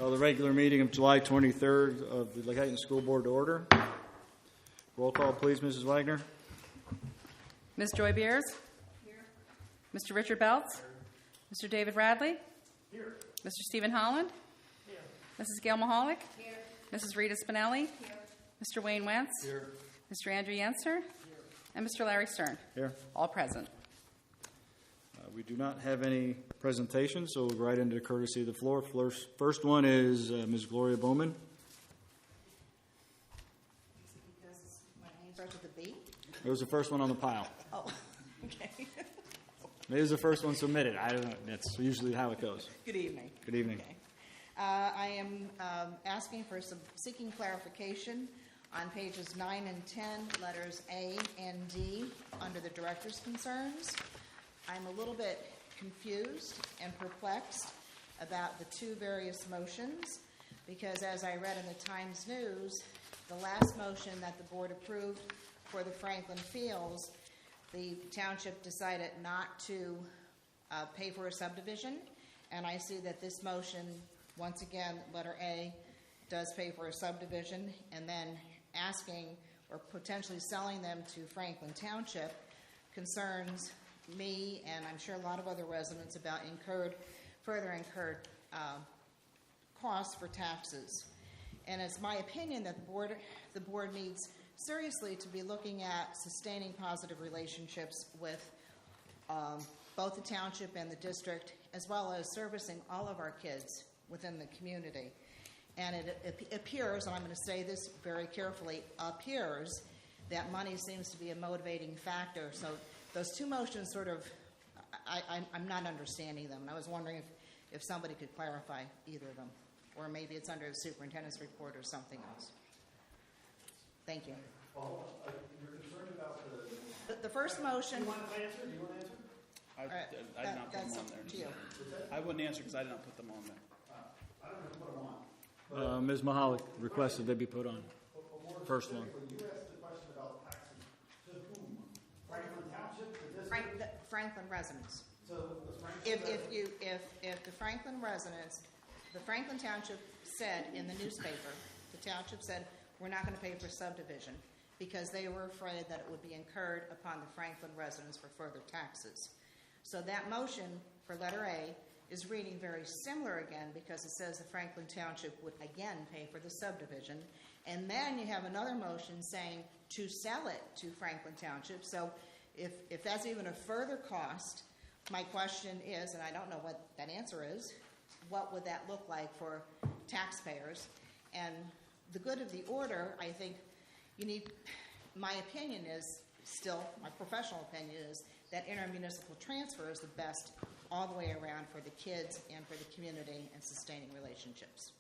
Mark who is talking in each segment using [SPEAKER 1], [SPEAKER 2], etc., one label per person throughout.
[SPEAKER 1] Call the regular meeting of July 23rd of the Lehighton School Board to order. Roll call, please, Mrs. Wagner.
[SPEAKER 2] Ms. Joy Beers? Here. Mr. Richard Beltz? Here. Mr. David Radley?
[SPEAKER 3] Here.
[SPEAKER 2] Mr. Stephen Holland?
[SPEAKER 3] Here.
[SPEAKER 2] Mrs. Gail Mahalik?
[SPEAKER 4] Here.
[SPEAKER 2] Mrs. Rita Spinelli?
[SPEAKER 4] Here.
[SPEAKER 2] Mr. Wayne Wentz?
[SPEAKER 3] Here.
[SPEAKER 2] Mr. Andrew Yenser? Here. And Mr. Larry Stern?
[SPEAKER 1] Here.
[SPEAKER 2] All present.
[SPEAKER 1] We do not have any presentations, so we'll go right into the courtesy of the floor. First one is Ms. Gloria Bowman.
[SPEAKER 4] Because my name starts with a B?
[SPEAKER 1] It was the first one on the pile.
[SPEAKER 4] Oh, okay.
[SPEAKER 1] It was the first one submitted. I don't know. That's usually how it goes.
[SPEAKER 4] Good evening.
[SPEAKER 1] Good evening.
[SPEAKER 4] Okay. I am asking for seeking clarification on pages 9 and 10, letters A and D, under the director's concerns. I'm a little bit confused and perplexed about the two various motions because as I read in the Times News, the last motion that the board approved for the Franklin Fields, the township decided not to pay for a subdivision, and I see that this motion, once again, letter A, does pay for a subdivision, and then asking or potentially selling them to Franklin Township concerns me and I'm sure a lot of other residents about further incurred costs for taxes. And it's my opinion that the board needs seriously to be looking at sustaining positive relationships with both the township and the district, as well as servicing all of our kids within the community. And it appears, and I'm going to say this very carefully, appears that money seems to be a motivating factor. So those two motions sort of, I'm not understanding them. And I was wondering if somebody could clarify either of them. Or maybe it's under the superintendent's report or something else. Thank you.
[SPEAKER 3] Well, you're concerned about
[SPEAKER 4] The first motion.
[SPEAKER 3] Do you want to answer? Do you want to answer?
[SPEAKER 5] I did not put them on there.
[SPEAKER 4] To you.
[SPEAKER 5] I wouldn't answer because I did not put them on there.
[SPEAKER 3] I don't know to put them on.
[SPEAKER 1] Ms. Mahalik requested they be put on. First one.
[SPEAKER 3] You asked the question about taxes. To whom? Franklin Township? The district?
[SPEAKER 4] Franklin residents.
[SPEAKER 3] So the Franklin
[SPEAKER 4] If the Franklin residents, the Franklin Township said in the newspaper, the township said, we're not going to pay for subdivision because they were afraid that it would be incurred upon the Franklin residents for further taxes. So that motion for letter A is reading very similar again because it says the Franklin Township would again pay for the subdivision. And then you have another motion saying to sell it to Franklin Township. So if that's even a further cost, my question is, and I don't know what that answer is, what would that look like for taxpayers? And the good of the order, I think you need, my opinion is still, my professional opinion is that intermunicipal transfer is the best all the way around for the kids and for the community and sustaining relationships.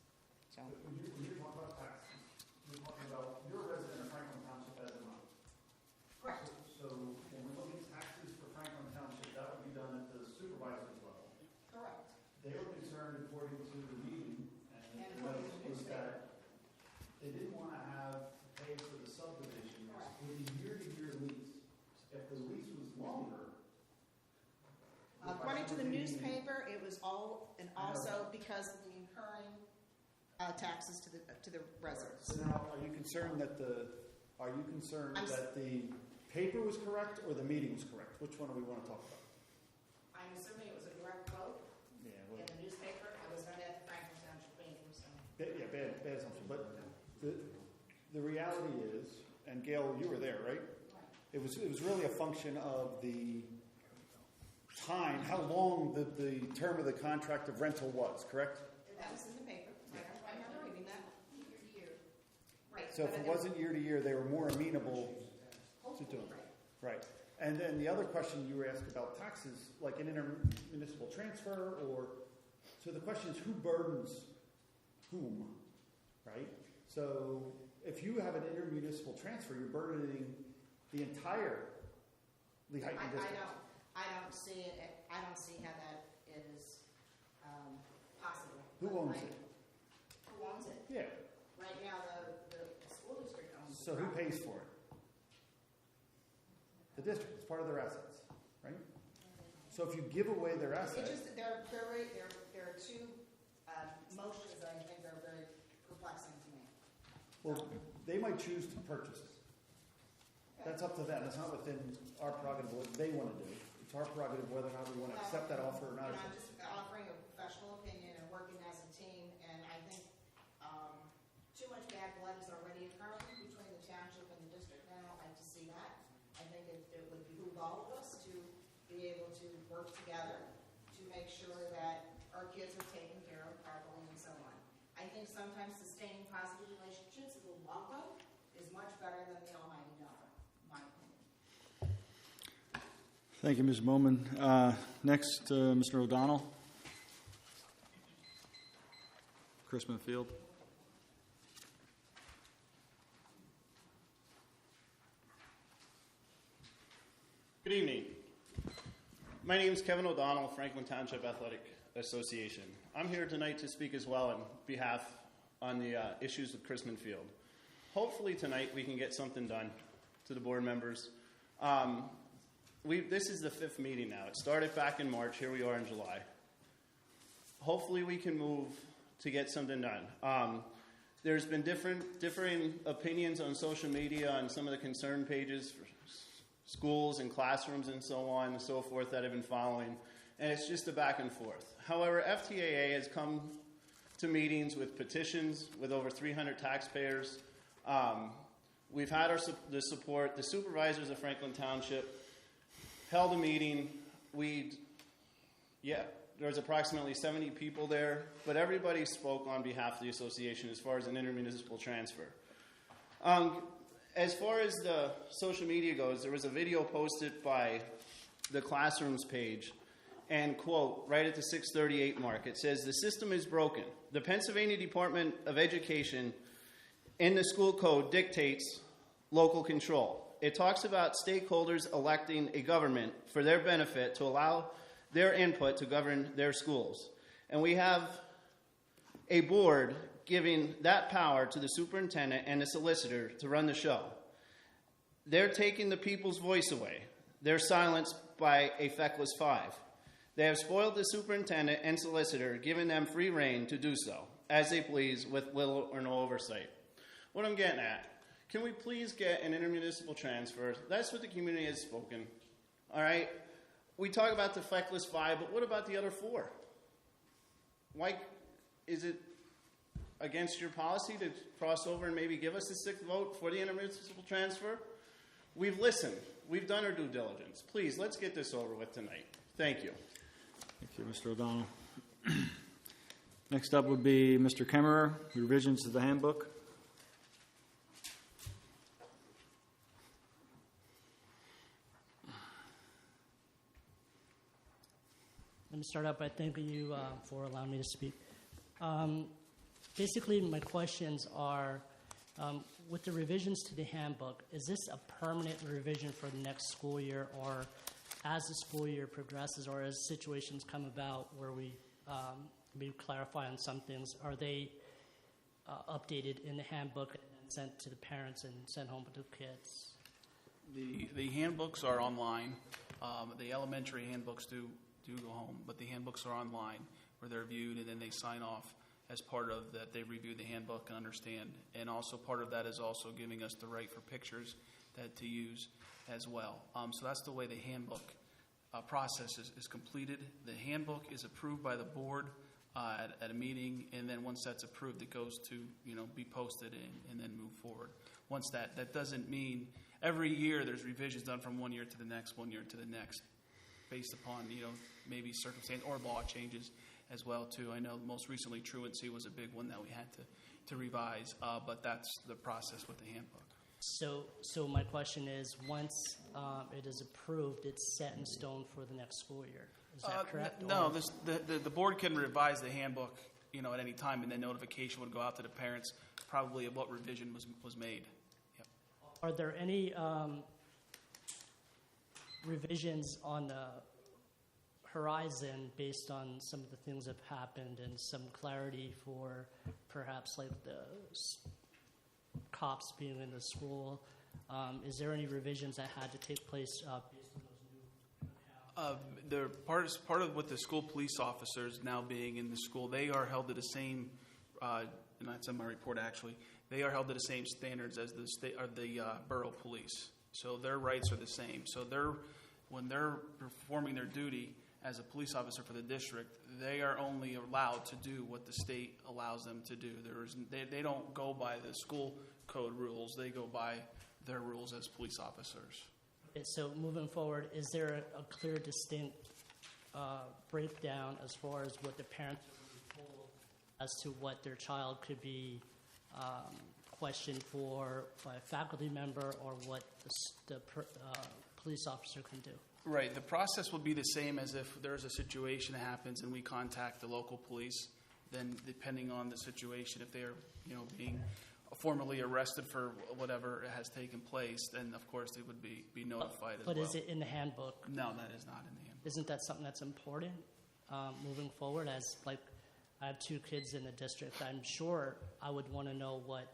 [SPEAKER 4] So.
[SPEAKER 3] When you're talking about taxes, you're talking about your resident of Franklin Township as a month.
[SPEAKER 4] Correct.
[SPEAKER 3] So when we look at taxes for Franklin Township, that would be done at the supervisor's level.
[SPEAKER 4] Correct.
[SPEAKER 3] They were concerned, according to the meeting, and
[SPEAKER 4] according to the
[SPEAKER 3] was
[SPEAKER 4] newspaper,
[SPEAKER 3] that they didn't want to have pay for the subdivision
[SPEAKER 4] Correct.
[SPEAKER 3] with a year-to-year lease. If the lease was longer,
[SPEAKER 4] according to the newspaper, it was all, and also because of the incurring taxes to the residents.
[SPEAKER 3] So now, are you concerned that the paper was correct or the meeting was correct? Which one do we want to talk about?
[SPEAKER 4] I'm assuming it was a direct quote
[SPEAKER 3] Yeah,
[SPEAKER 4] in the newspaper. I was not at the Franklin Township meeting, so.
[SPEAKER 3] bad assumption. But the reality is, and Gail, you were there, right? It was really a function of the time, how long the term of the contract of rental was, correct?
[SPEAKER 4] That was in the paper. I remember reading that. Year. Right.
[SPEAKER 3] So if it wasn't year to year, they were more amenable to doing it. Right. And then the other question you were asked about taxes, like an intermunicipal transfer, so the question is who burdens whom, right? So if you have an intermunicipal transfer, you're burdening the entire Lehighton district.
[SPEAKER 4] I don't see it. I don't see how that is possible.
[SPEAKER 3] Who owns it?
[SPEAKER 4] Who owns it?
[SPEAKER 3] Yeah.
[SPEAKER 4] Right now, the school district owns it.
[SPEAKER 3] So who pays for it? The district. It's part of their assets, right? So if you give away their assets,
[SPEAKER 4] It's just there are two motions that I think are very perplexing to me.
[SPEAKER 3] Well, they might choose to purchase it. That's up to them. It's not within our prerogative what they want to do. It's our prerogative whether or not we want to accept that offer or not.
[SPEAKER 4] And I'm just offering a professional opinion and working as a team, and I think too much bad blood is already occurring between the township and the district, and I don't like to see that. I think it would behoove all of us to be able to work together to make sure that our kids are taken care of properly and so on. I think sometimes sustaining positive relationships with a loved one is much better than the almighty dollar, in my opinion.
[SPEAKER 1] Thank you, Ms. Bowman. Next, Mr. O'Donnell. Chrisman Field.
[SPEAKER 5] Good evening. My name is Kevin O'Donnell, Franklin Township Athletic Association. I'm here tonight to speak as well on behalf on the issues with Chrisman Field. Hopefully tonight we can get something done to the board members. This is the 5th meeting now. It started back in March. Here we are in July. Hopefully we can move to get something done. There's been differing opinions on social media on some of the concern pages for schools and classrooms and so on and so forth that have been following, and it's just a back and forth. However, FTAA has come to meetings with petitions with over 300 taxpayers. We've had the support. The supervisors of Franklin Township held a meeting. There was approximately 70 people there, but everybody spoke on behalf of the association as far as an intermunicipal transfer. As far as the social media goes, there was a video posted by the classrooms page, and quote, right at the 6:38 mark, it says, "The system is broken. The Pennsylvania Department of Education in the school code dictates local control. It talks about stakeholders electing a government for their benefit to allow their input to govern their schools. And we have a board giving that power to the superintendent and the solicitor to run the show. They're taking the people's voice away. They're silenced by a feckless 5. They have spoiled the superintendent and solicitor, giving them free rein to do so, as they please, with little or no oversight." What I'm getting at, can we please get an intermunicipal transfer? That's what the community has spoken. All right? We talk about the feckless 5, but what about the other 4? Why is it against your policy to cross over and maybe give us a 6th vote for the intermunicipal transfer? We've listened. We've done our due diligence. Please, let's get this over with tonight. Thank you.
[SPEAKER 1] Thank you, Mr. O'Donnell. Next up would be Mr. Kemmerer, revisions to the handbook.
[SPEAKER 6] Let me start out by thanking you for allowing me to speak. Basically, my questions are, with the revisions to the handbook, is this a permanent revision for the next school year, or as the school year progresses, or as situations come about where we maybe clarify on some things, are they updated in the handbook and sent to the parents and sent home to the kids?
[SPEAKER 5] The handbooks are online. The elementary handbooks do go home, but the handbooks are online where they're viewed, and then they sign off as part of that. They review the handbook and understand, and also part of that is also giving us the right for pictures to use as well. So that's the way the handbook process is completed. The handbook is approved by the board at a meeting, and then once that's approved, it goes to be posted and then move forward. Once that doesn't mean every year there's revisions done from one year to the next, based upon maybe circumstance or law changes as well too. I know most recently truancy was a big one that we had to revise, but that's the process with the handbook.
[SPEAKER 6] So my question is, once it is approved, it's set in stone for the next school year. Is that correct?
[SPEAKER 5] No, the board can revise the handbook, at any time, and then notification would go out to the parents, probably of what revision was made. Yep.
[SPEAKER 6] Are there any revisions on the horizon based on some of the things that have happened and some clarity for perhaps like the cops being in the school? Is there any revisions that had to take place based on those new
[SPEAKER 7] The part of what the school police officers now being in the school, they are held to the same, and that's in my report actually, they are held to the same standards as the state or the borough police. So their rights are the same. So when they're performing their duty as a police officer for the district, they are only allowed to do what the state allows them to do. They don't go by the school code rules. They go by their rules as police officers.
[SPEAKER 6] Okay, so moving forward, is there a clear, distinct breakdown as far as what the parents are told as to what their child could be questioned for by a faculty member or what the police officer can do?
[SPEAKER 7] Right. The process will be the same as if there's a situation that happens and we contact the local police. Then, depending on the situation, if they are, being formally arrested for whatever has taken place, then of course they would be notified as well.
[SPEAKER 6] But is it in the handbook?
[SPEAKER 7] No, that is not in the handbook.
[SPEAKER 6] Isn't that something that's important moving forward? As like, I have 2 kids in the district. I'm sure I would want to know what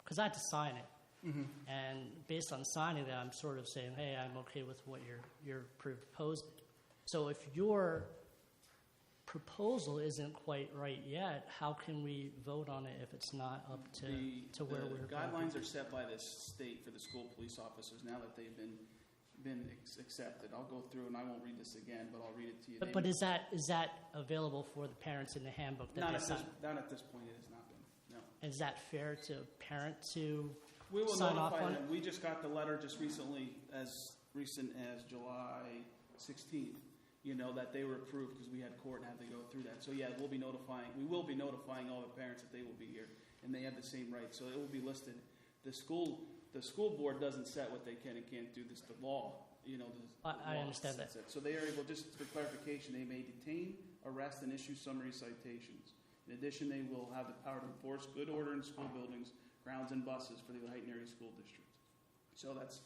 [SPEAKER 6] because I had to sign it. Mm-hmm. And based on signing that, I'm sort of saying, hey, I'm okay with what you're proposing. So if your proposal isn't quite right yet, how can we vote on it if it's not up to where we're
[SPEAKER 7] going? The guidelines are set by the state for the school police officers now that they've been accepted. I'll go through and I won't read this again, but I'll read it to you.
[SPEAKER 6] But is that available for the parents in the handbook?
[SPEAKER 7] Not at this point. It has not been. No.
[SPEAKER 6] Is that fair to parent to
[SPEAKER 7] We will
[SPEAKER 6] sign off
[SPEAKER 7] notify
[SPEAKER 6] on
[SPEAKER 7] them.
[SPEAKER 6] it?
[SPEAKER 7] We just got the letter just recently, as recent as July 16th, that they were approved because we had court and had to go through that. So yeah, we will be notifying all the parents that they will be here and they have the same rights. So it will be listed. The school board doesn't set what they can and can't do. This the law.
[SPEAKER 6] I understand that.
[SPEAKER 7] So they are able, just for clarification, they may detain, arrest, and issue summary citations. In addition, they will have the power to enforce good order in school buildings, grounds, and buses for the Lehighton Area School District. So that's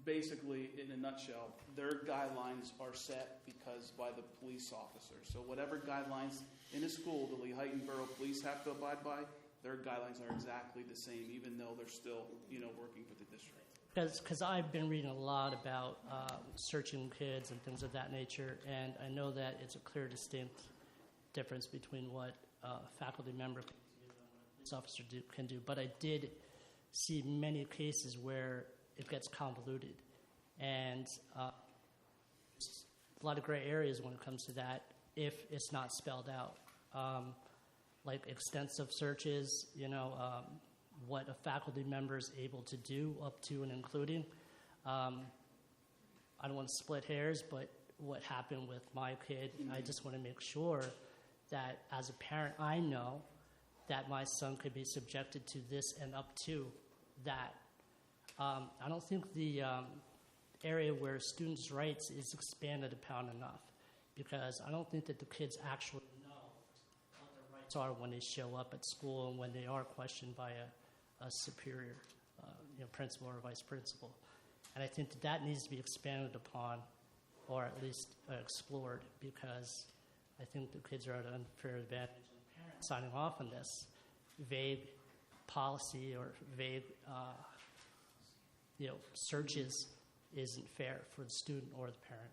[SPEAKER 7] basically, in a nutshell, their guidelines are set because by the police officers. So whatever guidelines in a school the Lehighton Borough Police have to abide by, their guidelines are exactly the same, even though they're still, working for the district.
[SPEAKER 6] Because I've been reading a lot about searching kids and things of that nature, and I know that it's a clear, distinct difference between what a faculty member can do and what a police officer can do. But I did see many cases where it gets convoluted, and there's a lot of gray areas when it comes to that if it's not spelled out. Like extensive searches, what a faculty member is able to do up to and including. I don't want to split hairs, but what happened with my kid, I just want to make sure that as a parent, I know that my son could be subjected to this and up to that. I don't think the area where students' rights is expanded upon enough, because I don't think that the kids actually know what their rights are when they show up at school and when they are questioned by a superior, principal or vice principal. And I think that needs to be expanded upon, or at least explored, because I think the kids are at an unfair advantage. And parents signing off on this vague policy or vague, searches isn't fair for the student or the parent.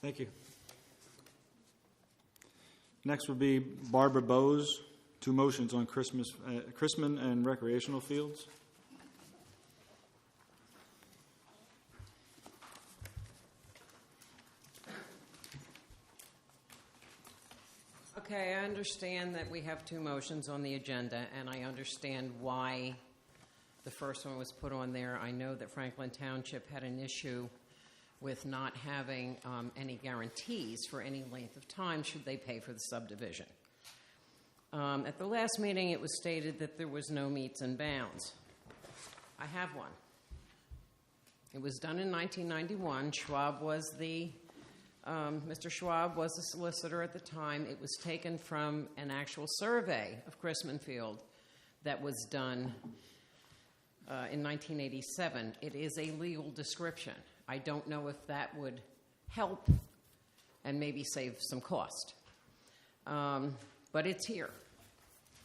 [SPEAKER 1] Thank you. Next would be Barbara Bowes, 2 motions on Chrisman and recreational fields.
[SPEAKER 8] Okay, I understand that we have 2 motions on the agenda, and I understand why the first one was put on there. I know that Franklin Township had an issue with not having any guarantees for any length of time should they pay for the subdivision. At the last meeting, it was stated that there was no metes and bounds. I have one. It was done in 1991. Mr. Schwab was the solicitor at the time. It was taken from an actual survey of Chrisman Field that was done in 1987. It is a legal description. I don't know if that would help and maybe save some cost. But it's here.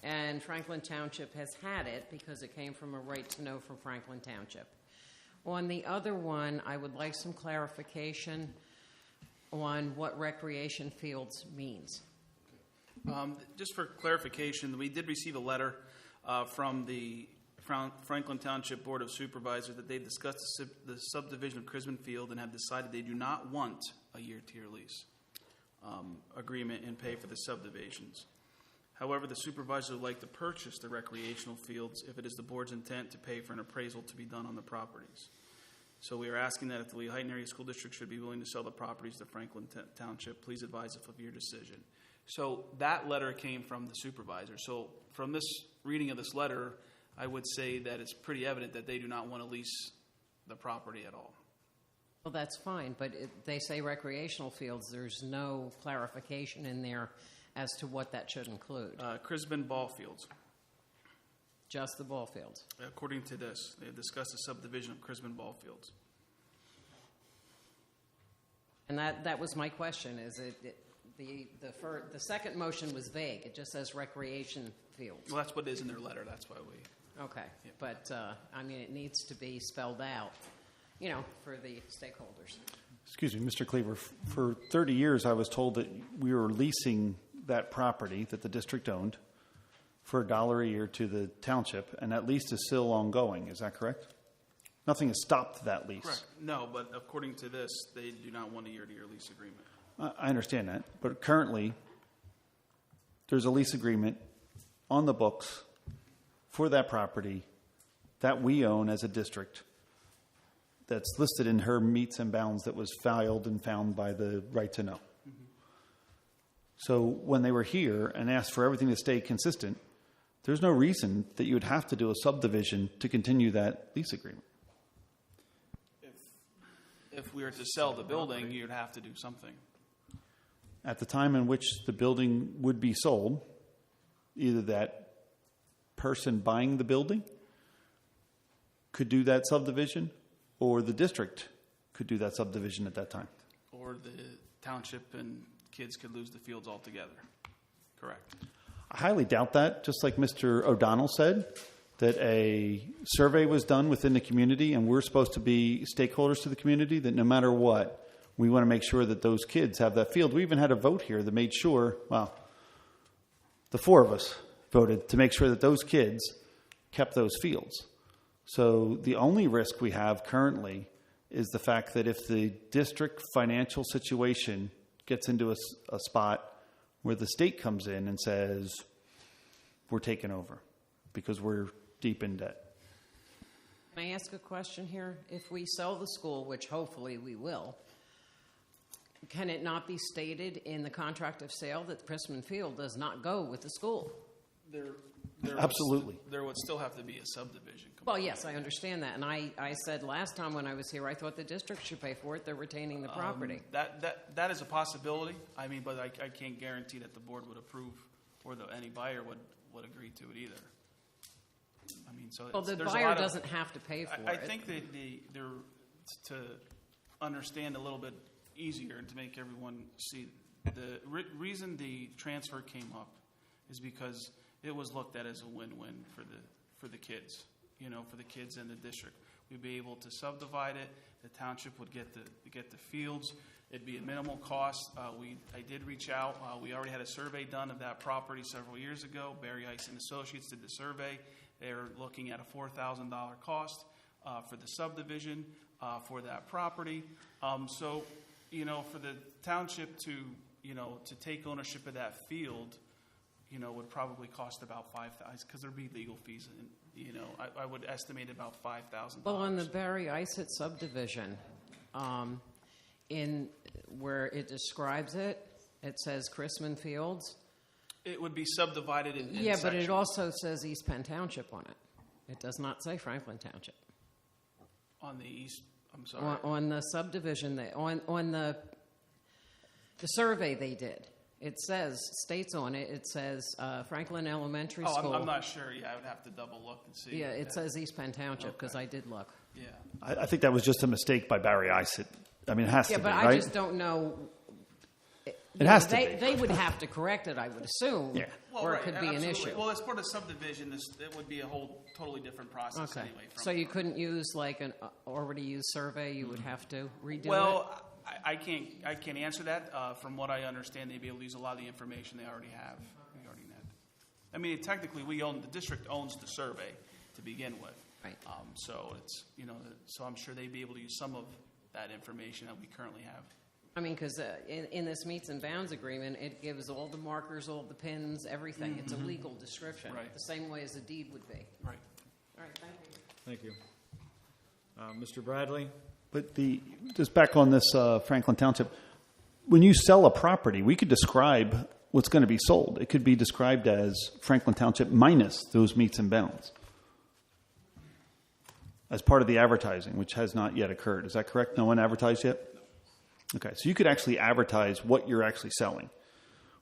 [SPEAKER 8] and Franklin Township has had it because it came from a right to know from Franklin Township. On the other one, I would like some clarification on what recreation fields means.
[SPEAKER 7] Just for clarification, we did receive a letter from the Franklin Township Board of Supervisors that they've discussed the subdivision of Crisman Field and have decided they do not want a year-tier lease agreement and pay for the subdivisions. However, the supervisors would like to purchase the recreational fields if it is the board's intent to pay for an appraisal to be done on the properties. So we are asking that if the Lehighton Area School District should be willing to sell the properties to Franklin Township, please advise us of your decision. So that letter came from the supervisor. So from this reading of this letter, I would say that it's pretty evident that they do not want to lease the property at all.
[SPEAKER 8] Well, that's fine, but they say recreational fields. There's no clarification in there as to what that should include.
[SPEAKER 7] Crisman ball fields.
[SPEAKER 8] Just the ball fields.
[SPEAKER 7] According to this, they have discussed the subdivision of Crisman ball fields.
[SPEAKER 8] And that was my question, is the second motion was vague. It just says recreation fields.
[SPEAKER 7] Well, that's what it is in their letter. That's why we...
[SPEAKER 8] Okay, but, I mean, it needs to be spelled out, for the stakeholders.
[SPEAKER 3] Excuse me, Mr. Cleaver, for 30 years I was told that we were leasing that property that the district owned for $1 a year to the township, and that lease is still ongoing. Is that correct? Nothing has stopped that lease.
[SPEAKER 7] Correct. No, but according to this, they do not want a year-to-year lease agreement.
[SPEAKER 3] I understand that, but currently there's a lease agreement on the books for that property that we own as a district that's listed in her meets and bounds that was filed and found by the right to know. Mm-hmm. So when they were here and asked for everything to stay consistent, there's no reason that you would have to do a subdivision to continue that lease agreement.
[SPEAKER 7] If we were to sell the building, you'd have to do something.
[SPEAKER 3] At the time in which the building would be sold, either that person buying the building could do that subdivision, or the district could do that subdivision at that time.
[SPEAKER 7] Or the township and kids could lose the fields altogether. Correct.
[SPEAKER 3] I highly doubt that, just like Mr. O'Donnell said, that a survey was done within the community and we're supposed to be stakeholders to the community, that no matter what, we want to make sure that those kids have that field. We even had a vote here that made sure, well, the four of us voted to make sure that those kids kept those fields. So the only risk we have currently is the fact that if the district financial situation gets into a spot where the state comes in and says, we're taking over because we're deep in debt.
[SPEAKER 8] Can I ask a question here? If we sell the school, which hopefully we will, can it not be stated in the contract of sale that Crisman Field does not go with the school?
[SPEAKER 3] Absolutely.
[SPEAKER 7] There would still have to be a subdivision.
[SPEAKER 8] Well, yes, I understand that. And I said last time when I was here, I thought the district should pay for it. They're retaining the property.
[SPEAKER 7] That is a possibility. I mean, but I can't guarantee that the board would approve or any buyer would agree to it either. I mean, so
[SPEAKER 8] well, the buyer doesn't have to pay for it.
[SPEAKER 7] I think that to understand a little bit easier and to make everyone see, the reason the transfer came up is because it was looked at as a win-win for the kids, for the kids in the district. We'd be able to subdivide it. The township would get the fields. It'd be a minimal cost. I did reach out. We already had a survey done of that property several years ago. Barry Ice and Associates did the survey. They're looking at a $4,000 cost for the subdivision for that property. So, for the township to take ownership of that field, would probably cost about $5,000 because there'd be legal fees. And, I would estimate about $5,000.
[SPEAKER 8] Well, on the Barry Isett subdivision, in where it describes it, it says Crisman Fields.
[SPEAKER 7] It would be subdivided in
[SPEAKER 8] yeah, but
[SPEAKER 7] sections.
[SPEAKER 8] it also says East Penn Township on it. It does not say Franklin Township.
[SPEAKER 7] On the east, I'm sorry.
[SPEAKER 8] On the subdivision, on the survey they did, it states on it, it says Franklin Elementary School.
[SPEAKER 7] I'm not sure. Yeah, I would have to double look and see.
[SPEAKER 8] Yeah, it says East Penn Township because I did look.
[SPEAKER 7] Yeah.
[SPEAKER 3] I think that was just a mistake by Barry Isett. I mean, it has to be,
[SPEAKER 8] but
[SPEAKER 3] right?
[SPEAKER 8] I just don't know.
[SPEAKER 3] It has to
[SPEAKER 8] they,
[SPEAKER 3] be.
[SPEAKER 8] They would have to correct it, I would assume.
[SPEAKER 3] Yeah.
[SPEAKER 8] Or it could be an
[SPEAKER 7] absolutely.
[SPEAKER 8] issue.
[SPEAKER 7] Well, as part of subdivision, it would be a whole totally different process
[SPEAKER 8] Okay.
[SPEAKER 7] anyway.
[SPEAKER 8] So you couldn't use like an already used survey, you would have to redo it?
[SPEAKER 7] Well, I can't answer that. From what I understand, they'd be able to use a lot of the information they already have. I mean, technically, the district owns the survey to begin with.
[SPEAKER 8] Right.
[SPEAKER 7] So it's, so I'm sure they'd be able to use some of that information that we currently have.
[SPEAKER 8] I mean, because in this meets and bounds agreement, it gives all the markers, all the pins, everything. It's a legal description,
[SPEAKER 7] Right.
[SPEAKER 8] the same way as a deed would be.
[SPEAKER 7] Right.
[SPEAKER 8] All right, thank you.
[SPEAKER 1] Thank you. Mr. Bradley?
[SPEAKER 3] But just back on this Franklin Township, when you sell a property, we could describe what's going to be sold. It could be described as Franklin Township minus those meets and bounds as part of the advertising, which has not yet occurred. Is that correct? No one advertised yet? Okay, so you could actually advertise what you're actually selling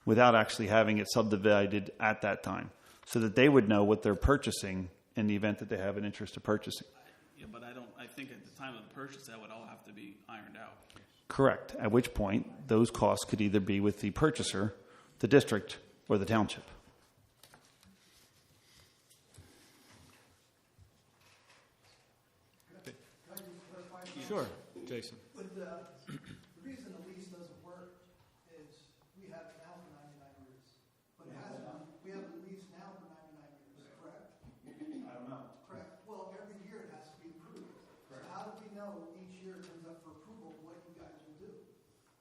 [SPEAKER 3] without actually having it subdivided at that time so that they would know what they're purchasing in the event that they have an interest of purchasing.
[SPEAKER 7] Yeah, but I think at the time of the purchase, that would all have to be ironed out.
[SPEAKER 3] Correct, at which point those costs could either be with the purchaser, the district, or the township.
[SPEAKER 1] Sure, Jason.
[SPEAKER 9] But the reason the lease doesn't work is we have it now for 99 years. But it hasn't, we have the lease now for 99 years, correct?
[SPEAKER 3] I don't know.
[SPEAKER 9] Correct. Well, every year it has to be approved. So how do we know each year it comes up for approval what you guys will do?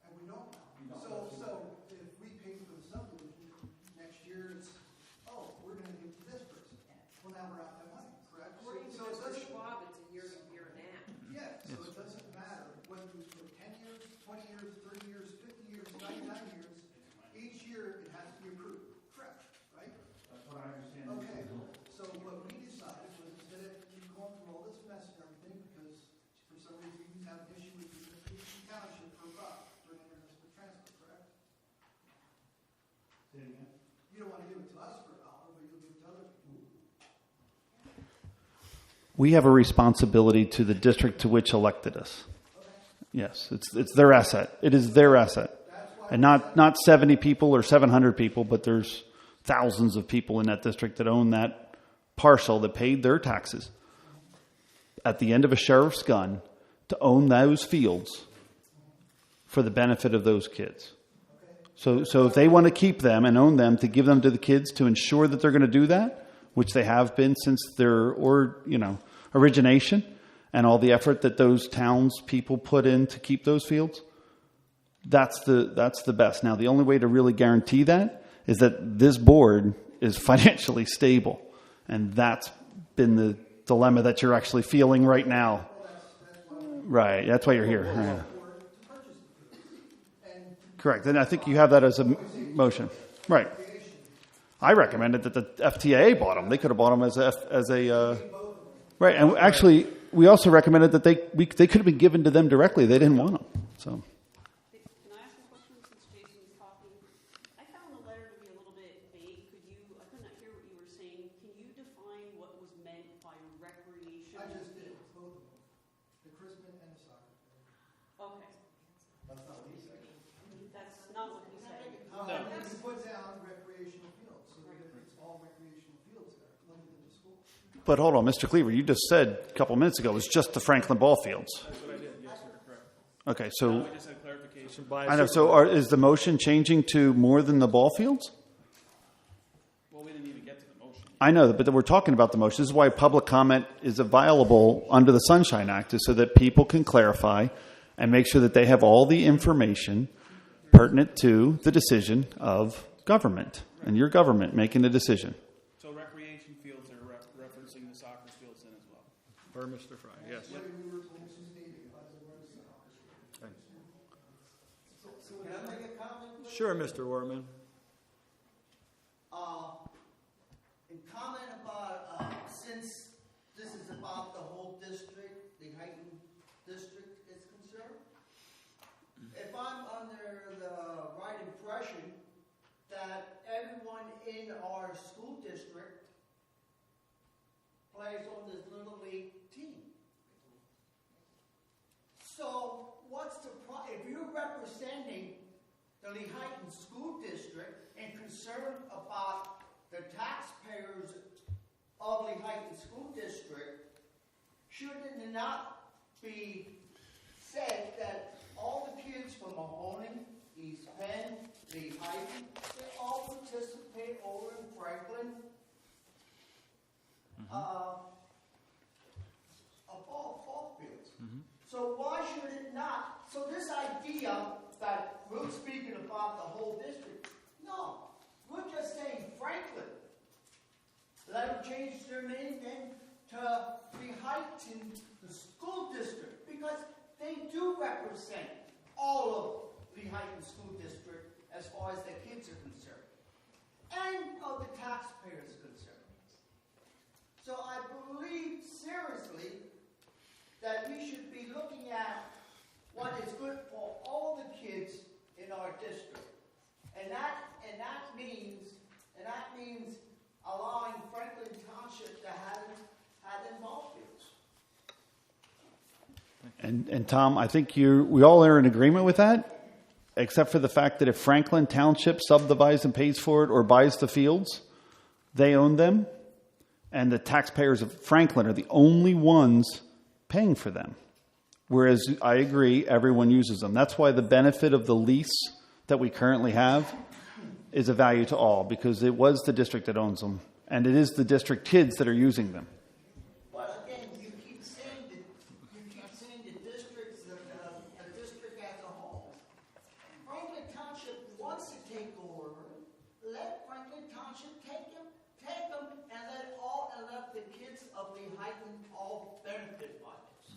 [SPEAKER 9] And we don't know. So if we pay for the subdivision, next year it's, oh, we're gonna give it to this person. Well, now we're out that money, correct? So it doesn't.
[SPEAKER 8] Schwab, it's a year-to-year now.
[SPEAKER 9] Yeah, so it doesn't matter whether you put 10 years, 20 years, 30 years, 50 years, 99 years, each year it has to be approved, correct, right?
[SPEAKER 3] That's what I understand.
[SPEAKER 9] Okay, so what we decided was instead of you going through all this mess and everything, because for some reason you have an issue with the township for an intermunicipal transfer, correct? You don't want to give it to us for $1, but you'll give it to other people.
[SPEAKER 3] We have a responsibility to the district to which elected us. Yes, it's their asset. It is their asset. And not 70 people or 700 people, but there's thousands of people in that district that own that parcel that paid their taxes at the end of a sheriff's gun to own those fields for the benefit of those kids. So if they want to keep them and own them, to give them to the kids to ensure that they're going to do that, which they have been since their origination, and all the effort that those townspeople put in to keep those fields, that's the best. Now, the only way to really guarantee that is that this board is financially stable, and that's been the dilemma that you're actually feeling right now. Right, that's why you're here. Yeah. Correct, and I think you have that as a motion. Right. I recommended that the FTAA bought them. They could have bought them as a right. And actually, we also recommended that they could have been given to them directly. They didn't want them. So.
[SPEAKER 10] Can I ask a question since Jason's talking? I found the letter to be a little bit vague. I could not hear what you were saying. Can you define what was meant by recreation?
[SPEAKER 9] I just did, both of them, the Crispin and the soccer.
[SPEAKER 10] Okay.
[SPEAKER 9] That's not what he said.
[SPEAKER 10] That's not what he said.
[SPEAKER 9] You put down recreational fields, so that it's all recreational fields that are limited to school.
[SPEAKER 3] But hold on, Mr. Cleaver, you just said a couple minutes ago it was just the Franklin ball fields.
[SPEAKER 7] That's what I did, yes, sir, correct.
[SPEAKER 3] Okay, so
[SPEAKER 7] We just had clarification.
[SPEAKER 3] I know. So is the motion changing to more than the ball fields?
[SPEAKER 7] Well, we didn't even get to the motion.
[SPEAKER 3] I know, but we're talking about the motion. This is why public comment is available under the Sunshine Act, is so that people can clarify and make sure that they have all the information pertinent to the decision of government and your government making the decision.
[SPEAKER 7] So recreation fields are referencing the soccer fields then as well.
[SPEAKER 1] For Mr. Fry, yes.
[SPEAKER 9] Can I make a comment?
[SPEAKER 1] Sure, Mr. Wortman.
[SPEAKER 11] In comment about, since this is about the whole district, the Lehighton district is concerned, if I'm under the right impression that everyone in our school district plays on this Little League team. So what's the if you're representing the Lehighton School District and concerned about the taxpayers of Lehighton School District, should it not be said that all the kids from Mahoning, East Penn, Lehighton, they all participate over in Franklin, ball fields. So why should it not? So this idea that we're speaking about the whole district, no, we're just saying Franklin. Let them change their name then to Lehighton, the school district, because they do represent all of Lehighton School District as far as the kids are concerned, and of the taxpayers concerned. So I believe seriously that we should be looking at what is good for all the kids in our district, and that means allowing Franklin Township to have them ball fields.
[SPEAKER 3] And Tom, I think we all are in agreement with that, except for the fact that if Franklin Township subdivides and pays for it or buys the fields, they own them, and the taxpayers of Franklin are the only ones paying for them. Whereas I agree, everyone uses them. That's why the benefit of the lease that we currently have is a value to all, because it was the district that owns them, and it is the district kids that are using them.
[SPEAKER 11] But again, you keep saying the districts, the district as a whole. Franklin Township wants to take over. Let Franklin Township take them, and let the kids of Lehighton all benefit by this.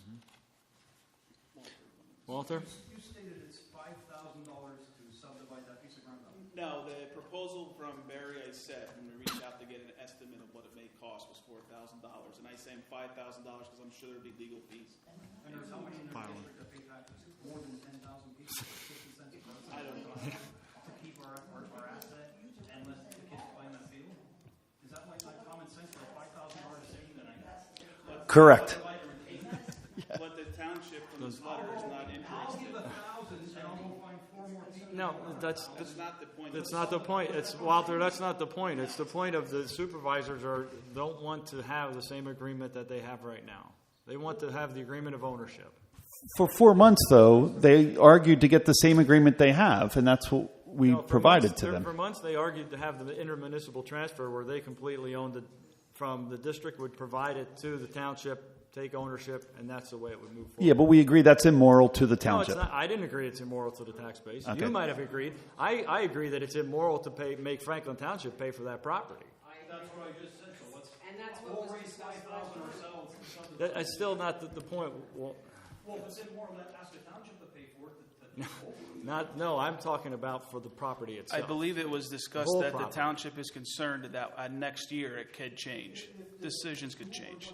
[SPEAKER 1] Walter?
[SPEAKER 3] You stated it's $5,000 to subdivide that piece of ground.
[SPEAKER 7] No, the proposal from Barry, I said, when we reached out to get an estimate of what it may cost, was $4,000. And I said $5,000 because I'm sure there'd be legal fees.
[SPEAKER 3] And there's how many in the district that pay taxes? More than 10,000 people, 50 cents a person?
[SPEAKER 7] I don't know.
[SPEAKER 3] To keep our asset and let the kids play in that field? Is that like common sense for a $5,000 decision? Correct.
[SPEAKER 7] But the township from this letter is not interested.
[SPEAKER 1] No, that's
[SPEAKER 7] not the point.
[SPEAKER 1] That's not the point. Walter, that's not the point. It's the point of the supervisors don't want to have the same agreement that they have right now. They want to have the agreement of ownership. For 4 months, though, they argued to get the same agreement they have, and that's what we provided to them. For months, they argued to have the intermunicipal transfer where they completely owned it from the district, would provide it to the township, take ownership, and that's the way it would move forward.
[SPEAKER 3] Yeah, but we agree that's immoral to the township.
[SPEAKER 1] No, it's not. I didn't agree it's immoral to the tax base.
[SPEAKER 3] Okay.
[SPEAKER 1] You might have agreed. I agree that it's immoral to make Franklin Township pay for that property.
[SPEAKER 3] That's what I just said. So let's
[SPEAKER 8] what was discussed last
[SPEAKER 3] ourselves.
[SPEAKER 1] That's still not the point. Well,
[SPEAKER 3] if it's immoral, ask the township to pay for it.
[SPEAKER 1] No, I'm talking about for the property itself.
[SPEAKER 7] I believe it was discussed
[SPEAKER 1] whole
[SPEAKER 7] that
[SPEAKER 1] property.
[SPEAKER 7] the township is concerned that next year it could change. Decisions could change.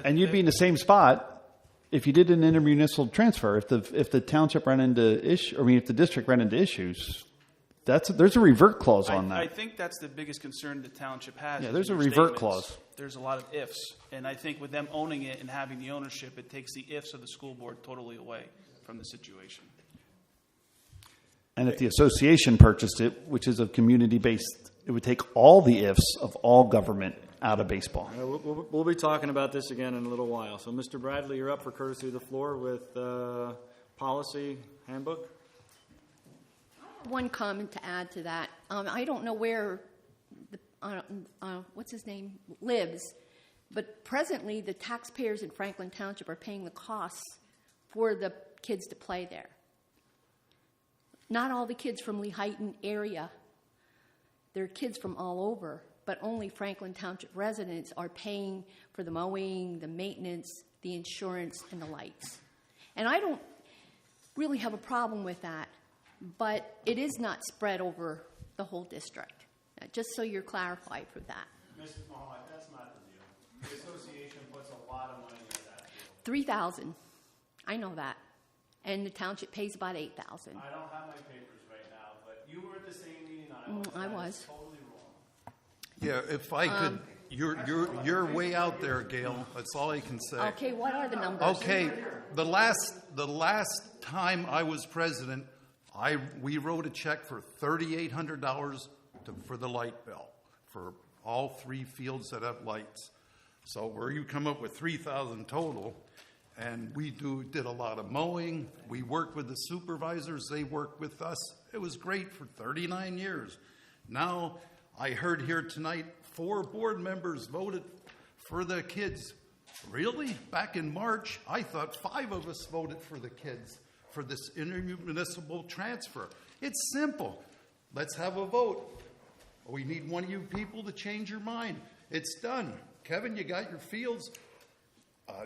[SPEAKER 3] And you'd be in the same spot if you did an intermunicipal transfer. If the township ran into if the district ran into issues, there's a revert clause on that.
[SPEAKER 7] I think that's the biggest concern the township has.
[SPEAKER 3] Yeah,
[SPEAKER 7] is
[SPEAKER 3] there's
[SPEAKER 7] in
[SPEAKER 3] a
[SPEAKER 7] your
[SPEAKER 3] revert
[SPEAKER 7] statements.
[SPEAKER 3] clause.
[SPEAKER 7] There's a lot of ifs, and I think with them owning it and having the ownership, it takes the ifs of the school board totally away from the situation.
[SPEAKER 3] And if the association purchased it, which is a community-based, it would take all the ifs of all government out of baseball.
[SPEAKER 1] We'll be talking about this again in a little while. So, Mr. Bradley, you're up for courtesy of the floor with policy handbook.
[SPEAKER 12] One comment to add to that. I don't know where, what's his name, lives, but presently the taxpayers in Franklin Township are paying the costs for the kids to play there. Not all the kids from Lehighton area. There are kids from all over, but only Franklin Township residents are paying for the mowing, the maintenance, the insurance, and the lights. And I don't really have a problem with that, but it is not spread over the whole district. Just so you're clarified for that.
[SPEAKER 5] Mrs. Muhammad, that's not the deal. The association puts a lot of money into that deal.
[SPEAKER 12] 3,000. I know that. And the township pays about 8,000.
[SPEAKER 5] I don't have my papers right now, but you were at the same meeting I was.
[SPEAKER 12] I
[SPEAKER 5] That
[SPEAKER 12] was.
[SPEAKER 5] is totally wrong.
[SPEAKER 13] Yeah, if I could You're way out there, Gail. That's all I can say.
[SPEAKER 12] Okay, what are the numbers?
[SPEAKER 13] Okay, the last time I was president, we wrote a check for $3,800 for the light bill for all 3 fields that have lights. So where you come up with $3,000 total, and we did a lot of mowing. We worked with the supervisors. They worked with us. It was great for 39 years. Now, I heard here tonight 4 board members voted for the kids. Really? Back in March, I thought 5 of us voted for the kids for this intermunicipal transfer. It's simple. Let's have a vote. We need one of you people to change your mind. It's done. Kevin, you got your fields.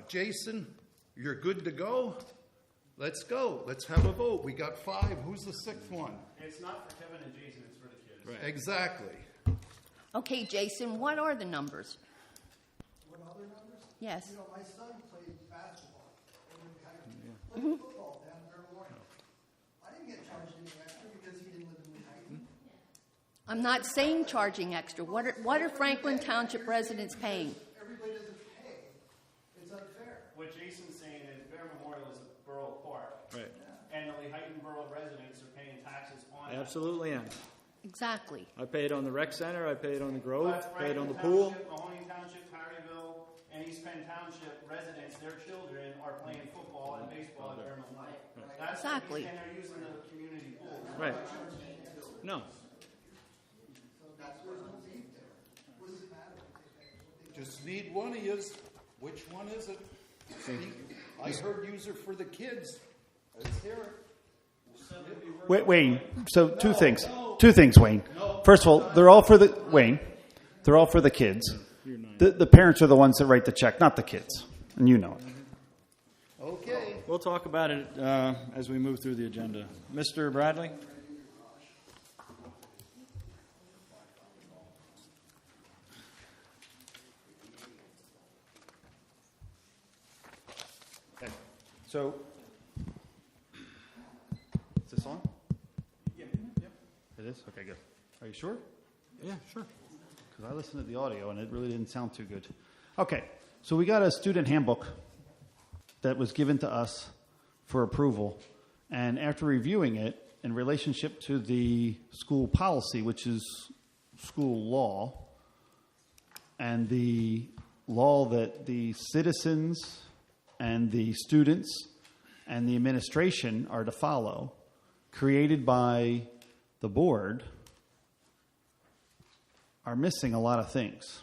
[SPEAKER 13] Jason, you're good to go. Let's go. Let's have a vote. We got 5. Who's the 6th one?
[SPEAKER 5] It's not for Kevin and Jason, it's for the kids.
[SPEAKER 13] Right. Exactly.
[SPEAKER 12] Okay, Jason, what are the numbers?
[SPEAKER 9] What other numbers?
[SPEAKER 12] Yes.
[SPEAKER 9] You know, my son played basketball over in Lehighton. Played football down in Carolina. I didn't get charged any extra because he didn't live in Lehighton.
[SPEAKER 12] I'm not saying charging extra. What are Franklin Township residents paying?
[SPEAKER 9] Everybody doesn't pay. It's unfair.
[SPEAKER 5] What Jason's saying is Bear Memorial is a borough park.
[SPEAKER 1] Right.
[SPEAKER 5] And the Lehighton borough residents are paying taxes on that.
[SPEAKER 1] Absolutely am.
[SPEAKER 12] Exactly.
[SPEAKER 1] I pay it on the rec center, I pay it on the Grove,
[SPEAKER 5] But
[SPEAKER 1] pay it on the
[SPEAKER 5] Franklin
[SPEAKER 1] pool.
[SPEAKER 5] Township, Mahoney Township, Harryville, and East Penn Township residents, their children are playing football and baseball at Bear Memorial. That's
[SPEAKER 12] Exactly.
[SPEAKER 5] And they're using the community pool.
[SPEAKER 1] Right. No.
[SPEAKER 13] Just need one of yous. Which one is it? I heard user for the kids. Let's hear it.
[SPEAKER 3] Wait, Wayne. So two things. Two things, Wayne. First of all, they're all for the Wayne. They're all for the kids. The parents are the ones that write the check, not the kids, and you know it.
[SPEAKER 13] Okay.
[SPEAKER 1] We'll talk about it as we move through the agenda. Mr. Bradley?
[SPEAKER 3] Okay. So, is this on?
[SPEAKER 1] Yeah.
[SPEAKER 3] It is? Okay, good. Are you sure?
[SPEAKER 1] Yeah, sure.
[SPEAKER 3] Because I listened to the audio and it really didn't sound too good. Okay, so we got a student handbook that was given to us for approval. And after reviewing it in relationship to the school policy, which is school law, and the law that the citizens and the students and the administration are to follow, created by the board, are missing a lot of things.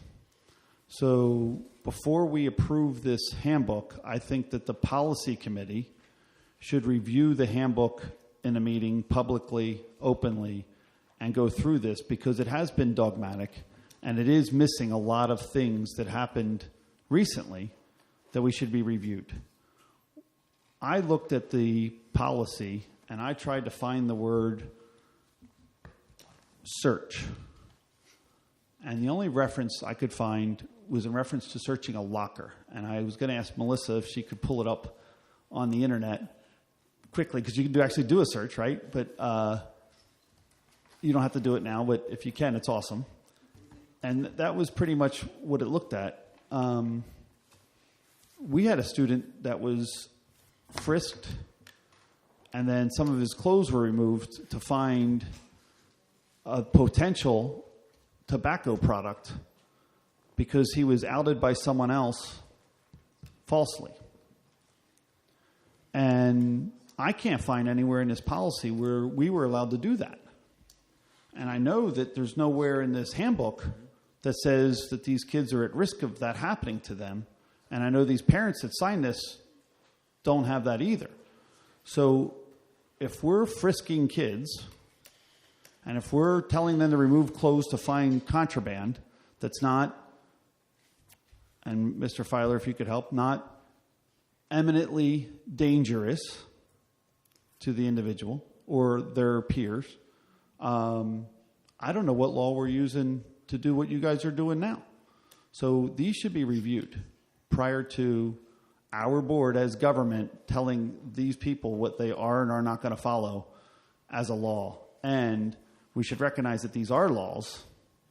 [SPEAKER 3] So before we approve this handbook, I think that the policy committee should review the handbook in a meeting publicly, openly, and go through this, because it has been dogmatic and it is missing a lot of things that happened recently that we should be reviewed. I looked at the policy and I tried to find the word search. And the only reference I could find was in reference to searching a locker. And I was going to ask Melissa if she could pull it up on the internet quickly, because you can actually do a search, right? But you don't have to do it now, but if you can, it's awesome. And that was pretty much what it looked at. We had a student that was frisked, and then some of his clothes were removed to find a potential tobacco product because he was outed by someone else falsely. And I can't find anywhere in this policy where we were allowed to do that. And I know that there's nowhere in this handbook that says that these kids are at risk of that happening to them. And I know these parents that sign this don't have that either. So if we're frisking kids, and if we're telling them to remove clothes to find contraband that's not, and Mr. Filer, if you could help, not eminently dangerous to the individual or their peers, I don't know what law we're using to do what you guys are doing now. So these should be reviewed prior to our board as government telling these people what they are and are not going to follow as a law. And we should recognize that these are laws,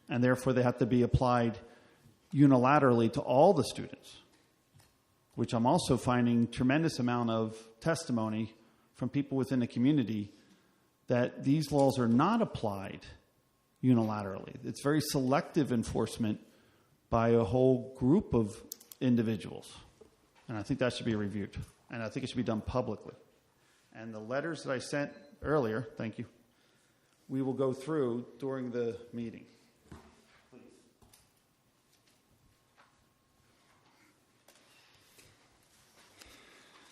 [SPEAKER 3] and therefore they have to be applied unilaterally to all the students, which I'm also finding tremendous amount of testimony from people within the community that these laws are not applied unilaterally. It's very selective enforcement by a whole group of individuals. And I think that should be reviewed. And I think it should be done publicly. And the letters that I sent earlier, thank you, we will go through during the meeting.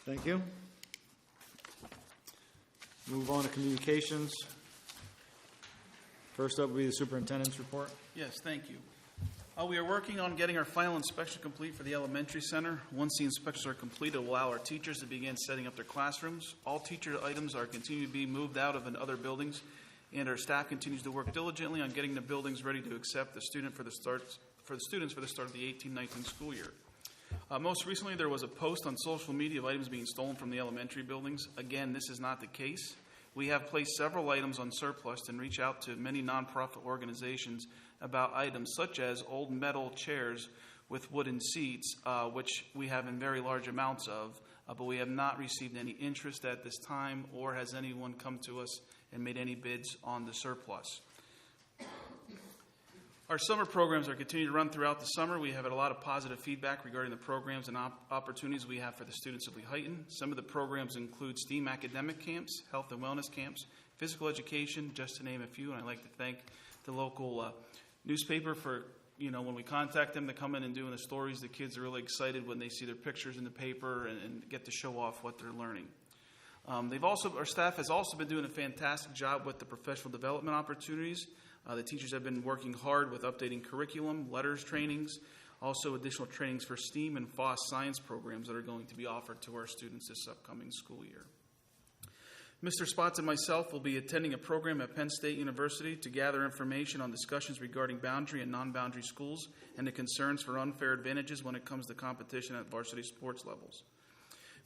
[SPEAKER 1] Thank you. Move on to communications. First up will be the superintendent's report.
[SPEAKER 7] Yes, thank you. We are working on getting our final inspection complete for the elementary center. Once the inspections are complete, it will allow our teachers to begin setting up their classrooms. All teacher items are continuing to be moved out of other buildings, and our staff continues to work diligently on getting the buildings ready to accept the students for the start of the 18-19 school year. Most recently, there was a post on social media of items being stolen from the elementary buildings. Again, this is not the case. We have placed several items on surplus and reach out to many nonprofit organizations about items such as old metal chairs with wooden seats, which we have in very large amounts of, but we have not received any interest at this time, or has anyone come to us and made any bids on the surplus. Our summer programs are continuing to run throughout the summer. We have had a lot of positive feedback regarding the programs and opportunities we have for the students of Lehighton. Some of the programs include STEAM academic camps, health and wellness camps, physical education, just to name a few. And I'd like to thank the local newspaper for, when we contact them to come in and doing the stories. The kids are really excited when they see their pictures in the paper and get to show off what they're learning. Our staff has also been doing a fantastic job with the professional development opportunities. The teachers have been working hard with updating curriculum, letters trainings, also additional trainings for STEAM and FOSS science programs that are going to be offered to our students this upcoming school year. Mr. Spots and myself will be attending a program at Penn State University to gather information on discussions regarding boundary and non-boundary schools and the concerns for unfair advantages when it comes to competition at varsity sports levels.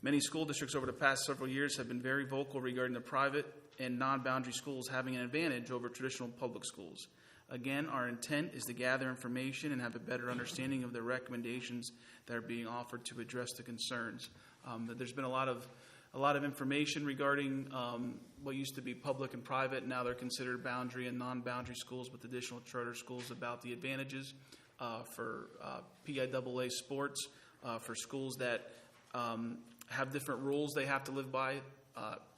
[SPEAKER 7] Many school districts over the past several years have been very vocal regarding the private and non-boundary schools having an advantage over traditional public schools. Again, our intent is to gather information and have a better understanding of the recommendations that are being offered to address the concerns. There's been a lot of information regarding what used to be public and private. Now they're considered boundary and non-boundary schools with additional charter schools about the advantages for PIAA sports, for schools that have different rules they have to live by,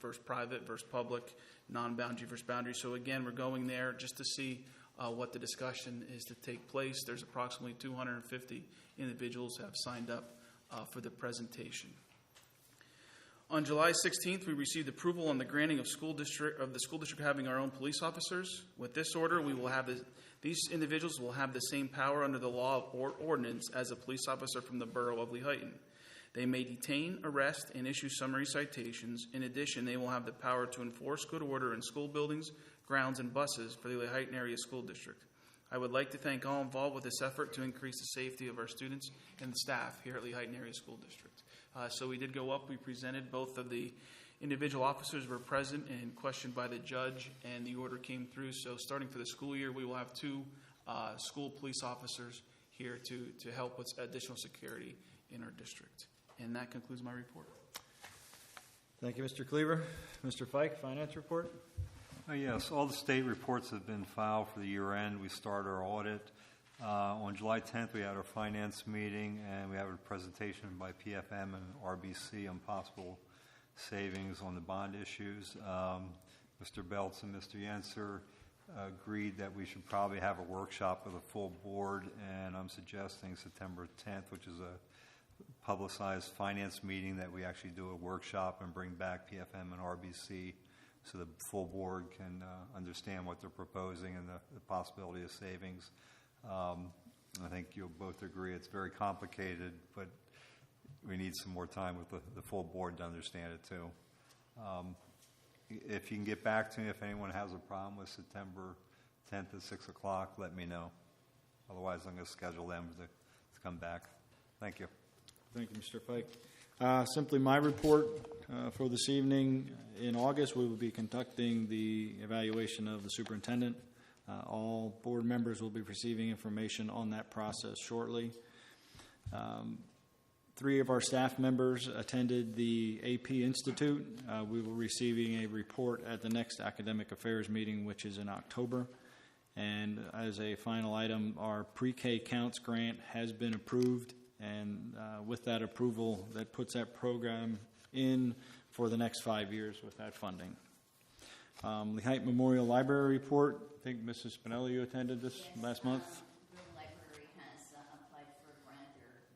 [SPEAKER 7] versus private versus public, non-boundary versus boundary. So again, we're going there just to see what the discussion is to take place. There's approximately 250 individuals who have signed up for the presentation. On July 16th, we received approval on the granting of the school district having our own police officers. With this order, we will have these individuals will have the same power under the law or ordinance as a police officer from the borough of Lehighton. They may detain, arrest, and issue summary citations. In addition, they will have the power to enforce good order in school buildings, grounds, and buses for the Lehighton Area School District. I would like to thank all involved with this effort to increase the safety of our students and staff here at Lehighton Area School District. So we did go up. We presented. Both of the individual officers were present and questioned by the judge, and the order came through. So starting for the school year, we will have 2 school police officers here to help with additional security in our district. And that concludes my report.
[SPEAKER 1] Thank you, Mr. Cleaver. Mr. Fike, finance report.
[SPEAKER 14] Yes, all the state reports have been filed for the year end. We started our audit. On July 10th, we had our finance meeting, and we have a presentation by PFM and RBC on possible savings on the bond issues. Mr. Beltz and Mr. Yenser agreed that we should probably have a workshop with a full board, and I'm suggesting September 10th, which is a publicized finance meeting, that we actually do a workshop and bring back PFM and RBC so the full board can understand what they're proposing and the possibility of savings. I think you'll both agree it's very complicated, but we need some more time with the full board to understand it too. If you can get back to me if anyone has a problem with September 10th at 6 o'clock, let me know. Otherwise, I'm going to schedule them to come back. Thank you.
[SPEAKER 1] Thank you, Mr. Fike. Simply my report for this evening. In August, we will be conducting the evaluation of the superintendent. All board members will be receiving information on that process shortly. 3 of our staff members attended the AP Institute. We will be receiving a report at the next Academic Affairs meeting, which is in October. And as a final item, our pre-K counts grant has been approved, and with that approval, that puts that program in for the next 5 years with that funding. Lehighton Memorial Library report. I think Mrs. Spinelli, you attended this last month.
[SPEAKER 15] The library has applied for a grant. They're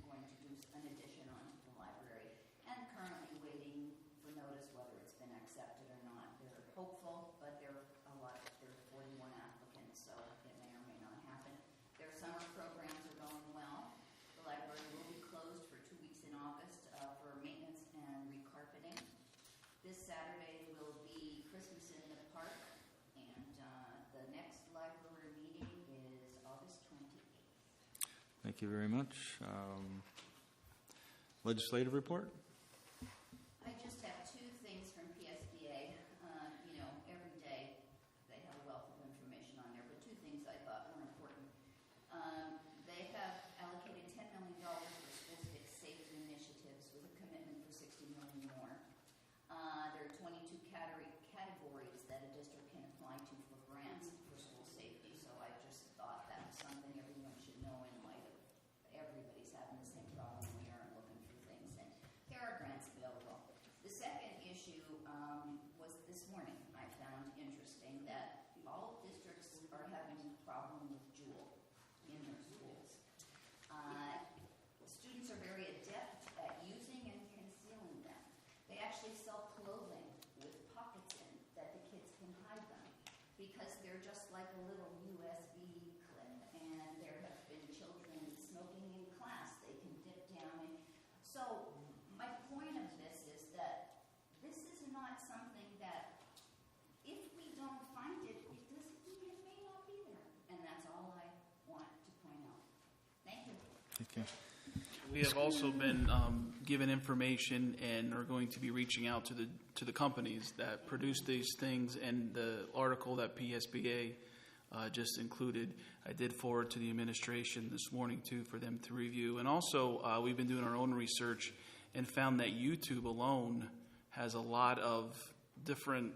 [SPEAKER 15] going to do an addition onto the library, and currently waiting for notice whether it's been accepted or not. They're hopeful, but there are 41 applicants, so it may or may not happen. Their summer programs are going well. The library will be closed for 2 weeks in August for maintenance and recarpeting. This Saturday will be Christmas in the park, and the next library meeting is August 28th.
[SPEAKER 1] Thank you very much. Legislative report?
[SPEAKER 15] I just have 2 things from PSBA. Every day they have a wealth of information on there, but 2 things I thought were important. They have allocated $10 million for school safety initiatives with a commitment for $60 million more. There are 22 categories that a district can apply to for grants for school safety, so I just thought that was something everyone should know in light of everybody's having the same problem we are looking for things, and there are grants available. The second issue was this morning. I found interesting that all districts are having a problem with Juul in their schools. Students are very adept at using and concealing them. They actually sell clothing with pockets in that the kids can hide them because they're just like a little USB clip. And there have been children smoking in class. They can dip down in. So my point of this is that this is not something that if we don't find it, it may not be there. And that's all I want to point out. Thank you.
[SPEAKER 1] Thank you.
[SPEAKER 7] We have also been given information and are going to be reaching out to the companies that produce these things, and the article that PSBA just included, I did forward to the administration this morning too for them to review. And also we've been doing our own research and found that YouTube alone has a lot of different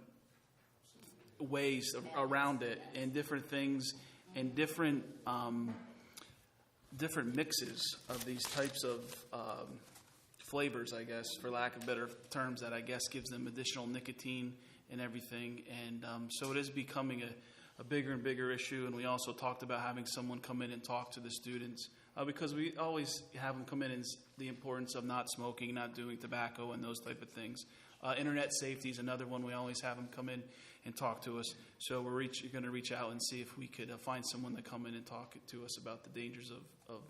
[SPEAKER 7] ways around it and different things and different mixes of these types of flavors, I guess, for lack of better terms, that I guess gives them additional nicotine and everything. And so it is becoming a bigger and bigger issue. And we also talked about having someone come in and talk to the students because we always have them come in and the importance of not smoking, not doing tobacco and those type of things. Internet safety is another one. We always have them come in and talk to us. So we're going to reach out and see if we could find someone to come in and talk to us about the dangers of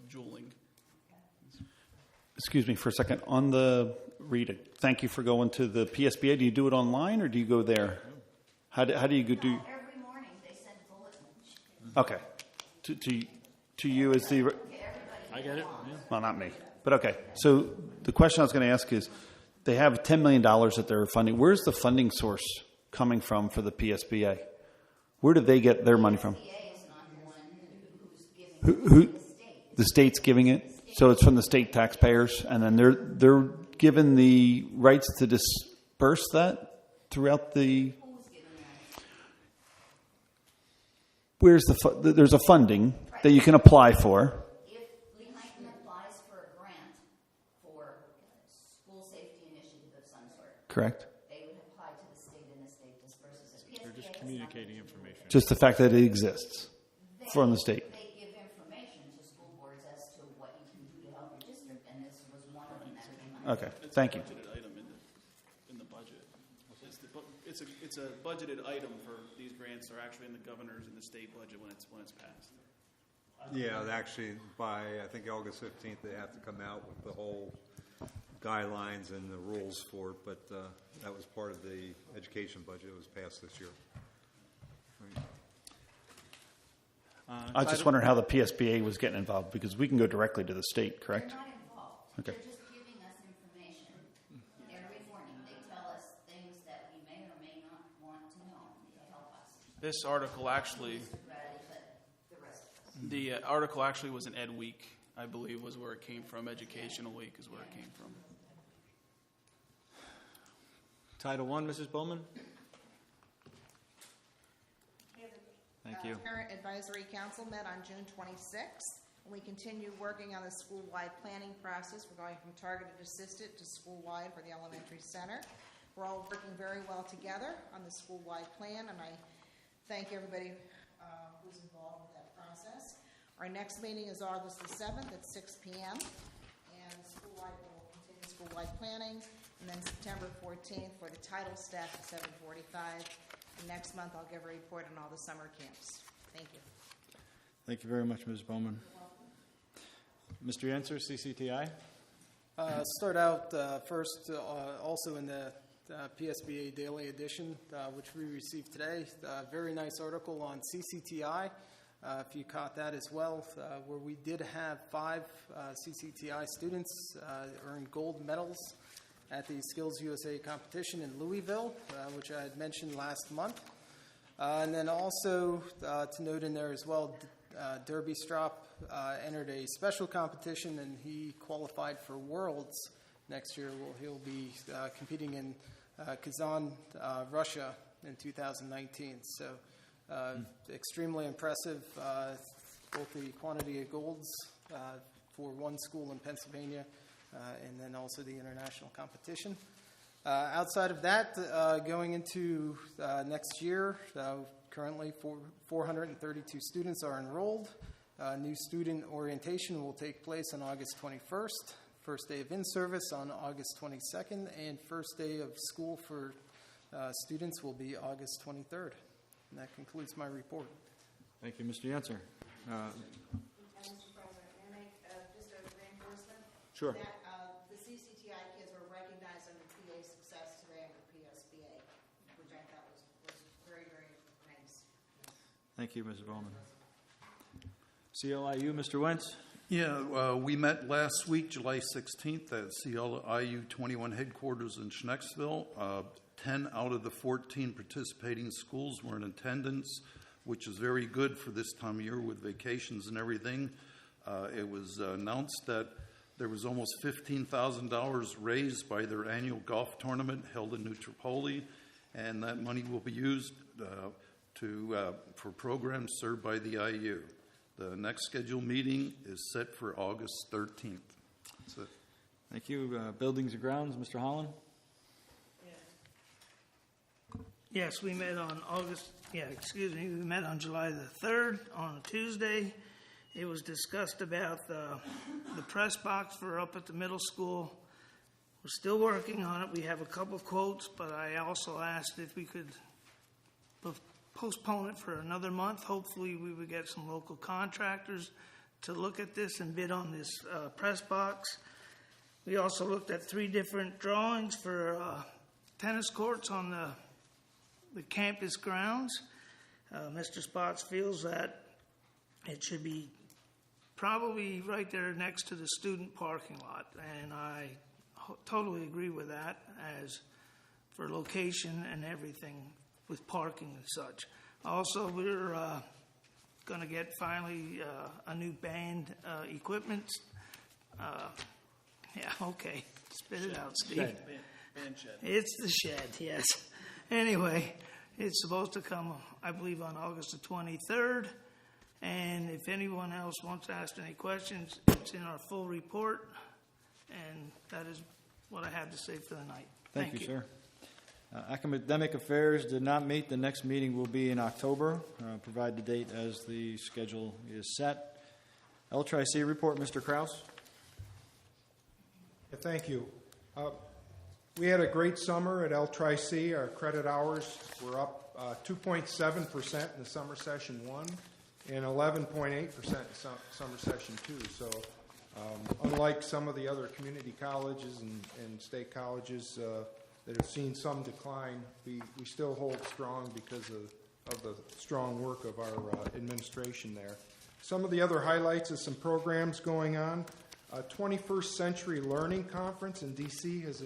[SPEAKER 7] juuling.
[SPEAKER 3] Excuse me for a second. On the reading, thank you for going to the PSBA. Do you do it online or do you go there? How do you go do?
[SPEAKER 15] Every morning they send bulletins.
[SPEAKER 3] Okay. To you as the.
[SPEAKER 1] I get it. Yeah.
[SPEAKER 3] Well, not me, but okay. So the question I was going to ask is, they have $10 million that they're funding. Where's the funding source coming from for the PSBA? Where do they get their money from?
[SPEAKER 15] PSBA is not the one who's giving
[SPEAKER 3] The state's giving it, so it's from the state taxpayers, and then they're given the rights to disperse that throughout the. Where's there's a funding that you can apply for.
[SPEAKER 15] If Lehighton applies for a grant for school safety initiative of some sort,
[SPEAKER 3] Correct.
[SPEAKER 15] they would apply to the state, and the state disperses it.
[SPEAKER 1] They're just communicating information.
[SPEAKER 3] Just the fact that it exists from the state.
[SPEAKER 15] They give information to school boards as to what you can do to help your district, and this was one of them that came up.
[SPEAKER 3] Okay, thank you.
[SPEAKER 7] It's a budgeted item in the budget. It's a budgeted item for these grants are actually in the governor's and the state budget when it's passed.
[SPEAKER 14] Yeah, actually, by, I think, August 15th, they have to come out with the whole guidelines and the rules for it, but that was part of the education budget that was passed this year. Right.
[SPEAKER 3] I was just wondering how the PSBA was getting involved, because we can go directly to the state, correct?
[SPEAKER 15] They're not involved.
[SPEAKER 3] Okay.
[SPEAKER 15] They're just giving us information. Every morning they tell us things that we may or may not want to know to help us.
[SPEAKER 7] This article actually, the article actually was an Ed Week, I believe, was where it came from. Educational Week is where it came from.
[SPEAKER 1] Title I, Mrs. Bowman? Thank you.
[SPEAKER 4] Parent Advisory Council met on June 26th. And we continue working on the school-wide planning process. We're going from targeted assisted to school-wide for the elementary center. We're all working very well together on the school-wide plan, and I thank everybody who's involved with that process. Our next meeting is August the 7th at 6 p.m. And school-wide will continue school-wide planning. And then September 14th for the title staff at 7:45. And next month I'll give a report on all the summer camps. Thank you.
[SPEAKER 1] Thank you very much, Ms. Bowman. Mr. Yenser, CCTI?
[SPEAKER 16] Start out first also in the PSBA Daily Edition, which we received today. Very nice article on CCTI, if you caught that as well, where we did have 5 CCTI students earn gold medals at the Skills USA competition in Louisville, which I had mentioned last month. And then also to note in there as well, Derby Strop entered a special competition, and he qualified for Worlds next year. He'll be competing in Kazan, Russia in 2019. So extremely impressive, both the quantity of golds for one school in Pennsylvania and then also the international competition. Outside of that, going into next year, currently 432 students are enrolled. New student orientation will take place on August 21st. First day of in-service on August 22nd, and first day of school for students will be August 23rd. And that concludes my report.
[SPEAKER 1] Thank you, Mr. Yenser.
[SPEAKER 4] Mr. President, may I make just a reinforcement?
[SPEAKER 1] Sure.
[SPEAKER 4] That the CCTI kids were recognized under PA Success today under PSBA, which I thought was very, very nice.
[SPEAKER 1] Thank you, Mrs. Bowman. CLIU, Mr. Wentz?
[SPEAKER 13] Yeah, we met last week, July 16th, at CLIU 21 headquarters in Schnecksville. 10 out of the 14 participating schools were in attendance, which is very good for this time of year with vacations and everything. It was announced that there was almost $15,000 raised by their annual golf tournament held in New Tripoli, and that money will be used for programs served by the IU. The next scheduled meeting is set for August 13th. That's it.
[SPEAKER 1] Thank you. Buildings and Grounds, Mr. Holland?
[SPEAKER 17] Yes, we met on we met on July the 3rd on a Tuesday. It was discussed about the press box for up at the middle school. We're still working on it. We have a couple of quotes, but I also asked if we could postpone it for another month. Hopefully we would get some local contractors to look at this and bid on this press box. We also looked at 3 different drawings for tennis courts on the campus grounds. Mr. Spots feels that it should be probably right there next to the student parking lot, and I totally agree with that as for location and everything with parking and such. Also, we're going to get finally a new band equipment. Okay. Spit it out, Steve.
[SPEAKER 7] Band shed.
[SPEAKER 17] It's the shed, yes. Anyway, it's supposed to come, I believe, on August the 23rd. And if anyone else wants to ask any questions, it's in our full report. And that is what I have to say for the night.
[SPEAKER 1] Thank you, sir. Academic Affairs did not meet. The next meeting will be in October. Provide the date as the schedule is set. LTRI-C report, Mr. Kraus.
[SPEAKER 18] Thank you. We had a great summer at LTRI-C. Our credit hours were up 2.7% in the summer session 1 and 11.8% in summer session 2. So unlike some of the other community colleges and state colleges that have seen some decline, we still hold strong because of the strong work of our administration there. Some of the other highlights is some programs going on. 21st Century Learning Conference in D.C. has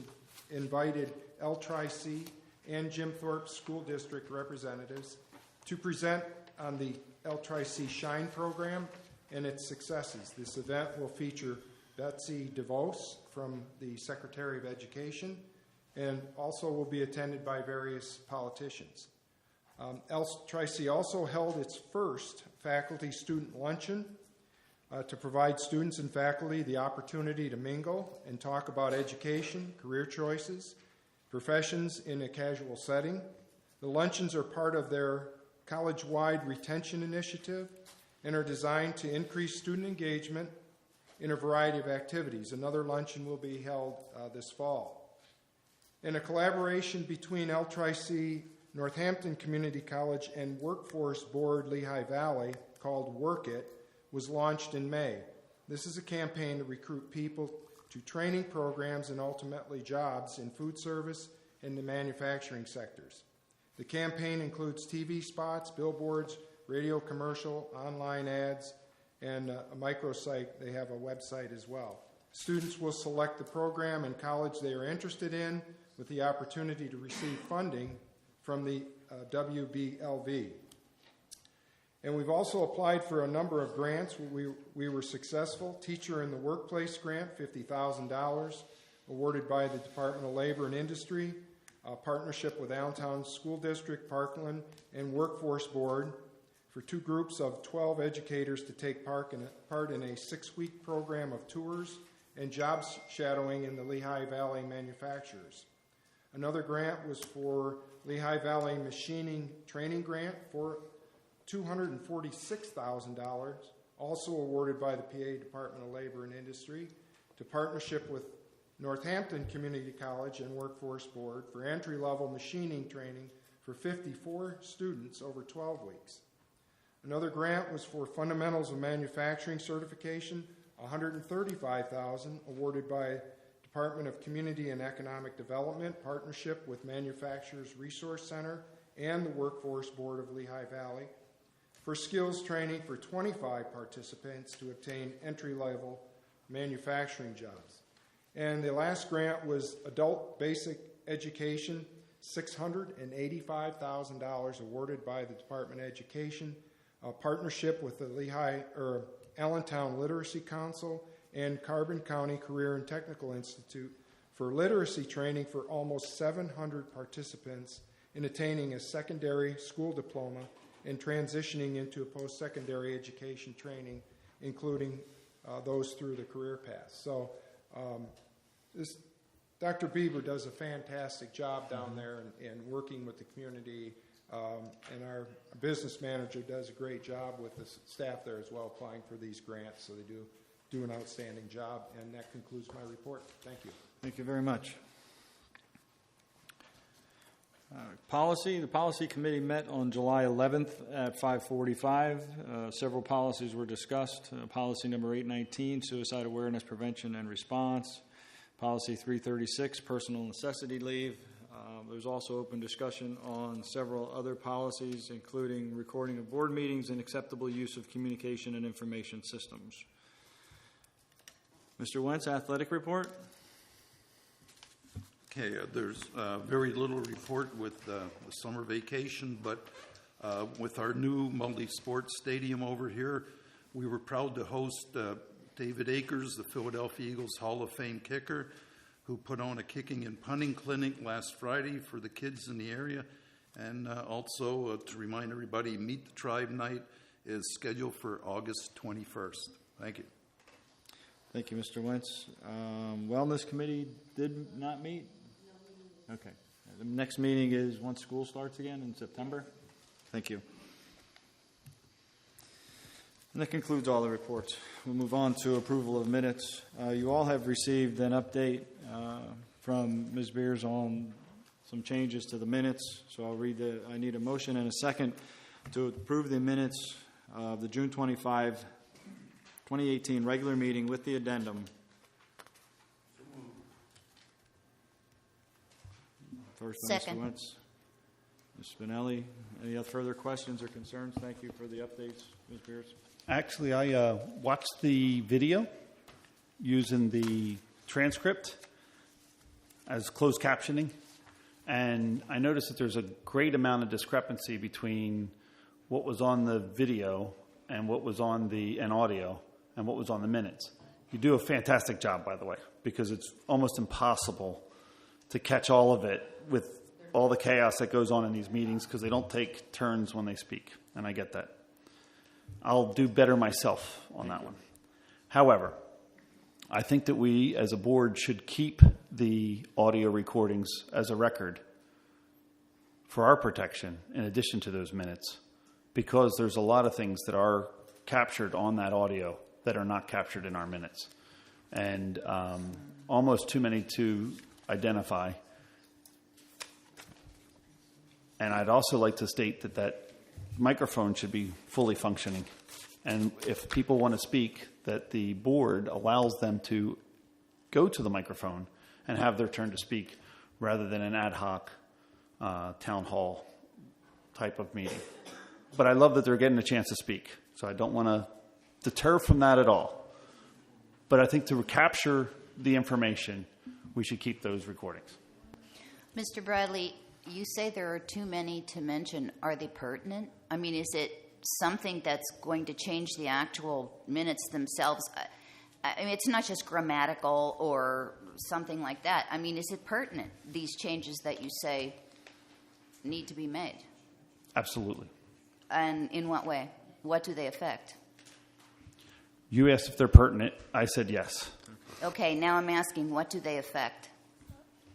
[SPEAKER 18] invited LTRI-C and Jim Thorpe School District representatives to present on the L-Tri-C Shine program and its successes. This event will feature Betsy DeVos from the Secretary of Education and also will be attended by various politicians. L-Tri-C also held its first faculty-student luncheon to provide students and faculty the opportunity to mingle and talk about education, career choices, professions in a casual setting. The luncheons are part of their college-wide retention initiative and are designed to increase student engagement in a variety of activities. Another luncheon will be held this fall. In a collaboration between L-Tri-C, Northampton Community College, and Workforce Board Lehigh Valley called Work It was launched in May. This is a campaign to recruit people to training programs and ultimately jobs in food service and the manufacturing sectors. The campaign includes TV spots, billboards, radio commercial, online ads, and a microsite. They have a website as well. Students will select the program and college they are interested in with the opportunity to receive funding from the WBLV. And we've also applied for a number of grants. We were successful. Teacher in the Workplace grant, $50,000, awarded by the Department of Labor and Industry, a partnership with Allentown School District, Parkland, and Workforce Board for 2 groups of 12 educators to take part in a 6-week program of tours and job shadowing in the Lehigh Valley manufacturers. Another grant was for Lehigh Valley Machining Training Grant for $246,000, also awarded by the PA Department of Labor and Industry, to partnership with Northampton Community College and Workforce Board for entry-level machining training for 54 students over 12 weeks. Another grant was for Fundamentals of Manufacturing Certification, $135,000, awarded by Department of Community and Economic Development, partnership with Manufacturers Resource Center and the Workforce Board of Lehigh Valley, for skills training for 25 participants to obtain entry-level manufacturing jobs. And the last grant was Adult Basic Education, $685,000, awarded by the Department of Education, a partnership with the Allentown Literacy Council and Carbon County Career and Technical Institute for literacy training for almost 700 participants in attaining a secondary school diploma and transitioning into a post-secondary education training, including those through the career path. So Dr. Bieber does a fantastic job down there in working with the community, and our business manager does a great job with the staff there as well, applying for these grants, so they do an outstanding job. And that concludes my report. Thank you.
[SPEAKER 1] Thank you very much. Policy. The Policy Committee met on July 11th at 5:45. Several policies were discussed. Policy number 819, Suicide Awareness, Prevention, and Response. Policy 336, Personal Necessity Leave. There's also open discussion on several other policies, including recording of board meetings and acceptable use of communication and information systems. Mr. Wentz, athletic report.
[SPEAKER 13] Okay, there's very little report with the summer vacation, but with our new multi-sport stadium over here, we were proud to host David Akers, the Philadelphia Eagles Hall of Fame kicker, who put on a kicking and punting clinic last Friday for the kids in the area. And also to remind everybody, Meet the Tribe Night is scheduled for August 21st. Thank you.
[SPEAKER 1] Thank you, Mr. Wentz. Wellness Committee did not meet? Okay. The next meeting is once school starts again in September. Thank you. And that concludes all the reports. We'll move on to approval of minutes. You all have received an update from Ms. Beers on some changes to the minutes. So I'll read I need a motion and a second to approve the minutes of the June 25, 2018 regular meeting with the addendum. First by Mr. Wentz. Ms. Spinelli. Any other further questions or concerns? Thank you for the updates, Ms. Beers.
[SPEAKER 19] Actually, I watched the video using the transcript as closed captioning, and I noticed that there's a great amount of discrepancy between what was on the video and what was on the audio and what was on the minutes. You do a fantastic job, by the way, because it's almost impossible to catch all of it with all the chaos that goes on in these meetings because they don't take turns when they speak, and I get that. I'll do better myself on that one. However, I think that we as a board should keep the audio recordings as a record for our protection in addition to those minutes, because there's a lot of things that are captured on that audio that are not captured in our minutes, and almost too many to identify. And I'd also like to state that that microphone should be fully functioning, and if people want to speak, that the board allows them to go to the microphone and have their turn to speak rather than an ad hoc town hall type of meeting. But I love that they're getting a chance to speak, so I don't want to deter from that at all. But I think to capture the information, we should keep those recordings.
[SPEAKER 15] Mr. Bradley, you say there are too many to mention. Are they pertinent? I mean, is it something that's going to change the actual minutes themselves? I mean, it's not just grammatical or something like that. I mean, is it pertinent, these changes that you say need to be made?
[SPEAKER 19] Absolutely.
[SPEAKER 15] And in what way? What do they affect?
[SPEAKER 19] You asked if they're pertinent. I said yes.
[SPEAKER 15] Okay, now I'm asking, what do they affect?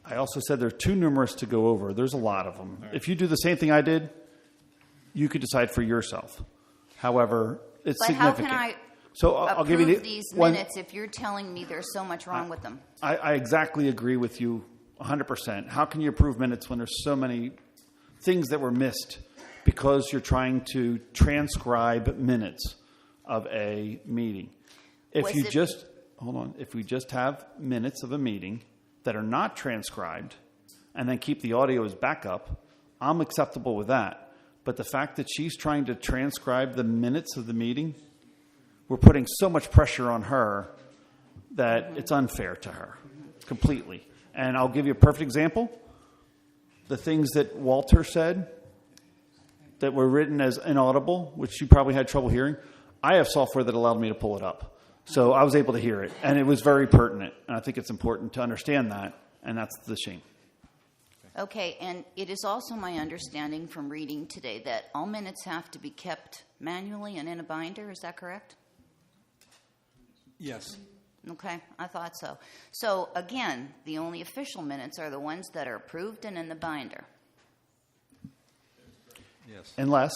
[SPEAKER 19] I also said they're too numerous to go over. There's a lot of them. Right. If you do the same thing I did, you could decide for yourself. However, it's significant.
[SPEAKER 15] How can I
[SPEAKER 19] I'll give you
[SPEAKER 15] these minutes if you're telling me there's so much wrong with them?
[SPEAKER 19] I exactly agree with you 100%. How can you approve minutes when there's so many things that were missed because you're trying to transcribe minutes of a meeting? If we just have minutes of a meeting that are not transcribed and then keep the audio as backup, I'm acceptable with that. But the fact that she's trying to transcribe the minutes of the meeting, we're putting so much pressure on her that it's unfair to her completely. And I'll give you a perfect example. The things that Walter said that were written as inaudible, which you probably had trouble hearing, I have software that allowed me to pull it up. So I was able to hear it, and it was very pertinent. And I think it's important to understand that, and that's the shame.
[SPEAKER 15] Okay, and it is also my understanding from reading today that all minutes have to be kept manually and in a binder. Is that correct?
[SPEAKER 14] Yes.
[SPEAKER 15] Okay, I thought so. So, again, the only official minutes are the ones that are approved and in the binder.
[SPEAKER 14] Yes.
[SPEAKER 19] Unless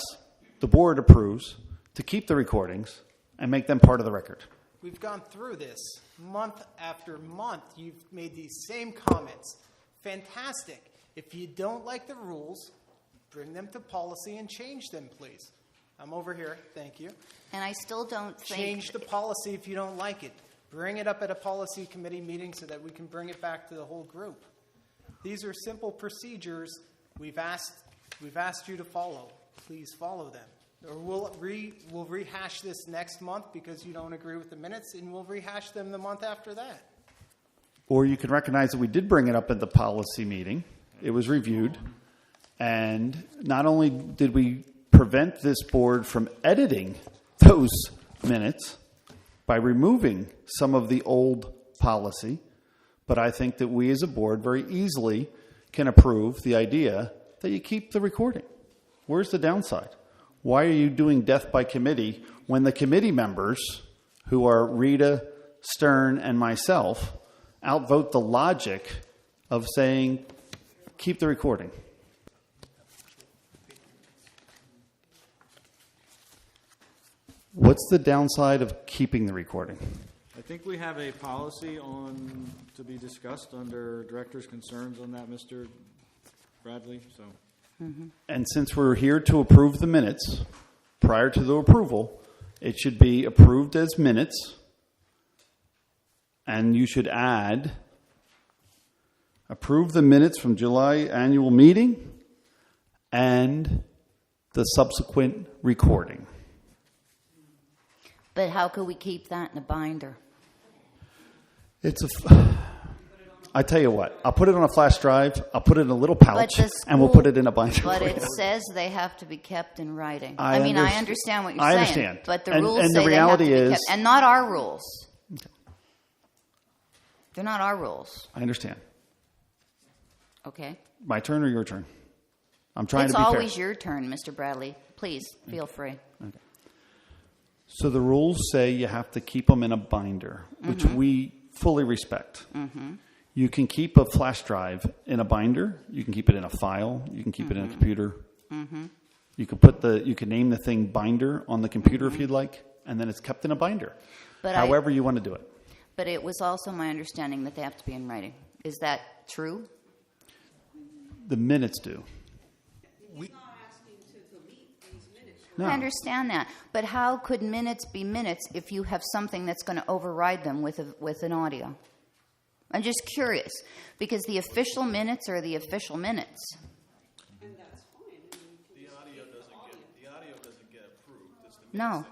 [SPEAKER 19] the board approves to keep the recordings and make them part of the record.
[SPEAKER 16] We've gone through this month after month. You've made these same comments. Fantastic. If you don't like the rules, bring them to policy and change them, please. I'm over here. Thank you.
[SPEAKER 15] And I still don't think...
[SPEAKER 16] Change the policy if you don't like it. Bring it up at a policy committee meeting so that we can bring it back to the whole group. These are simple procedures we've asked you to follow. Please follow them. Or we'll rehash this next month because you don't agree with the minutes, and we'll rehash them the month after that.
[SPEAKER 19] Or you can recognize that we did bring it up at the policy meeting. It was reviewed. And not only did we prevent this board from editing those minutes by removing some of the old policy, but I think that we as a board very easily can approve the idea that you keep the recording. Where's the downside? Why are you doing death by committee when the committee members, who are Rita, Stern, and myself, outvote the logic of saying, keep the recording? What's the downside of keeping the recording?
[SPEAKER 1] I think we have a policy to be discussed under director's concerns on that, Mr. Bradley. So,
[SPEAKER 19] And since we're here to approve the minutes, prior to the approval, it should be approved as minutes, and you should add, approve the minutes from July annual meeting and the subsequent recording.
[SPEAKER 15] But how could we keep that in a binder?
[SPEAKER 19] I tell you what, I'll put it on a flash drive, I'll put it in a little pouch, and we'll put it in a binder.
[SPEAKER 15] But
[SPEAKER 19] for
[SPEAKER 15] it
[SPEAKER 19] you.
[SPEAKER 15] says they have to be kept in writing.
[SPEAKER 19] I
[SPEAKER 15] I understand what you're
[SPEAKER 19] I
[SPEAKER 15] saying.
[SPEAKER 19] understand.
[SPEAKER 15] But the
[SPEAKER 19] And-
[SPEAKER 15] rules
[SPEAKER 19] and the
[SPEAKER 15] say they have to
[SPEAKER 19] reality
[SPEAKER 15] be
[SPEAKER 19] is-
[SPEAKER 15] kept, and not our rules. They're not our rules,
[SPEAKER 19] I understand.
[SPEAKER 15] okay?
[SPEAKER 19] My turn or your turn? I'm trying
[SPEAKER 15] It's
[SPEAKER 19] to be fair.
[SPEAKER 15] always your turn, Mr. Bradley. Please, feel free.
[SPEAKER 19] Okay. So the rules say you have to keep them in a binder, which we fully respect.
[SPEAKER 15] Mm-hmm.
[SPEAKER 19] You can keep a flash drive in a binder. You can keep it in a file. You can keep it in a computer.
[SPEAKER 15] Mm-hmm.
[SPEAKER 19] You can name the thing binder on the computer if you'd like, and then it's kept in a binder.
[SPEAKER 15] But
[SPEAKER 19] however you want to do it.
[SPEAKER 15] But it was also my understanding that they have to be in writing. Is that true?
[SPEAKER 19] The minutes do. No.
[SPEAKER 15] I understand that. But how could minutes be minutes if you have something that's going to override them with an audio? I'm just curious, because the official minutes are the official minutes.
[SPEAKER 10] And that's fine.
[SPEAKER 7] The audio doesn't get approved. It's the
[SPEAKER 15] No.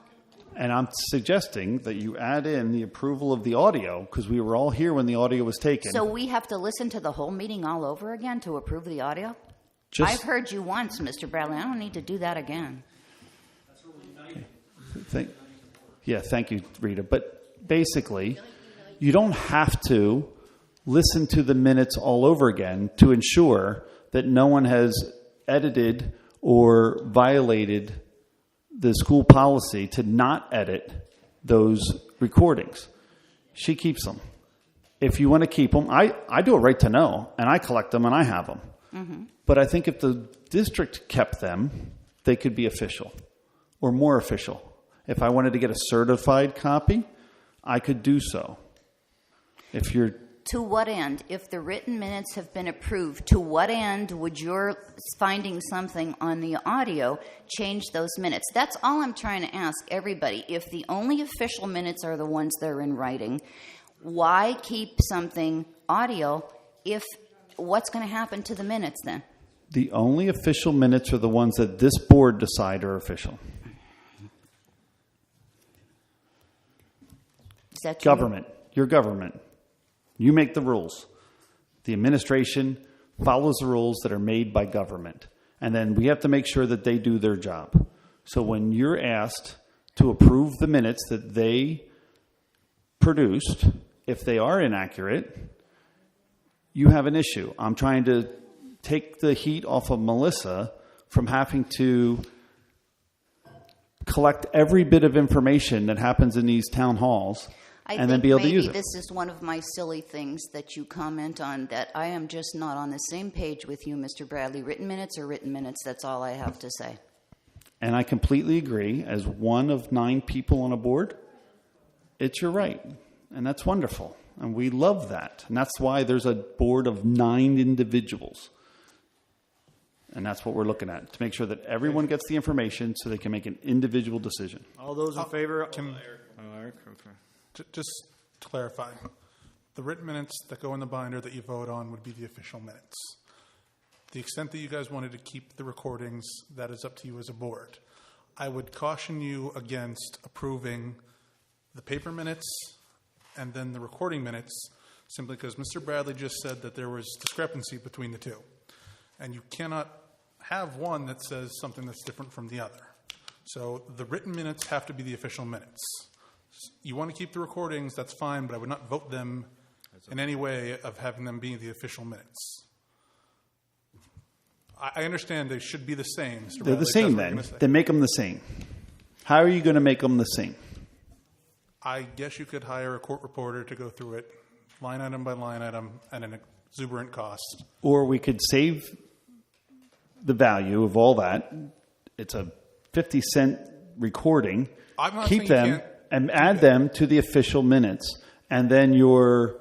[SPEAKER 19] And I'm suggesting that you add in the approval of the audio, because we were all here when the audio was taken.
[SPEAKER 15] So we have to listen to the whole meeting all over again to approve the audio?
[SPEAKER 19] Just-
[SPEAKER 15] I've heard you once, Mr. Bradley. I don't need to do that again.
[SPEAKER 19] Thank you, Rita. But basically, you don't have to listen to the minutes all over again to ensure that no one has edited or violated the school policy to not edit those recordings. She keeps them. If you want to keep them, I do a right to know, and I collect them and I have them.
[SPEAKER 15] Mm-hmm.
[SPEAKER 19] But I think if the district kept them, they could be official or more official. If I wanted to get a certified copy, I could do so. If you're
[SPEAKER 15] To what end? If the written minutes have been approved, to what end would your finding something on the audio change those minutes? That's all I'm trying to ask everybody. If the only official minutes are the ones that are in writing, why keep something audio if what's going to happen to the minutes then?
[SPEAKER 19] the only official minutes are the ones that this board decide are official.
[SPEAKER 15] Is that true?
[SPEAKER 19] Government. Your government. You make the rules. The administration follows the rules that are made by government. And then we have to make sure that they do their job. So when you're asked to approve the minutes that they produced, if they are inaccurate, you have an issue. I'm trying to take the heat off of Melissa from having to collect every bit of information that happens in these town halls and then be able to use it.
[SPEAKER 15] Maybe this is one of my silly things that you comment on, that I am just not on the same page with you, Mr. Bradley. Written minutes are written minutes. That's all I have to say.
[SPEAKER 19] And I completely agree. As one of 9 people on a board, it's your right. And that's wonderful. And we love that. And that's why there's a board of 9 individuals. And that's what we're looking at, to make sure that everyone gets the information so they can make an individual decision.
[SPEAKER 1] All those in favor?
[SPEAKER 20] Eric, okay. Just to clarify, the written minutes that go in the binder that you vote on would be the official minutes. The extent that you guys wanted to keep the recordings, that is up to you as a board. I would caution you against approving the paper minutes and then the recording minutes, simply because Mr. Bradley just said that there was discrepancy between the two. And you cannot have one that says something that's different from the other. So the written minutes have to be the official minutes. You want to keep the recordings, that's fine, but I would not vote them in any way of having them be the official minutes. I understand they should be the same, Mr.
[SPEAKER 19] They're
[SPEAKER 20] Bradley,
[SPEAKER 19] the same
[SPEAKER 20] that's what
[SPEAKER 19] then.
[SPEAKER 20] you're
[SPEAKER 19] Then make them the same. How are you going to make them the same?
[SPEAKER 20] I guess you could hire a court reporter to go through it line item by line item at an exuberant cost.
[SPEAKER 19] Or we could save the value of all that. It's a 50-cent recording.
[SPEAKER 20] I'm not
[SPEAKER 19] Keep
[SPEAKER 20] saying you
[SPEAKER 19] them
[SPEAKER 20] can't
[SPEAKER 19] and add them to the official minutes. And then your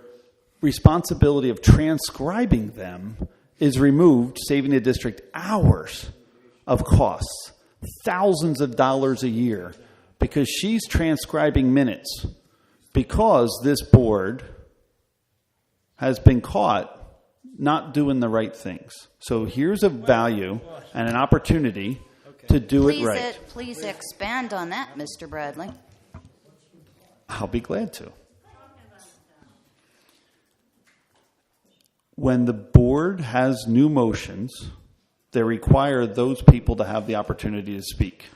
[SPEAKER 19] responsibility of transcribing them is removed, saving the district hours of costs, thousands of dollars a year, because she's transcribing minutes because this board has been caught not doing the right things. So here's a value and an opportunity to do it right.
[SPEAKER 15] Please expand on that, Mr. Bradley.
[SPEAKER 19] I'll be glad to. when the board has new motions, they require those people to have the opportunity to speak.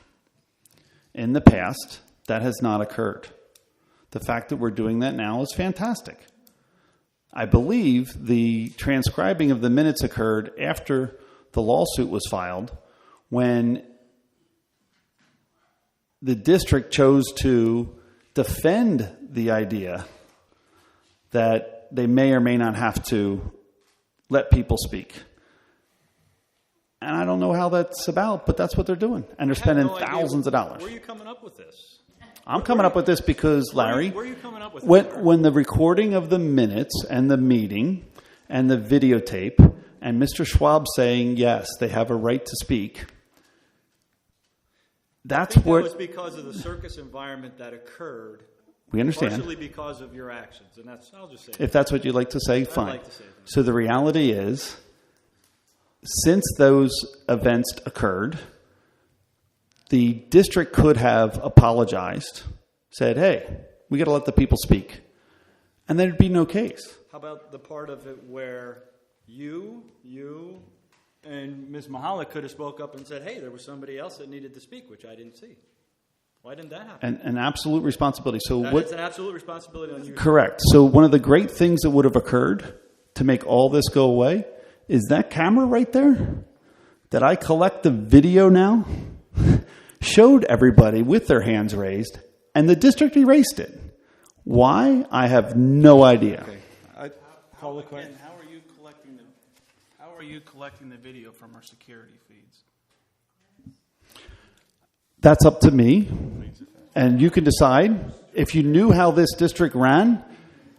[SPEAKER 19] In the past, that has not occurred. The fact that we're doing that now is fantastic. I believe the transcribing of the minutes occurred after the lawsuit was filed, when the district chose to defend the idea that they may or may not have to let people speak. And I don't know how that's about, but that's what they're doing. And they're spending thousands of dollars.
[SPEAKER 1] Where are you coming up with this?
[SPEAKER 19] I'm coming up with this because, Larry,
[SPEAKER 1] Where are you coming up with this?
[SPEAKER 19] when the recording of the minutes and the meeting and the videotape and Mr. Schwab saying, yes, they have a right to speak, that's
[SPEAKER 1] I think
[SPEAKER 19] what...
[SPEAKER 1] that was because of the circus environment that occurred.
[SPEAKER 19] We understand.
[SPEAKER 1] Partially because of your actions. And that's, I'll just say
[SPEAKER 19] If that's what you'd like to say, fine.
[SPEAKER 1] like to say that.
[SPEAKER 19] So the reality is, since those events occurred, the district could have apologized, said, hey, we got to let the people speak, and there'd be no case.
[SPEAKER 1] How about the part of it where you, and Ms. Mahala could have spoke up and said, hey, there was somebody else that needed to speak, which I didn't see. Why didn't that happen?
[SPEAKER 19] An absolute responsibility. So
[SPEAKER 1] It's an absolute responsibility on you.
[SPEAKER 19] Correct. So one of the great things that would have occurred to make all this go away is that camera right there that I collect the video now showed everybody with their hands raised, and the district erased it. Why? I have no idea.
[SPEAKER 1] Okay. I call the question.
[SPEAKER 7] How are you collecting the video from our security feeds?
[SPEAKER 19] That's up to me, and you can decide. If you knew how this district ran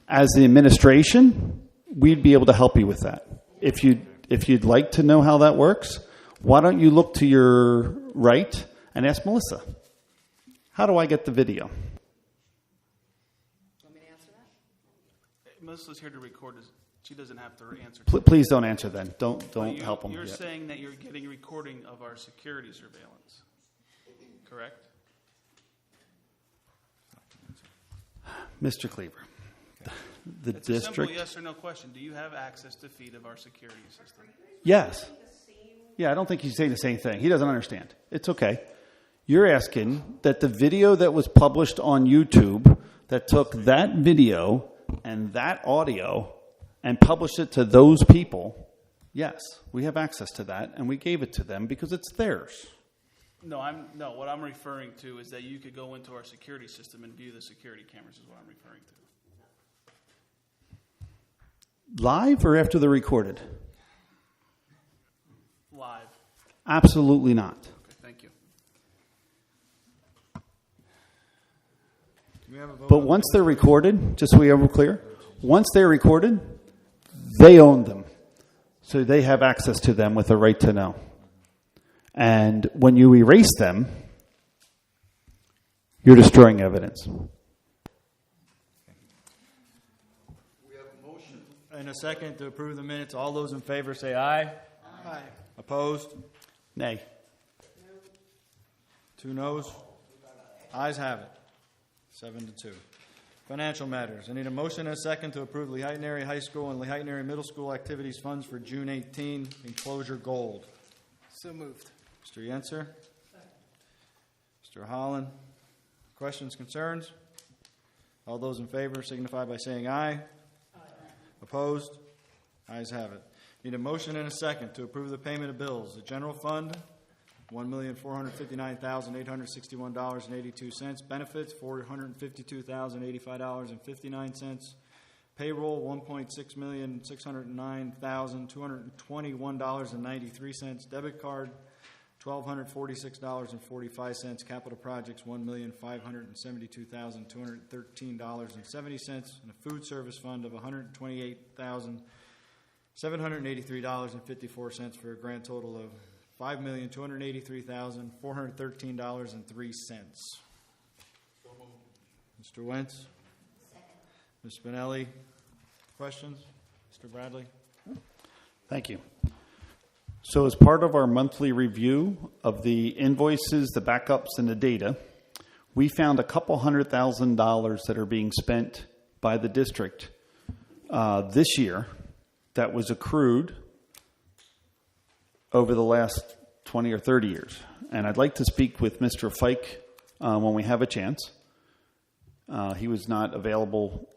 [SPEAKER 19] as the administration, we'd be able to help you with that. If you'd like to know how that works, why don't you look to your right and ask Melissa, how do I get the video?
[SPEAKER 7] Melissa's here to record. She doesn't have to answer.
[SPEAKER 19] Please don't answer then. Don't help them.
[SPEAKER 7] You're saying that you're getting a recording of our security surveillance, correct?
[SPEAKER 19] Mr. Cleaver, the
[SPEAKER 7] It's a
[SPEAKER 19] district...
[SPEAKER 7] simple yes or no question. Do you have access to feed of our security system?
[SPEAKER 19] Yes. Yeah, I don't think he's saying the same thing. He doesn't understand. It's okay. You're asking that the video that was published on YouTube that took that video and that audio and published it to those people, yes, we have access to that, and we gave it to them because it's theirs.
[SPEAKER 7] No, what I'm referring to is that you could go into our security system and view the security cameras is what I'm referring to.
[SPEAKER 19] Live or after they're recorded?
[SPEAKER 7] Live.
[SPEAKER 19] Absolutely not.
[SPEAKER 7] Okay, thank you.
[SPEAKER 19] But once they're recorded, just so we are clear, once they're recorded, they own them. So they have access to them with a right to know. And when you erase them, you're destroying evidence.
[SPEAKER 1] We have a motion and a second to approve the minutes. All those in favor say aye.
[SPEAKER 17] Aye.
[SPEAKER 1] Opposed?
[SPEAKER 19] Nay.
[SPEAKER 1] 2 noes. Ayes have it. 7-2. Financial matters. I need a motion and a second to approve Lehighton Area High School and Lehighton Area Middle School activities funds for June 18, enclosure gold.
[SPEAKER 16] So moved.
[SPEAKER 1] Mr. Yenser? Mr. Holland? Questions, concerns? All those in favor signify by saying aye. Aye. Opposed? Ayes have it. Need a motion and a second to approve the payment of bills. The general fund, $1,459,861.82. Benefits, $452,085.59. Payroll, $1,606,920.21.93. Debit card, $1,246.45. Capital projects, $1,572,213.70. And a food service fund of $128,783.54 for a grand total of $5,283,413.03. Mr. Wentz? Ms. Spinelli? Questions? Mr. Bradley?
[SPEAKER 19] Thank you. So as part of our monthly review of the invoices, the backups, and the data, we found a couple $100,000 that are being spent by the district this year that was accrued over the last 20 or 30 years. And I'd like to speak with Mr. Fike when we have a chance. He was not available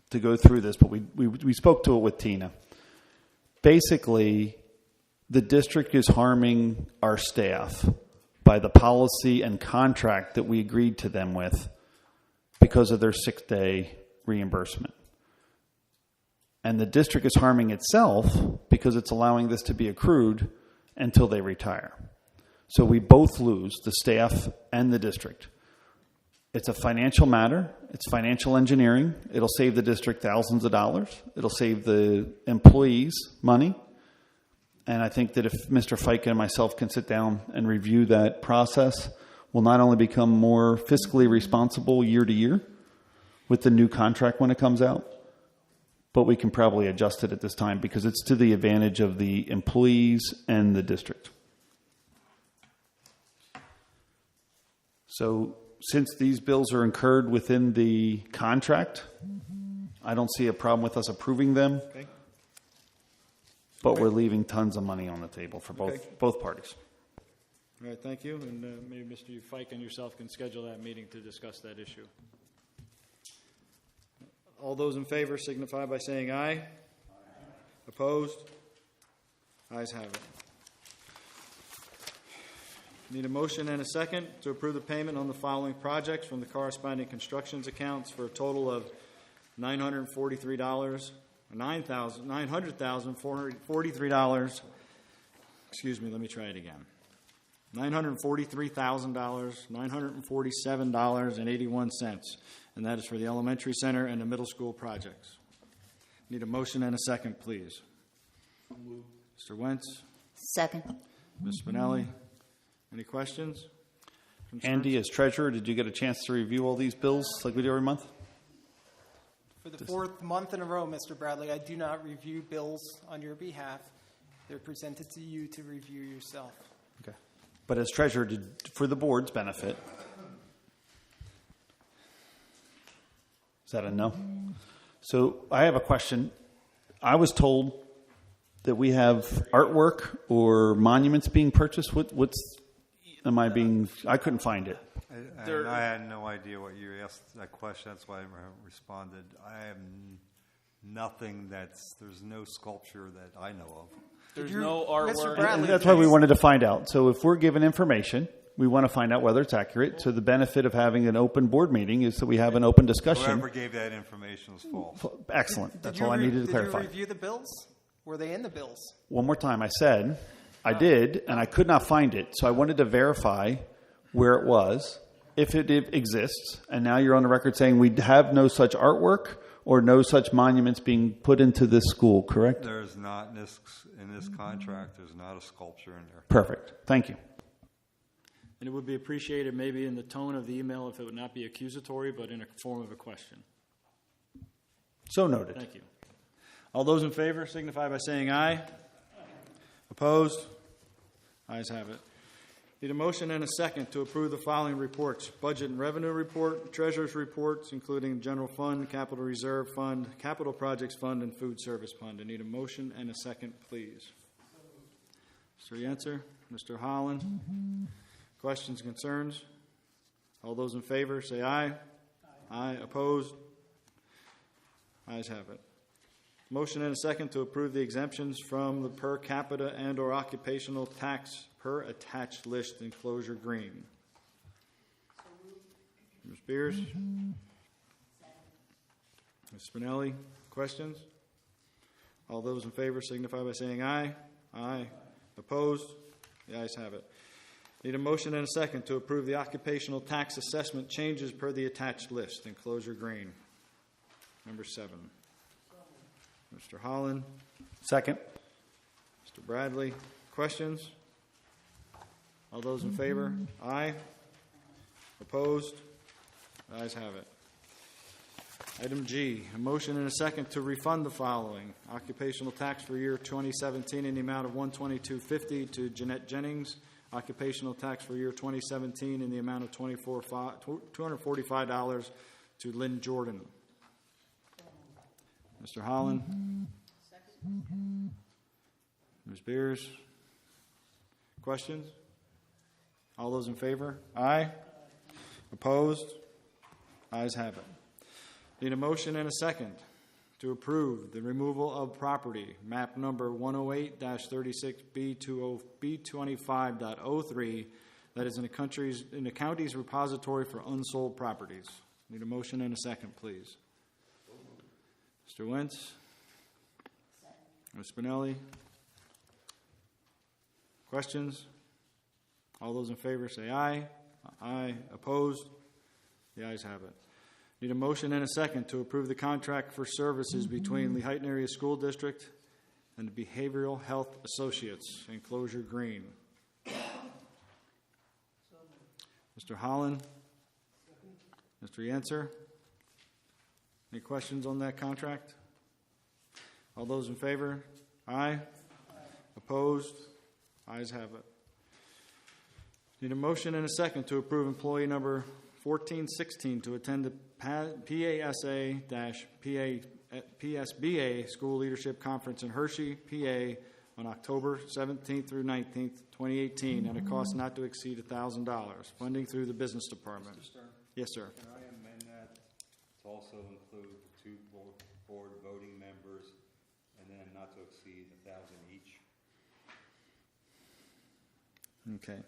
[SPEAKER 19] to go through this, but we spoke to it with Tina. Basically, the district is harming our staff by the policy and contract that we agreed to them with because of their 6-day reimbursement. And the district is harming itself because it's allowing this to be accrued until they retire. So we both lose, the staff and the district. It's a financial matter. It's financial engineering. It'll save the district thousands of dollars. It'll save the employees money. And I think that if Mr. Fike and myself can sit down and review that process, we'll not only become more fiscally responsible year to year with the new contract when it comes out, but we can probably adjust it at this time because it's to the advantage of the employees and the district. So since these bills are incurred within the contract, I don't see a problem with us approving them.
[SPEAKER 1] Okay.
[SPEAKER 19] But we're leaving tons of money on the table for both parties.
[SPEAKER 1] All right, thank you. And maybe Mr. Fike and yourself can schedule that meeting to discuss that issue. All those in favor signify by saying aye. Aye. Opposed? Ayes have it. Need a motion and a second to approve the payment on the following projects from the corresponding constructions accounts for a total of $943. $900,443. Excuse me, let me try it again. $943,000, $947.81, and that is for the elementary center and the middle school projects. Need a motion and a second, please. Mr. Wentz.
[SPEAKER 4] Second.
[SPEAKER 1] Ms. Spinelli. Any questions? Concerns?
[SPEAKER 19] Andy, as treasurer, did you get a chance to review all these bills like we do every month?
[SPEAKER 16] For the fourth month in a row, Mr. Bradley, I do not review bills on your behalf. They're presented to you to review yourself.
[SPEAKER 19] Okay. But as treasurer, for the board's benefit, is that a no? So I have a question. I was told that we have artwork or monuments being purchased. I couldn't find it.
[SPEAKER 14] I had no idea what you asked that question. That's why I responded. I have nothing there's no sculpture that I know of.
[SPEAKER 7] There's no artwork.
[SPEAKER 19] And that's why we wanted to find out. So if we're given information, we want to find out whether it's accurate. So the benefit of having an open board meeting is that we have an open discussion.
[SPEAKER 14] Whoever gave that information was false.
[SPEAKER 19] Excellent. That's all I needed to clarify.
[SPEAKER 16] Did you review the bills? Were they in the bills?
[SPEAKER 19] One more time, I said I did, and I could not find it. So I wanted to verify where it was, if it exists. And now you're on the record saying we have no such artwork or no such monuments being put into this school, correct?
[SPEAKER 14] There's not in this contract. There's not a sculpture in there.
[SPEAKER 19] Perfect. Thank you.
[SPEAKER 1] And it would be appreciated maybe in the tone of the email if it would not be accusatory, but in a form of a question.
[SPEAKER 19] So noted.
[SPEAKER 1] Thank you. All those in favor signify by saying aye. Opposed? Ayes have it. Need a motion and a second to approve the following reports. Budget and revenue report, treasurer's reports, including general fund, capital reserve fund, capital projects fund, and food service fund. I need a motion and a second, please. Mr. Yentzer, Mr. Holland. Questions, concerns? All those in favor say aye. Aye. Opposed? Ayes have it. Motion and a second to approve the exemptions from the per capita and or occupational tax per attached list enclosure green. Ms. Beers? Ms. Spinelli? Questions? All those in favor signify by saying aye. Aye. Opposed? The ayes have it. Need a motion and a second to approve the occupational tax assessment changes per the attached list enclosure green. Number 7. Mr. Holland.
[SPEAKER 19] Second.
[SPEAKER 1] Mr. Bradley. Questions? All those in favor? Aye. Opposed? The ayes have it. Item G, a motion and a second to refund the following. Occupational tax for year 2017 in the amount of $122.50 to Jeanette Jennings. Occupational tax for year 2017 in the amount of $245 to Lynn Jordan. Mr. Holland. Ms. Beers? Questions? All those in favor? Aye. Opposed? Ayes have it. Need a motion and a second to approve the removal of property, map number 108-36B25.03, that is in the county's repository for unsold properties. Need a motion and a second, please. Mr. Wentz? Ms. Spinelli? Questions? All those in favor say aye. Aye. Opposed? The ayes have it. Need a motion and a second to approve the contract for services between Lehighton Area School District and the Behavioral Health Associates, Enclosure Green. Mr. Holland? Mr. Yenser? Any questions on that contract? All those in favor? Aye. Opposed? Ayes have it. Need a motion and a second to approve employee number 1416 to attend the PSBA School Leadership Conference in Hershey, PA on October 17th through 19th, 2018 at a cost not to exceed $1,000. Funding through the Business Department.
[SPEAKER 14] Mr. Stern?
[SPEAKER 1] Yes, sir.
[SPEAKER 14] Can I amend that to also include the two board voting members and then not to exceed 1,000 each?
[SPEAKER 1] Okay.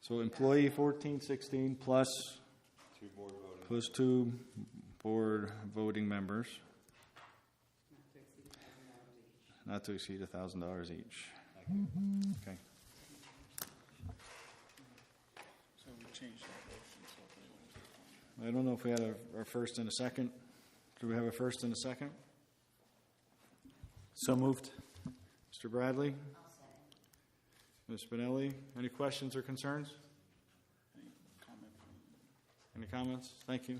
[SPEAKER 1] So employee 1416 plus two board voting members, not to exceed $1,000 each. Okay.
[SPEAKER 7] So we changed that motion.
[SPEAKER 1] I don't know if we had our first and a second. Do we have a first and a second?
[SPEAKER 19] So moved.
[SPEAKER 1] Mr. Bradley? Ms. Spinelli, any questions or concerns? Any comments? Thank you.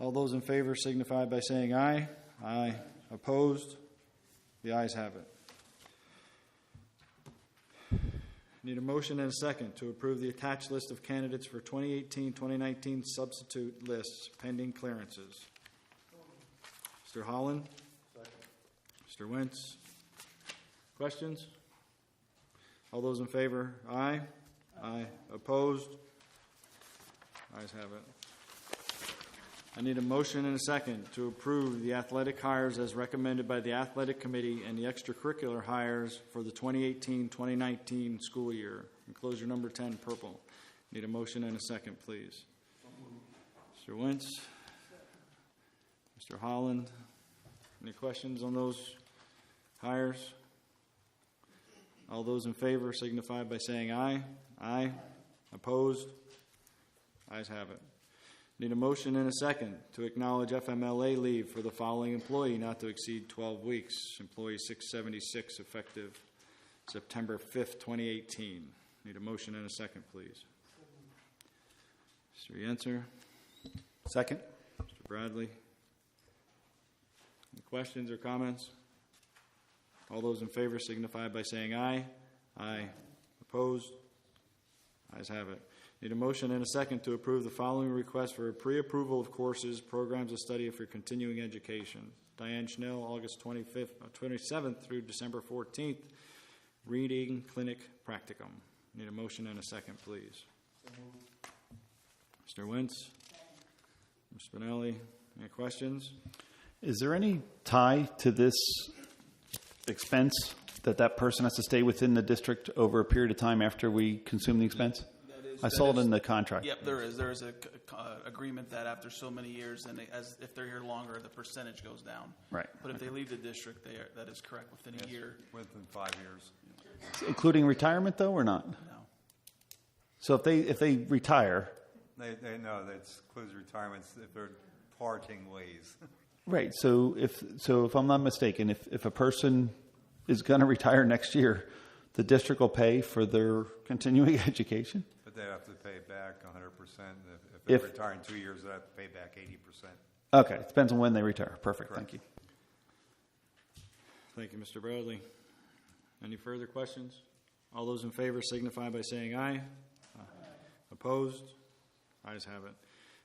[SPEAKER 1] All those in favor signify by saying aye. Aye. Opposed? The ayes have it. Need a motion and a second to approve the attached list of candidates for 2018-2019 substitute lists pending clearances. Mr. Holland? Mr. Wentz? Questions? All those in favor? Aye. Aye. Opposed? Ayes have it. I need a motion and a second to approve the athletic hires as recommended by the athletic committee and the extracurricular hires for the 2018-2019 school year. Enclosure number 10, purple. Need a motion and a second, please. Mr. Wentz? Mr. Holland? Any questions on those hires? All those in favor signify by saying aye. Aye. Opposed? Ayes have it. Need a motion and a second to acknowledge FMLA leave for the following employee not to exceed 12 weeks. Employee 676, effective September 5th, 2018. Need a motion and a second, please. Mr. Yenser?
[SPEAKER 19] Second.
[SPEAKER 1] Mr. Bradley? Any questions or comments? All those in favor signify by saying aye. Aye. Opposed? Ayes have it. Need a motion and a second to approve the following request for a pre-approval of courses, programs of study for continuing education. Diane Schnell, August 27th through December 14th, reading clinic practicum. Need a motion and a second, please. Mr. Wentz? Ms. Spinelli? Any questions?
[SPEAKER 19] Is there any tie to this expense that person has to stay within the district over a period of time after we consume the expense? I saw it in the contract.
[SPEAKER 7] Yep, there is. There is a agreement that after so many years, and if they're here longer, the percentage goes down.
[SPEAKER 19] Right.
[SPEAKER 7] But if they leave the district, that is correct within a year.
[SPEAKER 14] Within 5 years.
[SPEAKER 19] Including retirement, though, or not?
[SPEAKER 7] No.
[SPEAKER 19] So if they retire,
[SPEAKER 14] They includes retirements if they're parting ways.
[SPEAKER 19] right? So if I'm not mistaken, if a person is going to retire next year, the district will pay for their continuing education.
[SPEAKER 14] But they have to pay back 100%. If they retire in 2 years, they have to pay back 80%.
[SPEAKER 19] Okay, it depends on when they retire. Perfect.
[SPEAKER 14] Correct.
[SPEAKER 19] Thank you.
[SPEAKER 1] Thank you, Mr. Bradley. Any further questions? All those in favor signify by saying aye. Opposed? Ayes have it.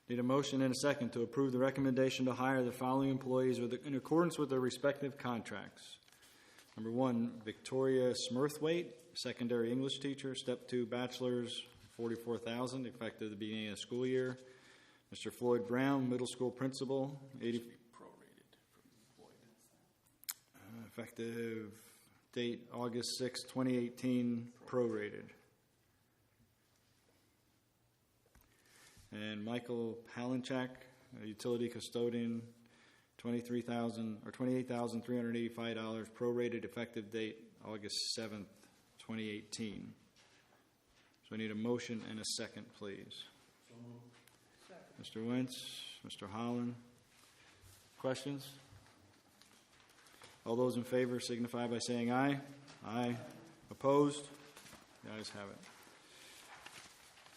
[SPEAKER 1] Need a motion and a second to approve the recommendation to hire the following employees in accordance with their respective contracts. Number 1, Victoria Smurthwaite, secondary English teacher, step 2, bachelor's, $44,000, effective the beginning of the school year. Mr. Floyd Brown, middle school principal, effective date August 6, 2018, prorated. And Michael Palinchak, a utility custodian, $28,385, prorated, effective date August 7th, 2018. So I need a motion and a second, please. Mr. Wentz, Mr. Holland. Questions? All those in favor signify by saying aye. Aye. Opposed? The ayes have it.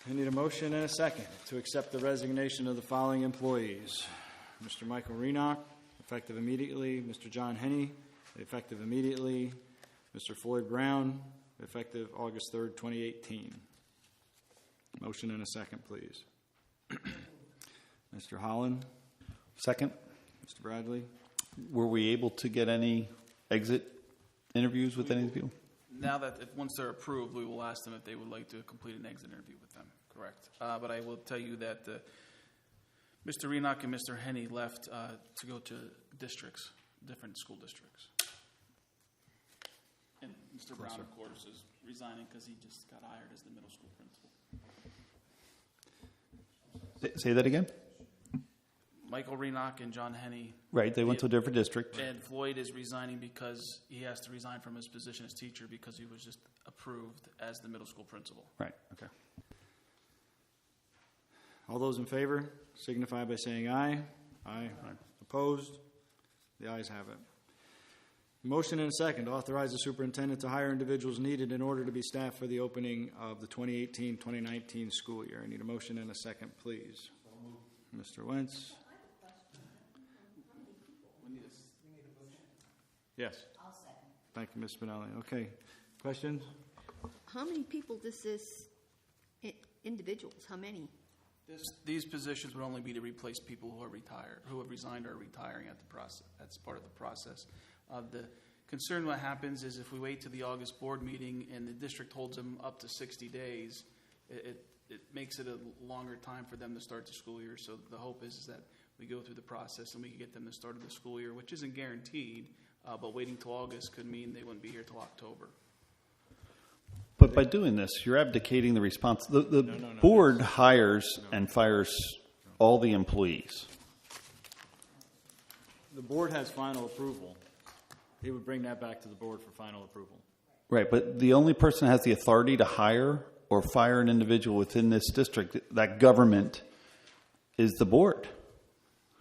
[SPEAKER 1] I need a motion and a second to accept the resignation of the following employees. Mr. Michael Renock, effective immediately. Mr. John Henney, effective immediately. Mr. Floyd Brown, effective August 3rd, 2018. Motion and a second, please. Mr. Holland.
[SPEAKER 19] Second.
[SPEAKER 1] Mr. Bradley.
[SPEAKER 19] Were we able to get any exit interviews with any of the people?
[SPEAKER 7] Now that once they're approved, we will ask them if they would like to complete an exit interview with them. Correct. But I will tell you that Mr. Renock and Mr. Henney left to go to districts, different school districts. And Mr. Brown, of course, is resigning because he just got hired as the middle school principal.
[SPEAKER 19] Say that again?
[SPEAKER 7] Michael Renock and John Henney.
[SPEAKER 19] Right, they went to a different district.
[SPEAKER 7] And Floyd is resigning because he has to resign from his position as teacher because he was just approved as the middle school principal.
[SPEAKER 19] Right, okay.
[SPEAKER 1] All those in favor signify by saying aye. Aye. Opposed? The ayes have it. Motion and a second to authorize the superintendent to hire individuals needed in order to be staffed for the opening of the 2018-2019 school year. I need a motion and a second, please. Mr. Wentz. Yes.
[SPEAKER 15] I'll second.
[SPEAKER 1] Thank you, Ms. Spinelli. Okay. Questions?
[SPEAKER 12] How many people does this, individuals, how many?
[SPEAKER 7] These positions would only be to replace people who are retired, who have resigned or are retiring at the process. That's part of the process. The concern what happens is if we wait to the August board meeting and the district holds them up to 60 days, it makes it a longer time for them to start the school year. So the hope is that we go through the process and we can get them to start the school year, which isn't guaranteed, but waiting till August could mean they wouldn't be here till October.
[SPEAKER 19] But by doing this, you're abdicating the response. The board hires and fires all the employees.
[SPEAKER 1] The board has final approval. He would bring that back to the board for final approval.
[SPEAKER 19] Right, but the only person that has the authority to hire or fire an individual within this district, that government, is the board.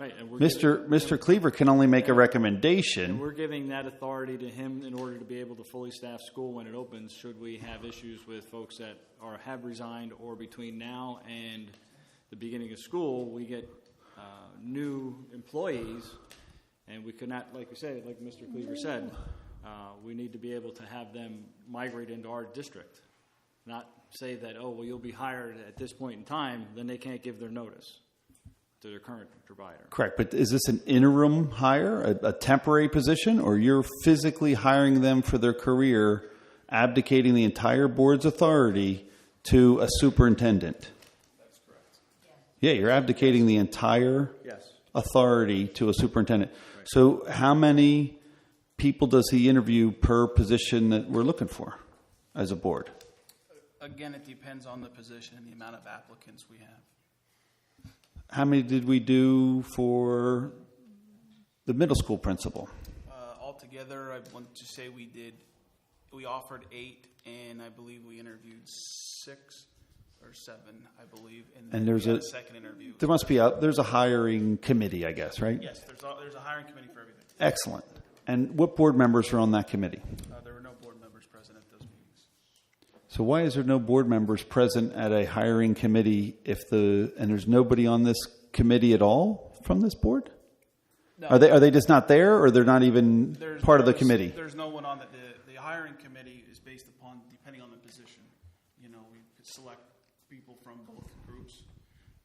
[SPEAKER 1] Right, and
[SPEAKER 19] Mr. Cleaver can only make a recommendation.
[SPEAKER 1] And we're giving that authority to him in order to be able to fully staff school when it opens, should we have issues with folks that have resigned, or between now and the beginning of school, we get new employees, and we could not, like we said, like Mr. Cleaver said, we need to be able to have them migrate into our district. Not say that, oh, well, you'll be hired at this point in time, then they can't give their notice to their current provider.
[SPEAKER 19] Correct, but is this an interim hire, a temporary position, or you're physically hiring them for their career, abdicating the entire board's authority to a superintendent?
[SPEAKER 7] That's correct.
[SPEAKER 19] Yeah, you're abdicating the entire authority to a superintendent. Right. So how many people does he interview per position that we're looking for as a board?
[SPEAKER 7] Again, it depends on the position and the amount of applicants we have.
[SPEAKER 19] How many did we do for the middle school principal?
[SPEAKER 7] Altogether, I want to say we offered 8, and I believe we interviewed 6 or 7, I believe.
[SPEAKER 19] And there's
[SPEAKER 7] a second interview.
[SPEAKER 19] There must be there's a hiring committee, I guess, right?
[SPEAKER 7] Yes, there's a hiring committee for everything.
[SPEAKER 19] Excellent. And what board members are on that committee?
[SPEAKER 7] There were no board members present at those meetings.
[SPEAKER 19] So why is there no board members present at a hiring committee and there's nobody on this committee at all from this board?
[SPEAKER 7] No.
[SPEAKER 19] Are they just not there, or they're not even part of the committee?
[SPEAKER 7] There's no one on the hiring committee is based upon depending on the position. You know, we could select people from both groups,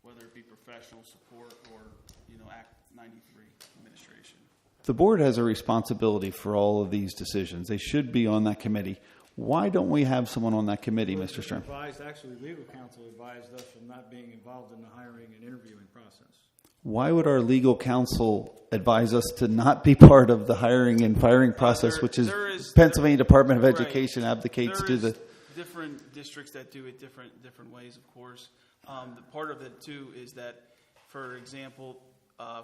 [SPEAKER 7] whether it be professional support or, Act 93 administration.
[SPEAKER 19] The board has a responsibility for all of these decisions. They should be on that committee. Why don't we have someone on that committee, Mr. Stern?
[SPEAKER 1] Actually, legal counsel advised us from not being involved in the hiring and interviewing process.
[SPEAKER 19] Why would our legal counsel advise us to not be part of the hiring and firing process, which is Pennsylvania Department of Education abdicates to the...
[SPEAKER 7] Different districts that do it different ways, of course. The part of it, too, is that, for example,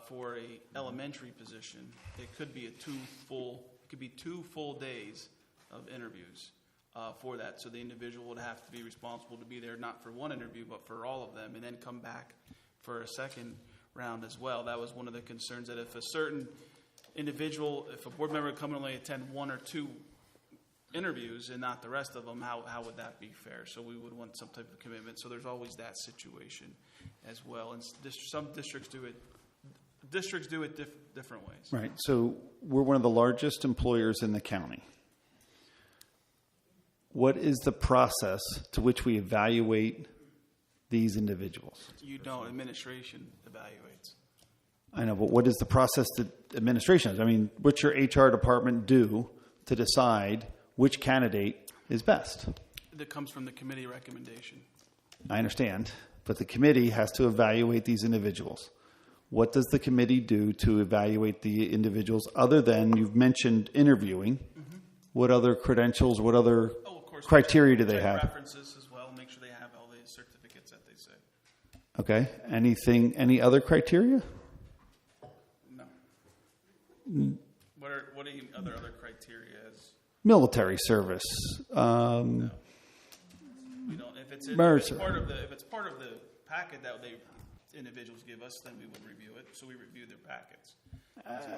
[SPEAKER 7] for a elementary position, it could be two full days of interviews for that. So the individual would have to be responsible to be there not for one interview, but for all of them, and then come back for a second round as well. That was one of the concerns, that if a certain individual, if a board member would come and only attend one or two interviews and not the rest of them, how would that be fair? So we would want some type of commitment. So there's always that situation as well. And some districts do it. Different ways.
[SPEAKER 19] Right. So we're one of the largest employers in the county. What is the process to which we evaluate these individuals?
[SPEAKER 7] You don't. Administration evaluates.
[SPEAKER 19] I know, but what is the process that administration is? I mean, what's your HR department do to decide which candidate is best?
[SPEAKER 7] That comes from the committee recommendation.
[SPEAKER 19] I understand, but the committee has to evaluate these individuals. What does the committee do to evaluate the individuals other than, you've mentioned interviewing? Mm-hmm. What other credentials, what other criteria do they have?
[SPEAKER 7] References as well, make sure they have all the certificates that they say.
[SPEAKER 19] Okay. Any other criteria?
[SPEAKER 7] No. What are other criteria?
[SPEAKER 19] Military service.
[SPEAKER 7] No. We don't. If it's part of the packet that they individuals give us, then we would review it. So we review their packets.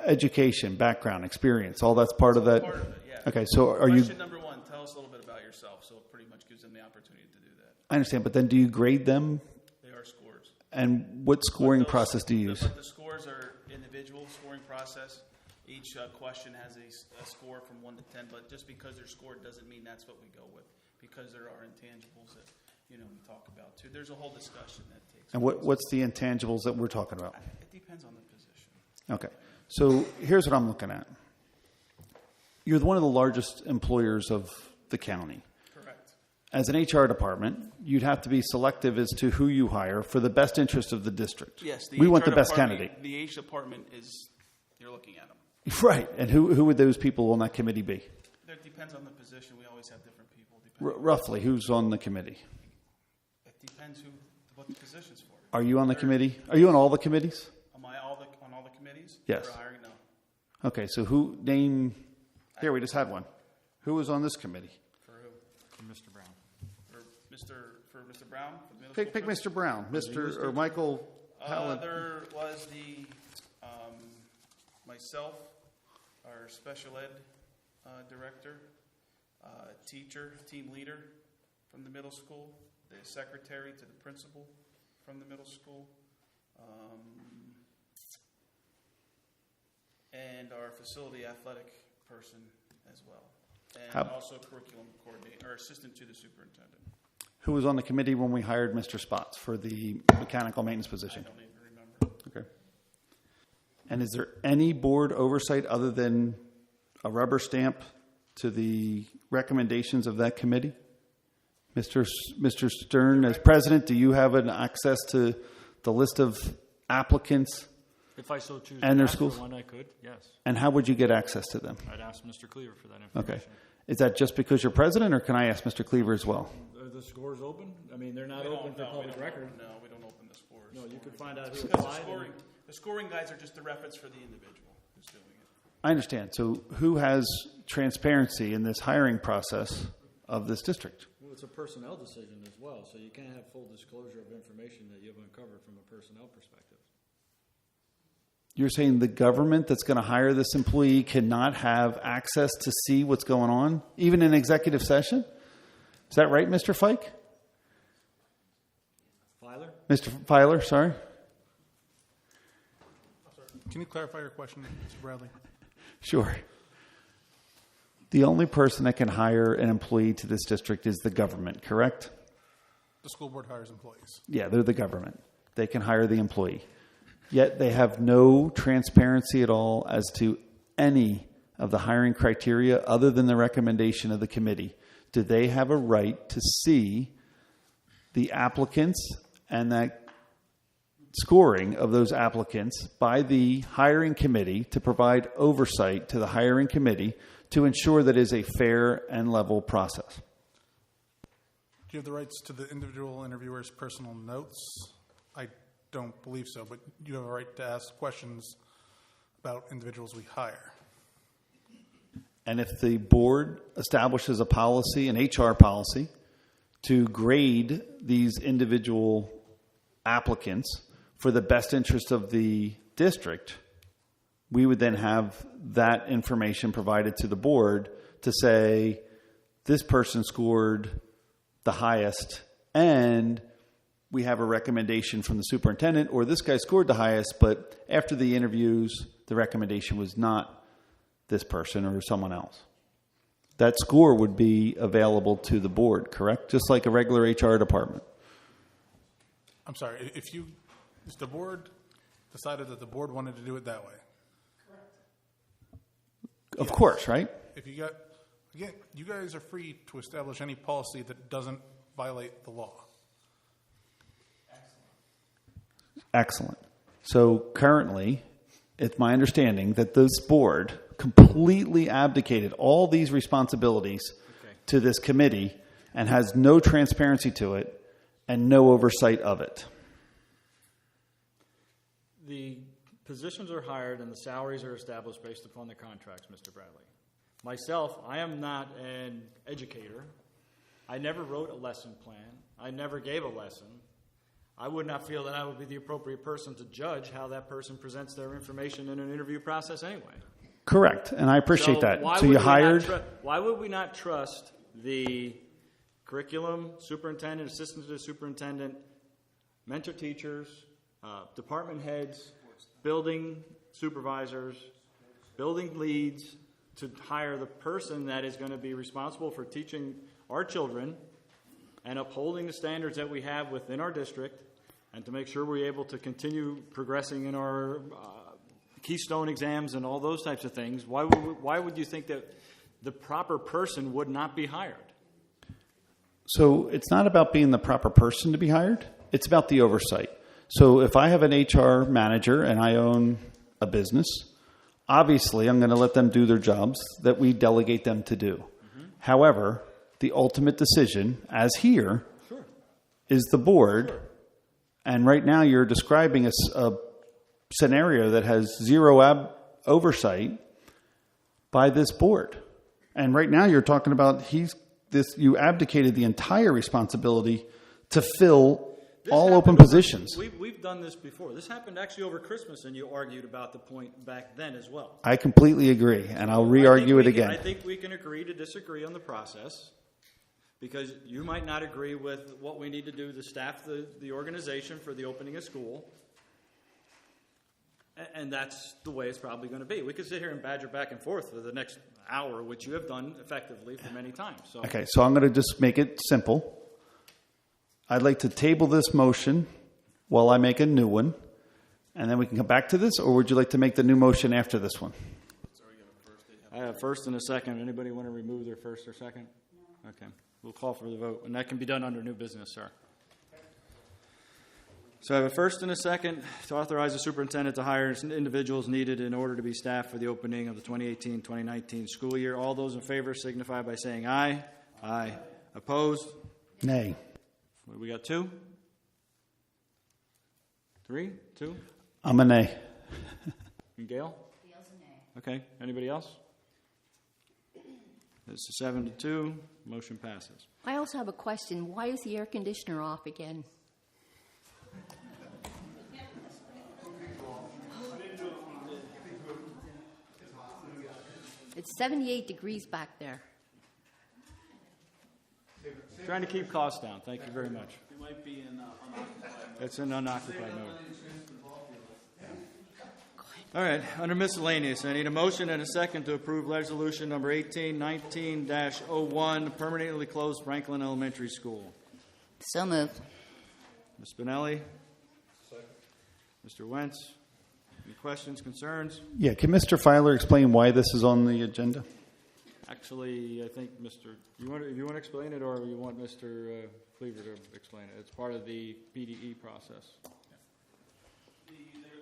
[SPEAKER 19] Education, background, experience, all that's part of that?
[SPEAKER 7] Part of it, yeah.
[SPEAKER 19] Okay, so
[SPEAKER 7] Question number one, tell us a little bit about yourself. So it pretty much gives them the opportunity to do that.
[SPEAKER 19] I understand, but then do you grade them?
[SPEAKER 7] They are scores.
[SPEAKER 19] And what scoring process do you use?
[SPEAKER 7] The scores are individual scoring process. Each question has a score from 1 to 10, but just because they're scored doesn't mean that's what we go with, because there are intangibles that we talk about too. There's a whole discussion that takes.
[SPEAKER 19] And what's the intangibles that we're talking about?
[SPEAKER 7] It depends on the position.
[SPEAKER 19] Okay, so here's what I'm looking at. You're one of the largest employers of the county.
[SPEAKER 7] Correct.
[SPEAKER 19] As an HR department, you'd have to be selective as to who you hire for the best interest of the district.
[SPEAKER 7] Yes,
[SPEAKER 19] we want the best candidate.
[SPEAKER 7] The HR department you're looking at them.
[SPEAKER 19] Right, and who would those people on that committee be?
[SPEAKER 7] It depends on the position. We always have different people.
[SPEAKER 19] Roughly, who's on the committee?
[SPEAKER 7] It depends what the position's for.
[SPEAKER 19] Are you on the committee? Are you on all the committees?
[SPEAKER 7] Am I on all the committees?
[SPEAKER 19] Yes.
[SPEAKER 7] For hiring? No.
[SPEAKER 19] Okay, so here we just had one. Who was on this committee?
[SPEAKER 7] For who?
[SPEAKER 14] For Mr. Brown.
[SPEAKER 7] For Mr. Brown?
[SPEAKER 19] Pick Mr. Brown. Or Michael Howland.
[SPEAKER 7] There was myself, our special ed director, teacher, team leader from the middle school, the secretary to the principal from the middle school, and our facility athletic person as well, and also curriculum coordinator or assistant to the superintendent.
[SPEAKER 19] Who was on the committee when we hired Mr. Spots for the mechanical maintenance position?
[SPEAKER 7] I don't even remember.
[SPEAKER 19] Okay. And is there any board oversight other than a rubber stamp to the recommendations of that committee? Mr. Stern, as president, do you have an access to the list of applicants?
[SPEAKER 1] If I so choose
[SPEAKER 19] and
[SPEAKER 1] to
[SPEAKER 19] their
[SPEAKER 1] ask
[SPEAKER 19] schools?
[SPEAKER 1] for one, I could, yes.
[SPEAKER 19] And how would you get access to them?
[SPEAKER 1] I'd ask Mr. Cleaver for that information.
[SPEAKER 19] Okay. Is that just because you're president, or can I ask Mr. Cleaver as well?
[SPEAKER 1] Are the scores open? I mean, they're not open for public record.
[SPEAKER 7] No, we don't open the scores.
[SPEAKER 1] No, you could find out who
[SPEAKER 7] Because
[SPEAKER 1] applied.
[SPEAKER 7] the scoring guides are just a reference for the individual who's doing it.
[SPEAKER 19] I understand. So who has transparency in this hiring process of this district?
[SPEAKER 1] Well, it's a personnel decision as well, so you can't have full disclosure of information that you've uncovered from a personnel perspective.
[SPEAKER 19] You're saying the government that's going to hire this employee cannot have access to see what's going on, even in executive session? Is that right, Mr. Fike?
[SPEAKER 1] Filer?
[SPEAKER 19] Mr. Filer, sorry.
[SPEAKER 20] Can you clarify your question, Mr. Bradley?
[SPEAKER 19] Sure. The only person that can hire an employee to this district is the government, correct?
[SPEAKER 20] The school board hires employees.
[SPEAKER 19] Yeah, they're the government. They can hire the employee. Yet they have no transparency at all as to any of the hiring criteria other than the recommendation of the committee. Do they have a right to see the applicants and that scoring of those applicants by the hiring committee to provide oversight to the hiring committee to ensure that it is a fair and level process?
[SPEAKER 20] Do you have the rights to the individual interviewer's personal notes? I don't believe so, but you have a right to ask questions about individuals we hire.
[SPEAKER 19] And if the board establishes a policy, an HR policy, to grade these individual applicants for the best interest of the district, we would then have that information provided to the board to say, this person scored the highest, and we have a recommendation from the superintendent, or this guy scored the highest, but after the interviews, the recommendation was not this person or someone else. That score would be available to the board, correct? Just like a regular HR department.
[SPEAKER 20] I'm sorry, if the board decided that the board wanted to do it that way.
[SPEAKER 19] Of course, right?
[SPEAKER 20] If you got, again, you guys are free to establish any policy that doesn't violate the law.
[SPEAKER 19] Excellent. So currently, it's my understanding that this board completely abdicated all these responsibilities to this committee and has no transparency to it and no oversight of it.
[SPEAKER 1] The positions are hired and the salaries are established based upon the contracts, Mr. Bradley. Myself, I am not an educator. I never wrote a lesson plan. I never gave a lesson. I would not feel that I would be the appropriate person to judge how that person presents their information in an interview process anyway.
[SPEAKER 19] Correct, and I appreciate that. So you hired...
[SPEAKER 1] Why would we not trust the curriculum, superintendent, assistant to the superintendent, mentor teachers, department heads, building supervisors, building leads, to hire the person that is going to be responsible for teaching our children and upholding the standards that we have within our district, and to make sure we're able to continue progressing in our keystone exams and all those types of things? Why would you think that the proper person would not be hired?
[SPEAKER 19] So it's not about being the proper person to be hired. It's about the oversight. So if I have an HR manager and I own a business, obviously I'm going to let them do their jobs that we delegate them to do. Mm-hmm. However, the ultimate decision, as here, is the board. Sure. And right now you're describing a scenario that has zero oversight by this board. And right now you're talking about you abdicated the entire responsibility to fill all open positions.
[SPEAKER 1] We've done this before. This happened actually over Christmas, and you argued about the point back then as well.
[SPEAKER 19] I completely agree, and I'll re-argue it again.
[SPEAKER 1] I think we can agree to disagree on the process, because you might not agree with what we need to do to staff the organization for the opening of school. And that's the way it's probably going to be. We could sit here and badger back and forth for the next hour, which you have done effectively for many times.
[SPEAKER 19] Okay, so I'm going to just make it simple. I'd like to table this motion while I make a new one, and then we can come back to this, or would you like to make the new motion after this one?
[SPEAKER 1] I have first and a second. Anybody want to remove their first or second? No. Okay. We'll call for the vote, and that can be done under new business, sir. So I have a first and a second to authorize the superintendent to hire individuals needed in order to be staffed for the opening of the 2018-2019 school year. All those in favor signify by saying aye. Aye. Opposed?
[SPEAKER 19] Nay.
[SPEAKER 1] We got 2? 3? 2?
[SPEAKER 19] I'm a nay.
[SPEAKER 1] And Gail?
[SPEAKER 15] Gail's a nay.
[SPEAKER 1] Okay. Anybody else? It's a 7-2. Motion passes.
[SPEAKER 12] I also have a question. Why is the air conditioner off again? It's 78 degrees back there.
[SPEAKER 1] Trying to keep costs down. Thank you very much.
[SPEAKER 7] It might be in unoccupied mode.
[SPEAKER 1] It's in unoccupied mode. All right. Under miscellaneous, I need a motion and a second to approve resolution number 1819-01, permanently closed Franklin Elementary School.
[SPEAKER 21] So moved.
[SPEAKER 1] Ms. Spinelli? Mr. Wentz? Any questions, concerns?
[SPEAKER 19] Yeah, can Mr. Filer explain why this is on the agenda?
[SPEAKER 1] Actually, I think you want to explain it, or you want Mr. Cleaver to explain it? It's part of the PDE process.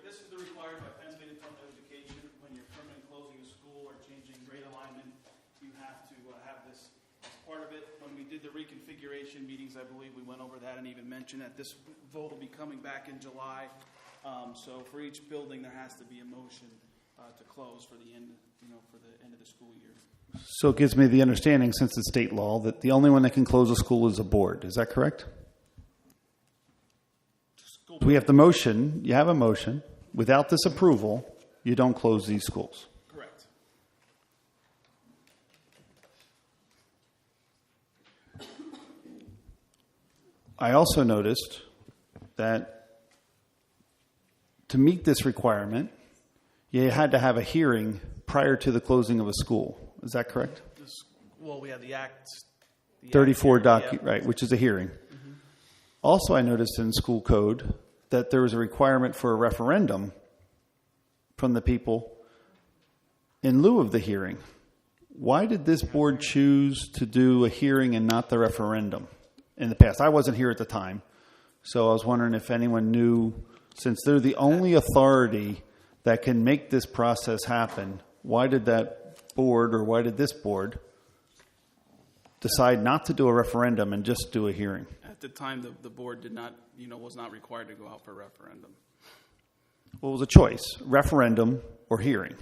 [SPEAKER 7] This is the required by Pennsylvania Department of Education. When you're permanently closing a school or changing grade alignment, you have to have this as part of it. When we did the reconfiguration meetings, I believe we went over that and even mentioned that this vote will be coming back in July. So for each building, there has to be a motion to close for the end, for the end of the school year.
[SPEAKER 19] So it gives me the understanding, since it's state law, that the only one that can close a school is a board. Is that correct? We have the motion. You have a motion. Without this approval, you don't close these schools.
[SPEAKER 7] Correct.
[SPEAKER 19] I also noticed that to meet this requirement, you had to have a hearing prior to the closing of a school. Is that correct?
[SPEAKER 7] Well, we have the Act.
[SPEAKER 19] 34 right, which is a hearing. Mm-hmm. Also, I noticed in school code that there was a requirement for a referendum from the people in lieu of the hearing. Why did this board choose to do a hearing and not the referendum in the past? I wasn't here at the time, so I was wondering if anyone knew, since they're the only authority that can make this process happen, why did that board, or why did this board decide not to do a referendum and just do a hearing?
[SPEAKER 7] At the time, the board did not, was not required to go out for a referendum.
[SPEAKER 19] Well, it was a choice, referendum or hearing.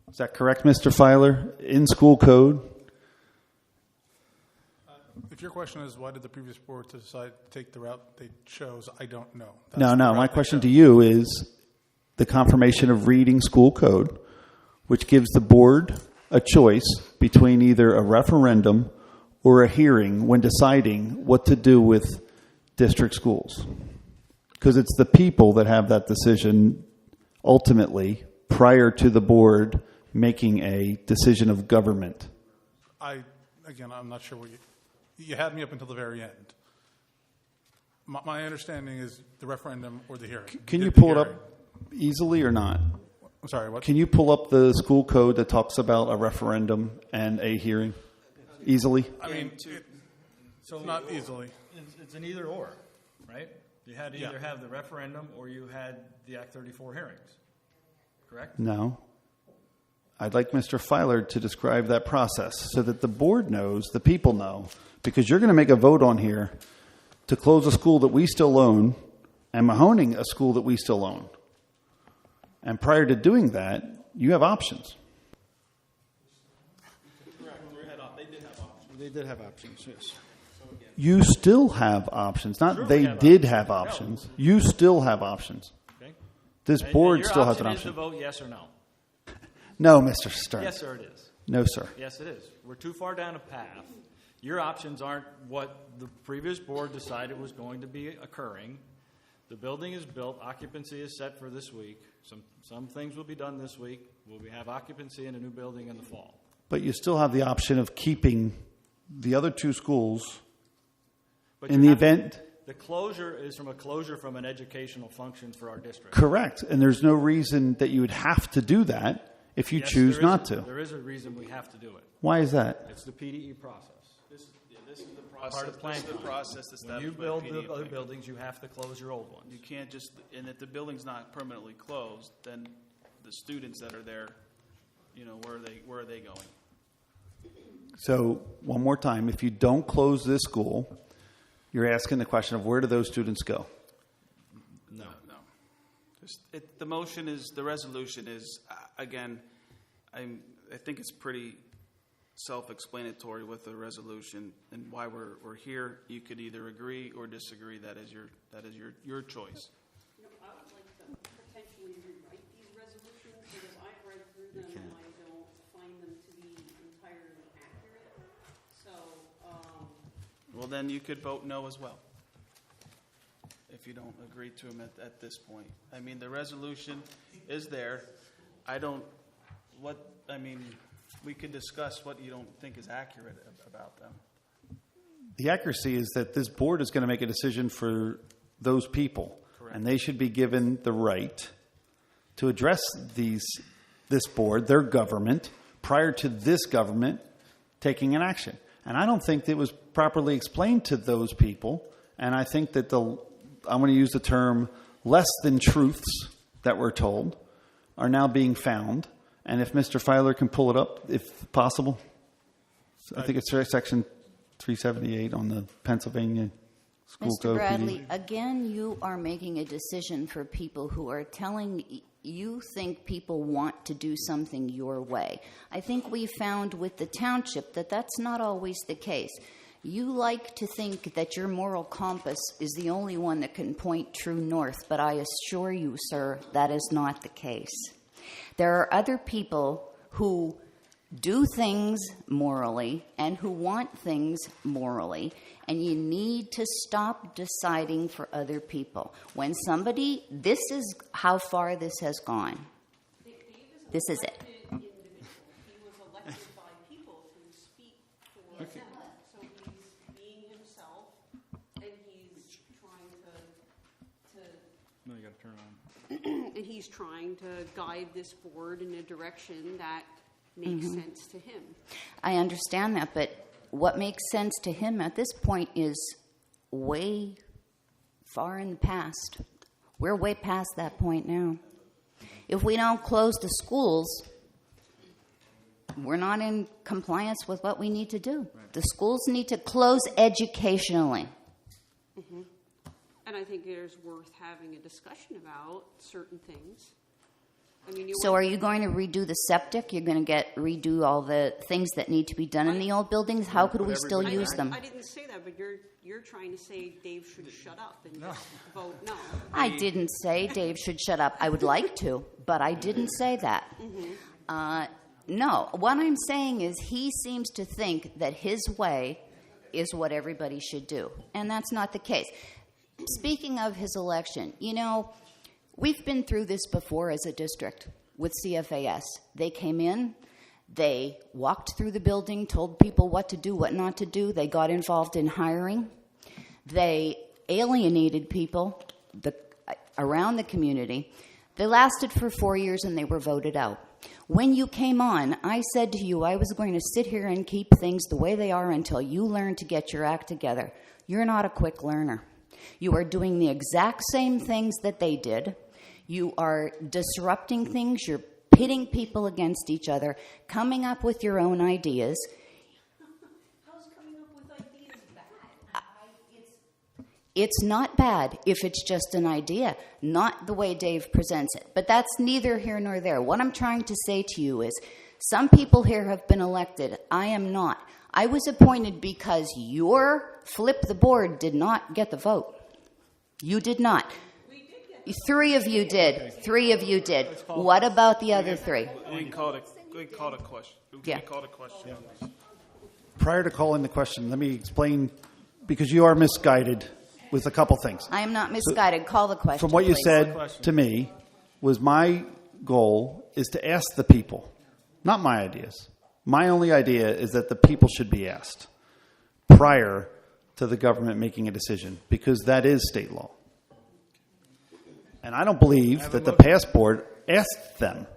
[SPEAKER 19] Is that correct, Mr. Filer? In school code?
[SPEAKER 20] If your question is why did the previous board decide to take the route they chose, I don't know.
[SPEAKER 19] No. My question to you is the confirmation of reading school code, which gives the board a choice between either a referendum or a hearing when deciding what to do with district schools. Because it's the people that have that decision ultimately prior to the board making a decision of government.
[SPEAKER 20] I'm not sure what you had me up until the very end. My understanding is the referendum or the hearing.
[SPEAKER 19] Can you pull it up easily or not?
[SPEAKER 20] I'm sorry, what?
[SPEAKER 19] Can you pull up the school code that talks about a referendum and a hearing easily?
[SPEAKER 20] Not easily.
[SPEAKER 1] It's an either or, right? You had to either have the referendum or you had the Act 34 hearings, correct?
[SPEAKER 19] No. I'd like Mr. Filer to describe that process so that the board knows, the people know, because you're going to make a vote on here to close a school that we still own and Mahoning a school that we still own. And prior to doing that, you have options.
[SPEAKER 1] They did have options, yes.
[SPEAKER 19] You still have options. Not
[SPEAKER 1] sure
[SPEAKER 19] they did have options. No. You still have options.
[SPEAKER 1] Okay.
[SPEAKER 19] This board still has an
[SPEAKER 1] option.
[SPEAKER 19] option.
[SPEAKER 1] Is to vote yes or no.
[SPEAKER 19] No, Mr. Stern.
[SPEAKER 1] Yes, sir, it is.
[SPEAKER 19] No, sir.
[SPEAKER 1] Yes, it is. We're too far down a path. Your options aren't what the previous board decided was going to be occurring. The building is built. Occupancy is set for this week. Some things will be done this week. We'll have occupancy in a new building in the fall.
[SPEAKER 19] But you still have the option of keeping the other two schools
[SPEAKER 1] but
[SPEAKER 19] in the event.
[SPEAKER 1] The closure is from an educational function for our district.
[SPEAKER 19] Correct. And there's no reason that you would have to do that if you choose not to.
[SPEAKER 1] There is a reason we have to do it.
[SPEAKER 19] Why is that?
[SPEAKER 1] It's the PDE process.
[SPEAKER 7] This is the process.
[SPEAKER 1] Part of planning.
[SPEAKER 7] This is the process
[SPEAKER 1] when you build the other buildings, you have to close your old ones.
[SPEAKER 7] You can't just, and if the building's not permanently closed, then the students that are there, where are they going?
[SPEAKER 19] So, one more time, if you don't close this school, you're asking the question of where do those students go?
[SPEAKER 7] No. The motion is, the resolution is, again, I think it's pretty self-explanatory with the resolution and why we're here. You could either agree or disagree. That is your choice.
[SPEAKER 10] I would like to potentially rewrite these resolutions because I've read through them and I don't find them to be entirely accurate. So,
[SPEAKER 7] well, then you could vote no as well if you don't agree to them at this point. I mean, the resolution is there. we could discuss what you don't think is accurate about them.
[SPEAKER 19] The accuracy is that this board is going to make a decision for those people.
[SPEAKER 7] Correct.
[SPEAKER 19] And they should be given the right to address this board, their government, prior to this government taking an action. And I don't think that it was properly explained to those people. And I think that I'm going to use the term less than truths that we're told are now being found. And if Mr. Filer can pull it up, if possible. I think it's section 378 on the Pennsylvania School
[SPEAKER 15] Mr.
[SPEAKER 19] Code.
[SPEAKER 15] Bradley, again, you are making a decision for people who are telling you think people want to do something your way. I think we found with the township that that's not always the case. You like to think that your moral compass is the only one that can point true north, but I assure you, sir, that is not the case. There are other people who do things morally and who want things morally, and you need to stop deciding for other people. When somebody, this is how far this has gone. This is it.
[SPEAKER 10] He was elected by people to speak for them. So he's being himself, and he's trying to
[SPEAKER 1] No, you got to turn on.
[SPEAKER 10] and he's trying to guide this board in a direction that makes sense to him.
[SPEAKER 15] I understand that, but what makes sense to him at this point is way far in the past. We're way past that point now. If we don't close the schools, we're not in compliance with what we need to do. Right. The schools need to close educationally.
[SPEAKER 10] Mm-hmm. And I think there's worth having a discussion about certain things. I mean,
[SPEAKER 15] So are you going to redo the septic? You're going to redo all the things that need to be done in the old buildings? How could we still use them?
[SPEAKER 10] I didn't say that, but you're trying to say Dave should shut up and just vote no.
[SPEAKER 15] I didn't say Dave should shut up. I would like to, but I didn't say that. No, what I'm saying is he seems to think that his way is what everybody should do, and that's not the case. Speaking of his election, we've been through this before as a district with CFAS. They came in, they walked through the building, told people what to do, what not to do. They got involved in hiring. They alienated people around the community. They lasted for 4 years and they were voted out. When you came on, I said to you I was going to sit here and keep things the way they are until you learn to get your act together. You're not a quick learner. You are doing the exact same things that they did. You are disrupting things. You're pitting people against each other, coming up with your own ideas.
[SPEAKER 10] How's coming up with ideas bad?
[SPEAKER 15] It's not bad if it's just an idea, not the way Dave presents it. But that's neither here nor there. What I'm trying to say to you is some people here have been elected. I am not. I was appointed because your flip the board did not get the vote. You did not. 3 of you did. 3 of you did. What about the other 3?
[SPEAKER 7] We called a question.
[SPEAKER 15] Yeah.
[SPEAKER 7] We called a question.
[SPEAKER 19] Prior to calling the question, let me explain, because you are misguided with a couple things.
[SPEAKER 15] I am not misguided. Call the question,
[SPEAKER 19] From what you
[SPEAKER 15] please.
[SPEAKER 19] said to me, was my goal is to ask the people, not my ideas. My only idea is that the people should be asked prior to the government making a decision, because that is state law. And I don't believe that the past board asked them,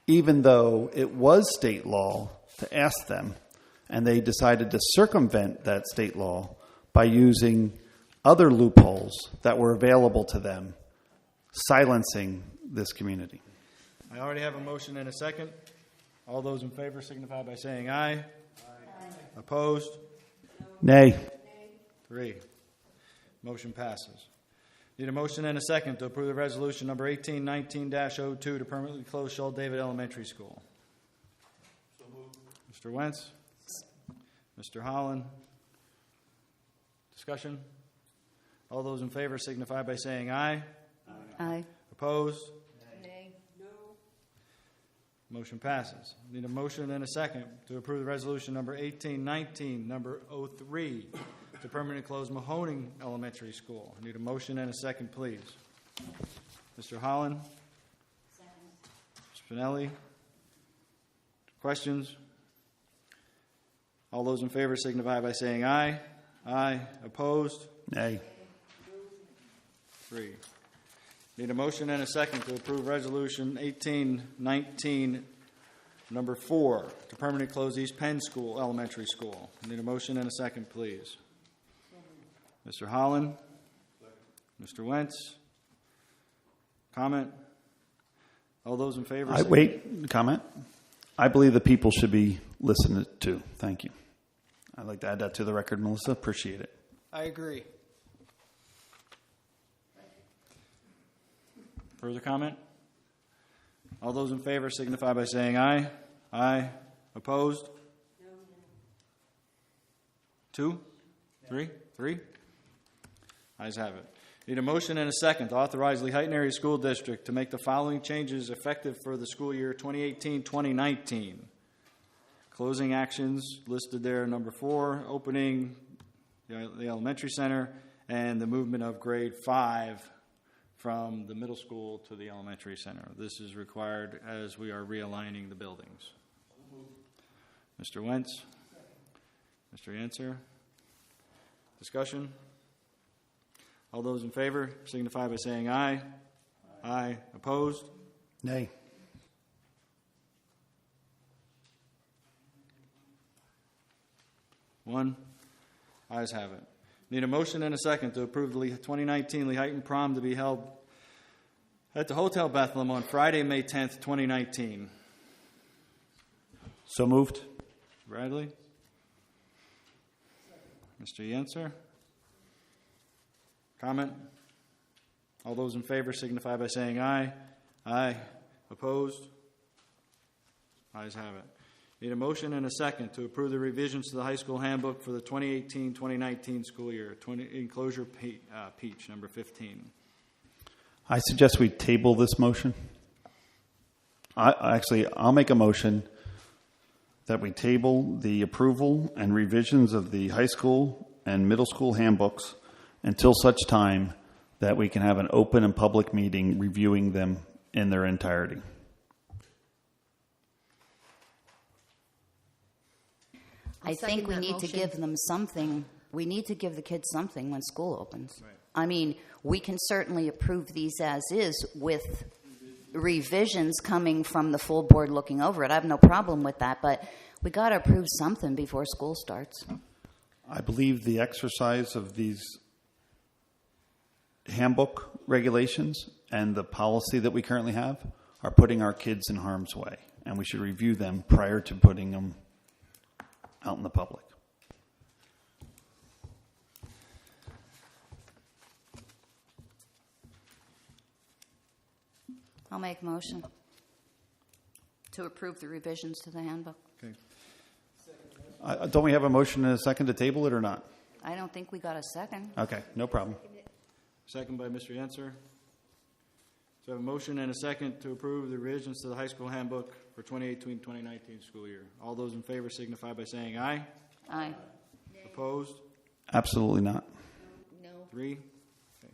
[SPEAKER 19] even though it was state law to ask them, and they decided to circumvent that state law by using other loopholes that were available to them, silencing this community.
[SPEAKER 1] I already have a motion and a second. All those in favor signify by saying aye. Aye. Opposed?
[SPEAKER 19] Nay.
[SPEAKER 1] 3. Motion passes. Need a motion and a second to approve the resolution number 1819-02 to permanently close Shaw David Elementary School. So moved. Mr. Wentz? Mr. Holland? Discussion? All those in favor signify by saying aye.
[SPEAKER 15] Aye.
[SPEAKER 1] Opposed? Nay. No. Motion passes. Need a motion and a second to approve the resolution number 1819-03 to permanently close Mahoning Elementary School. I need a motion and a second, please. Mr. Holland? Second. Mr. Spinelli?
[SPEAKER 21] Questions? All those in favor signify by saying aye. Aye. Opposed?
[SPEAKER 19] Nay.
[SPEAKER 21] 3. Need a motion and a second to approve Resolution 1819, number 4, to permanently close East Penn School Elementary School. Need a motion and a second, please. Mr. Holland? Mr. Wentz? Comment? All those in favor?
[SPEAKER 19] Wait, comment? I believe the people should be listened to. Thank you. I'd like to add that to the record, Melissa. Appreciate it.
[SPEAKER 16] I agree.
[SPEAKER 21] Further comment? All those in favor signify by saying aye. Aye. Opposed? 2? 3? 3? Ayes have it. Need a motion and a second to authorize Lehighton Area School District to make the following changes effective for the school year 2018-2019. Closing actions listed there, number 4, opening the elementary center, and the movement of grade 5 from the middle school to the elementary center. This is required as we are realigning the buildings. Mr. Wentz? Mr. Yancer? Discussion? All those in favor signify by saying aye. Aye. Opposed?
[SPEAKER 19] Nay.
[SPEAKER 21] One. Ayes have it. Need a motion and a second to approve the 2019 Lehighton Prom to be held at the Hotel Bethlehem on Friday, May 10th, 2019.
[SPEAKER 19] So moved.
[SPEAKER 21] Bradley? Mr. Yancer? Comment? All those in favor signify by saying aye. Aye. Opposed? Ayes have it. Need a motion and a second to approve the revisions to the high school handbook for the 2018-2019 school year. Enclosure Peach, number 15.
[SPEAKER 19] I suggest we table this motion. I'll make a motion that we table the approval and revisions of the high school and middle school handbooks until such time that we can have an open and public meeting reviewing them in their entirety.
[SPEAKER 22] I think we need to give them something. We need to give the kids something when school opens.
[SPEAKER 21] Right.
[SPEAKER 22] I mean, we can certainly approve these as is with revisions coming from the full board looking over it. I have no problem with that, but we got to approve something before school starts.
[SPEAKER 19] I believe the exercise of these handbook regulations and the policy that we currently have are putting our kids in harm's way, and we should review them prior to putting them out in the public.
[SPEAKER 22] I'll make a motion to approve the revisions to the handbook.
[SPEAKER 21] Okay.
[SPEAKER 19] Don't we have a motion and a second to table it or not?
[SPEAKER 22] I don't think we got a second.
[SPEAKER 19] Okay, no problem.
[SPEAKER 21] Second by Mr. Yancer. So I have a motion and a second to approve the revisions to the high school handbook for 2018-2019 school year. All those in favor signify by saying aye.
[SPEAKER 22] Aye.
[SPEAKER 21] Opposed?
[SPEAKER 19] Absolutely not.
[SPEAKER 22] No.
[SPEAKER 21] 3. Okay.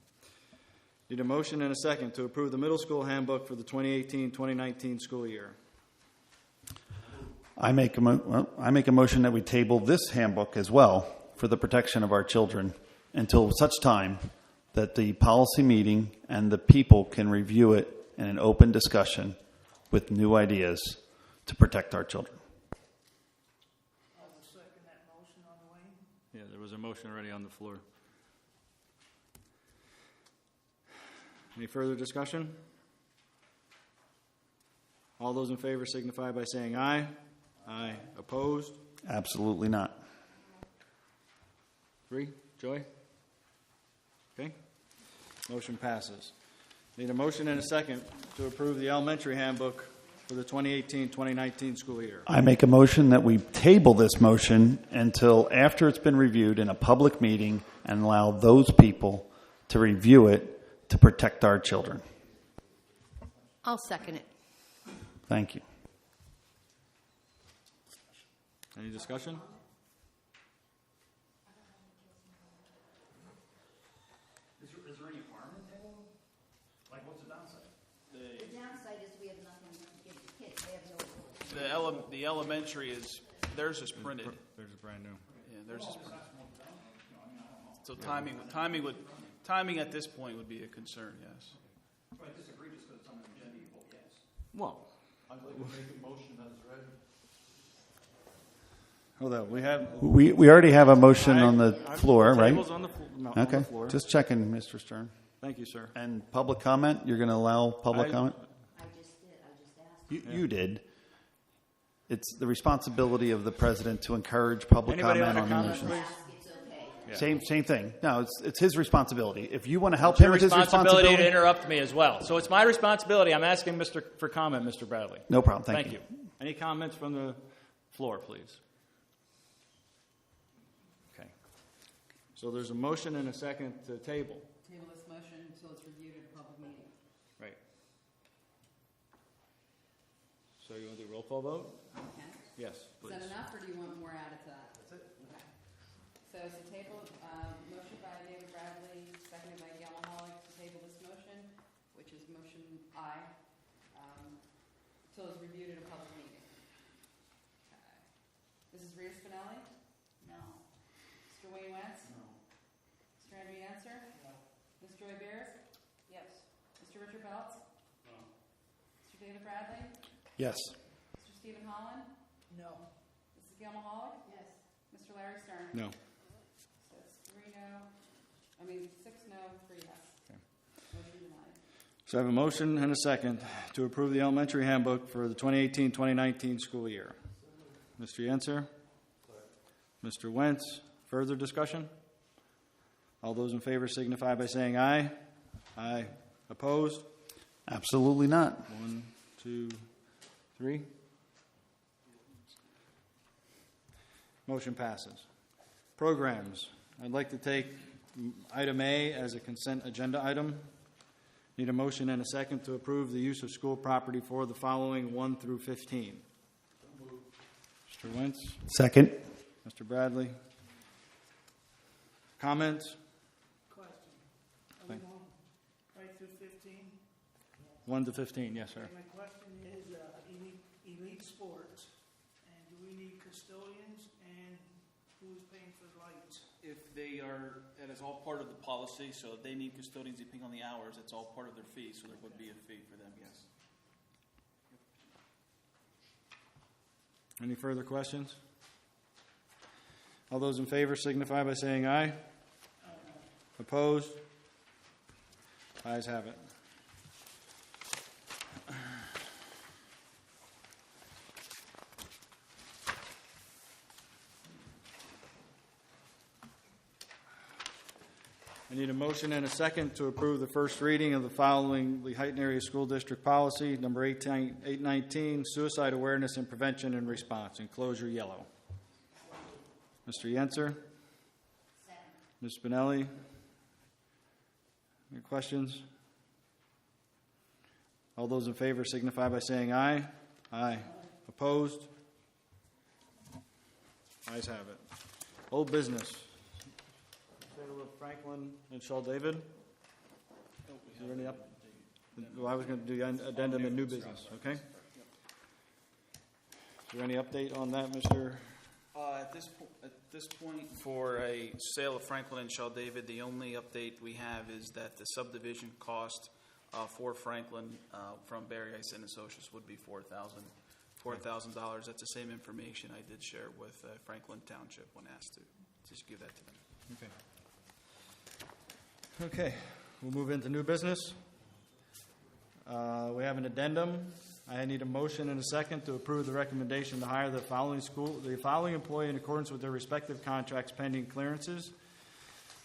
[SPEAKER 21] Need a motion and a second to approve the middle school handbook for the 2018-2019 school year.
[SPEAKER 19] I make a motion that we table this handbook as well for the protection of our children until such time that the policy meeting and the people can review it in an open discussion with new ideas to protect our children.
[SPEAKER 17] I will second that motion on the way.
[SPEAKER 21] Yeah, there was a motion already on the floor. Any further discussion? All those in favor signify by saying aye. Aye. Opposed?
[SPEAKER 19] Absolutely not.
[SPEAKER 21] 3. Joy? Okay. Motion passes. Need a motion and a second to approve the elementary handbook for the 2018-2019 school year.
[SPEAKER 19] I make a motion that we table this motion until after it's been reviewed in a public meeting and allow those people to review it to protect our children.
[SPEAKER 12] I'll second it.
[SPEAKER 19] Thank you.
[SPEAKER 21] Any discussion?
[SPEAKER 19] Is there any harm in tabling? Like, what's the downside?
[SPEAKER 22] The downside is we have nothing to give the kids. They have no rules.
[SPEAKER 7] The elementary is, theirs is printed.
[SPEAKER 21] There's a brand new.
[SPEAKER 7] Yeah, theirs is printed. So timing at this point would be a concern, yes.
[SPEAKER 1] I disagree just because it's on the agenda, you vote yes.
[SPEAKER 21] Well,
[SPEAKER 1] I'd like to make a motion as read.
[SPEAKER 21] hold on, we have.
[SPEAKER 19] We already have a motion on the floor,
[SPEAKER 21] The
[SPEAKER 19] right?
[SPEAKER 21] table's on the on the
[SPEAKER 19] Okay,
[SPEAKER 21] floor.
[SPEAKER 19] just checking, Mr. Stern.
[SPEAKER 21] Thank you, sir.
[SPEAKER 19] And public comment, you're going to allow public
[SPEAKER 21] I-
[SPEAKER 19] comment?
[SPEAKER 22] I just did. I just asked.
[SPEAKER 19] You did. It's the responsibility of the president to encourage public
[SPEAKER 21] Anybody
[SPEAKER 19] comment
[SPEAKER 21] want
[SPEAKER 19] on
[SPEAKER 21] to
[SPEAKER 19] the
[SPEAKER 21] comment,
[SPEAKER 19] motions.
[SPEAKER 21] please?
[SPEAKER 22] It's okay.
[SPEAKER 19] Same thing. No, it's his responsibility. If you want to help
[SPEAKER 2] It's
[SPEAKER 19] him
[SPEAKER 2] your
[SPEAKER 19] with his
[SPEAKER 2] responsibility to
[SPEAKER 19] responsibility,
[SPEAKER 2] interrupt me as well. So it's my responsibility. I'm asking for comment, Mr. Bradley.
[SPEAKER 19] no problem. Thank you.
[SPEAKER 21] Any comments from the floor, please? Okay. So there's a motion and a second to table.
[SPEAKER 8] Table this motion until it's reviewed at a public meeting.
[SPEAKER 21] Right. So you want to do a roll call vote?
[SPEAKER 8] Okay.
[SPEAKER 21] Yes,
[SPEAKER 8] Is
[SPEAKER 21] please.
[SPEAKER 8] that enough, or do you want more added to that? That's it. Okay. So it's a table, motion by David Bradley, seconded by Gail Mahalik to table this motion, which is motion I, till it's reviewed at a public meeting. Okay. Mrs. Rita Spinelli?
[SPEAKER 22] No.
[SPEAKER 8] Mr. Wayne Wentz? No. Mr. Andrew Yancer? No. Ms. Joy Bears? Yes. Mr. Richard Beltz? No. Mr. David Bradley?
[SPEAKER 18] Yes.
[SPEAKER 8] Mr. Stephen Holland? No. Mrs. Gail Mahalik? Yes. Mr. Larry Stern?
[SPEAKER 21] No.
[SPEAKER 8] So it's 6 no, 3 yes. Motion denied.
[SPEAKER 21] So I have a motion and a second to approve the elementary handbook for the 2018-2019 school year. Mr. Yenser? Mr. Wentz? Further discussion? All those in favor signify by saying aye. Aye. Opposed?
[SPEAKER 19] Absolutely not.
[SPEAKER 21] 1, 2, 3. Motion passes. Programs. I'd like to take item A as a consent agenda item. Need a motion and a second to approve the use of school property for the following 1 through 15. Mr. Wentz?
[SPEAKER 19] Second.
[SPEAKER 21] Mr. Bradley? Comments?
[SPEAKER 17] Question. Are we going right through 15?
[SPEAKER 21] 1 to 15, yes, sir.
[SPEAKER 17] My question is elite sports, and do we need custodians, and who's paying for the lights?
[SPEAKER 7] If they are, and it's all part of the policy, so if they need custodians, depending on the hours, it's all part of their fee, so there would be a fee for them, yes.
[SPEAKER 21] Any further questions? All those in favor signify by saying aye. Opposed? Ayes have it. I need a motion and a second to approve the first reading of the following Lehighton Area School District Policy, number 819, Suicide Awareness and Prevention and Response, enclosure yellow. Mr. Yenser? Ms. Spinelli? Any questions? All those in favor signify by saying aye. Aye. Opposed? Ayes have it. Old business. Franklin and Shaw David? Is there any up? Well, I was going to do addendum and new business, okay? Is there any update on that, Mr.?
[SPEAKER 7] At this point, for a sale of Franklin and Shaw David, the only update we have is that the subdivision cost for Franklin from Barry Ice and Associates would be $4,000. That's the same information I did share with Franklin Township when asked to just give that to them.
[SPEAKER 21] Okay. Okay, we'll move into new business. We have an addendum. I need a motion and a second to approve the recommendation to hire the following employee in accordance with their respective contracts pending clearances.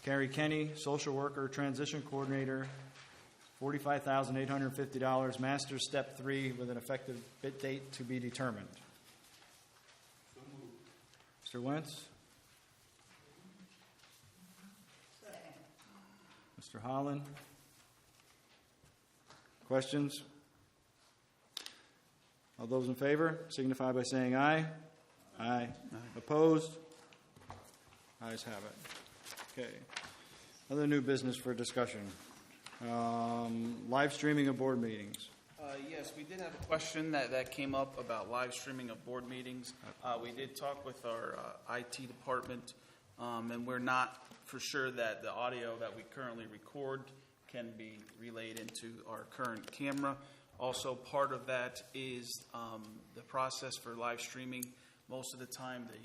[SPEAKER 21] Carrie Kenny, social worker, transition coordinator, $45,850, master's step 3 with an effective bid date to be determined. Mr. Wentz? Mr. Holland? Questions? All those in favor signify by saying aye. Aye. Opposed? Ayes have it. Okay. Other new business for discussion. Live streaming of board meetings.
[SPEAKER 7] Yes, we did have a question that came up about live streaming of board meetings. We did talk with our IT department, and we're not for sure that the audio that we currently record can be relayed into our current camera. Also, part of that is the process for live streaming. Most of the time, the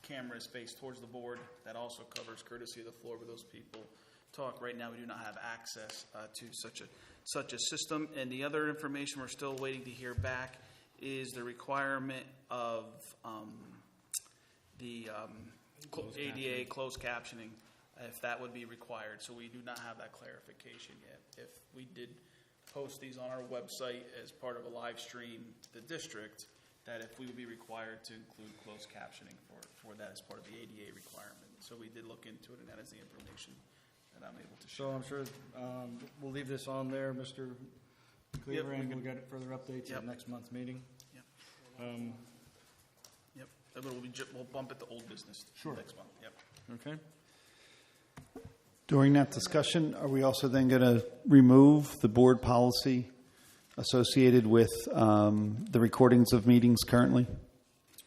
[SPEAKER 7] camera is faced towards the board. That also covers courtesy of the floor where those people talk. Right now, we do not have access to such a system. And the other information we're still waiting to hear back is the requirement of the ADA closed captioning, if that would be required. So we do not have that clarification yet. If we did post these on our website as part of a live stream to the district, that if we would be required to include closed captioning for that as part of the ADA requirement. So we did look into it, and that is the information that I'm able to share.
[SPEAKER 21] So I'm sure we'll leave this on there, Mr. Cleaver, and we'll get further updates at next month's meeting.
[SPEAKER 7] Yep. We'll bump it to old business next month. Yep.
[SPEAKER 21] Okay.
[SPEAKER 19] During that discussion, are we also then going to remove the board policy associated with the recordings of meetings currently?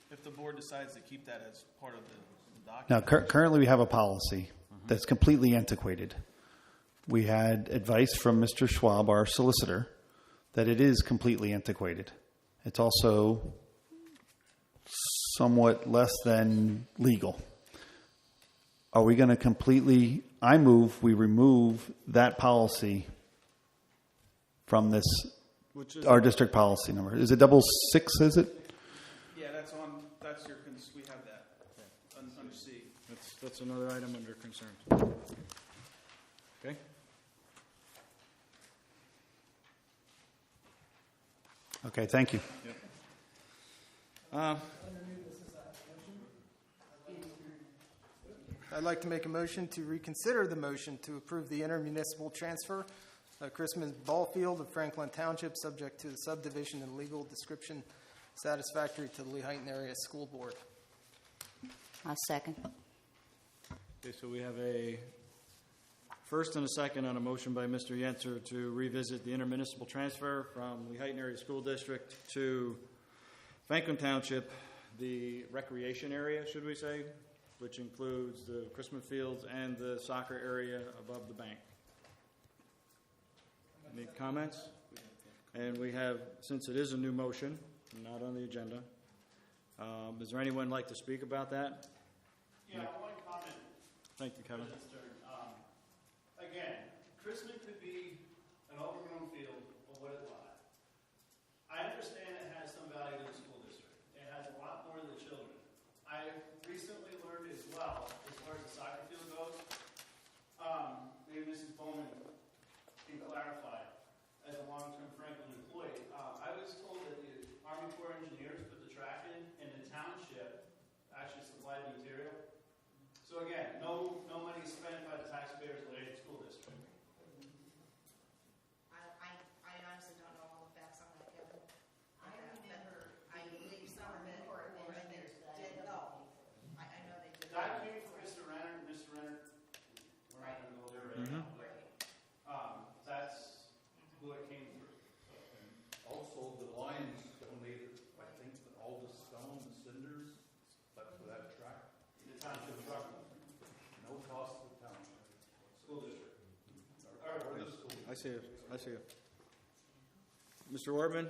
[SPEAKER 7] If the board decides to keep that as part of the document.
[SPEAKER 19] Now, currently we have a policy that's completely antiquated. We had advice from Mr. Schwab, our solicitor, that it is completely antiquated. It's also somewhat less than legal. Are we going to completely, I move we remove that policy from this, our district policy number. Is it 66, is it?
[SPEAKER 7] Yeah, that's your, we have that under C.
[SPEAKER 21] That's another item under concerns. Okay.
[SPEAKER 19] Okay, thank you.
[SPEAKER 16] I'd like to make a motion to reconsider the motion to approve the intermunicipal transfer of Christmas Ball Field of Franklin Township, subject to the subdivision and legal description satisfactory to the Lehighton Area School Board.
[SPEAKER 22] I'll second.
[SPEAKER 21] Okay, so we have a first and a second on a motion by Mr. Yentzer to revisit the intermunicipal transfer from Lehighton Area School District to Franklin Township, the recreation area, should we say, which includes the Christmas fields and the soccer area above the bank. Any comments? And we have, since it is a new motion, not on the agenda, is there anyone like to speak about that?
[SPEAKER 5] Yeah, one comment.
[SPEAKER 21] Thank you, Kevin.
[SPEAKER 5] Again, Christmas could be an overgrown field or what it was. I understand it has some value to the school district. It has a lot more to the children. I recently learned as well, as far as the soccer field goes, maybe Mrs. Bowman can clarify, as a long-term Franklin employee, I was told that the Army Corps of Engineers put the track in, and the township actually supplied the material. So again, no money spent by the taxpayers of the Lehighton School District.
[SPEAKER 4] I honestly don't know all the facts on that, Kevin. I believe some of it, or they did go. I know they did.
[SPEAKER 5] That came from Mr. Renner. Mr. Renner, we're not going to go there right now. That's who it came through.
[SPEAKER 13] And also, the Lions donated, I think, all the stone, the cinders, but for that track.
[SPEAKER 5] The township truck.
[SPEAKER 13] No cost to the township.
[SPEAKER 5] School district.
[SPEAKER 13] Or the school.
[SPEAKER 21] I see it. Mr. Wortman?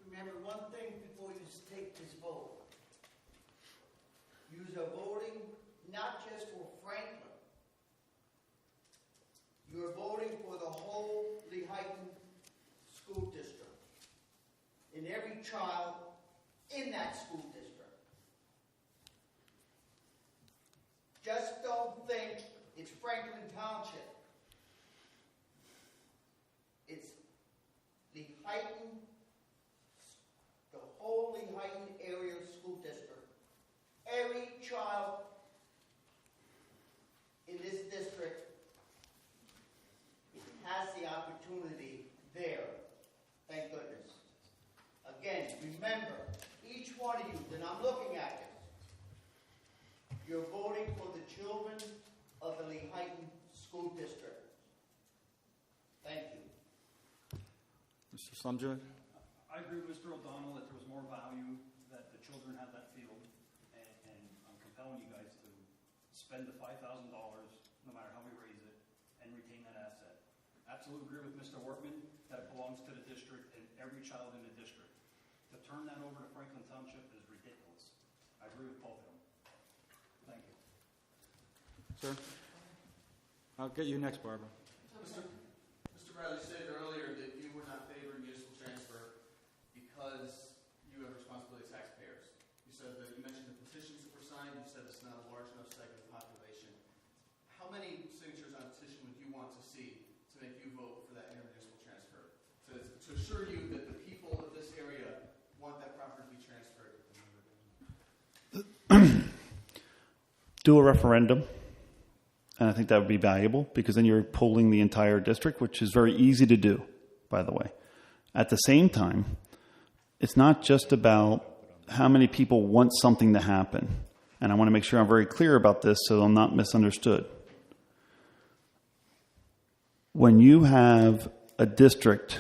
[SPEAKER 6] Remember one thing before you take this vote. You are voting not just for Franklin. You are voting for the whole Lehighton School District. And every child in that school district. Just don't think it's Franklin Township. It's Lehighton, the whole Lehighton area school district. Every child in this district has the opportunity there. Thank goodness. Again, remember, each one of you that I'm looking at this, you're voting for the children of the Lehighton School District. Thank you.
[SPEAKER 21] Slumjoy?
[SPEAKER 9] I agree with Mr. O'Donnell that there was more value that the children had that field, and I'm compelling you guys to spend the $5,000, no matter how we raise it, and retain that asset. Absolutely agree with Mr. Wortman that it belongs to the district and every child in the district. To turn that over to Franklin Township is ridiculous. I agree with both of them. Thank you.
[SPEAKER 21] Sir? I'll get you next, Barbara.
[SPEAKER 5] Mr. Bradley said earlier that you were not favoring municipal transfer because you have responsibility as taxpayers. You said that you mentioned the petitions that were signed. You said it's not a large enough segment of the population. How many signatures on a petition would you want to see to make you vote for that intermunicipal transfer? To assure you that the people of this area want that property to be transferred.
[SPEAKER 19] Do a referendum. And I think that would be valuable because then you're polling the entire district, which is very easy to do, by the way. At the same time, it's not just about how many people want something to happen. And I want to make sure I'm very clear about this so I'm not misunderstood. When you have a district,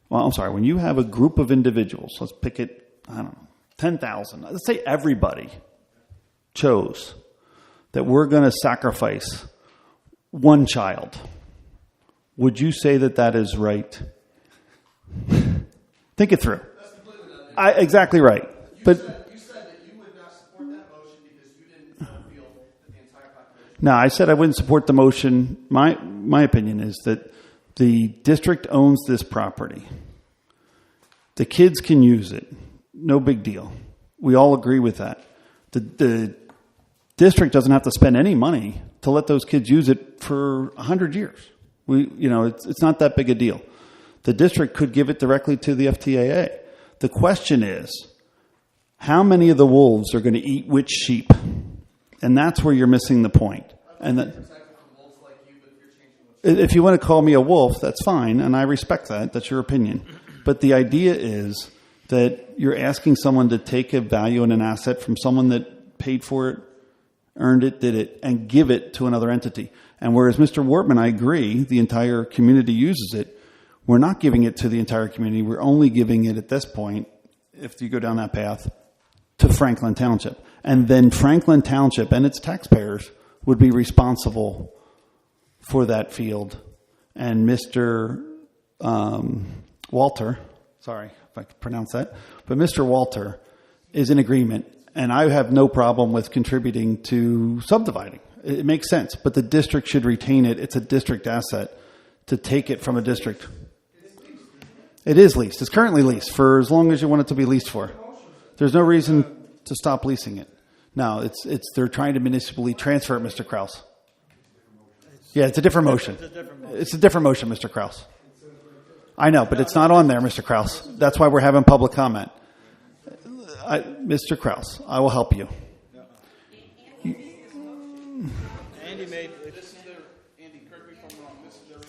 [SPEAKER 19] when you have a group of individuals, let's pick it, 10,000. Let's say everybody chose that we're going to sacrifice one child. Would you say that that is right? Think it through. Exactly right. But
[SPEAKER 5] You said that you would not support that motion because you didn't feel that the entire population.
[SPEAKER 19] No, I said I wouldn't support the motion. My opinion is that the district owns this property. The kids can use it. No big deal. We all agree with that. The district doesn't have to spend any money to let those kids use it for 100 years. It's not that big a deal. The district could give it directly to the FTAA. The question is, how many of the wolves are going to eat which sheep? And that's where you're missing the point. And that, if you want to call me a wolf, that's fine, and I respect that. That's your opinion. But the idea is that you're asking someone to take a value and an asset from someone that paid for it, earned it, did it, and give it to another entity. And whereas Mr. Wortman, I agree, the entire community uses it, we're not giving it to the entire community. We're only giving it at this point, if you go down that path, to Franklin Township. And then Franklin Township and its taxpayers would be responsible for that field. And Mr. Walter, sorry if I could pronounce that, but Mr. Walter is in agreement. And I have no problem with contributing to subdividing. It makes sense. But the district should retain it. It's a district asset to take it from a district. It is leased. It's currently leased for as long as you want it to be leased for. There's no reason to stop leasing it. No, they're trying to municipally transfer it, Mr. Kraus. Yeah, it's a different motion. It's a different motion, Mr. Kraus. I know, but it's not on there, Mr. Kraus. That's why we're having public comment. Mr. Kraus, I will help you.
[SPEAKER 21] Andy made.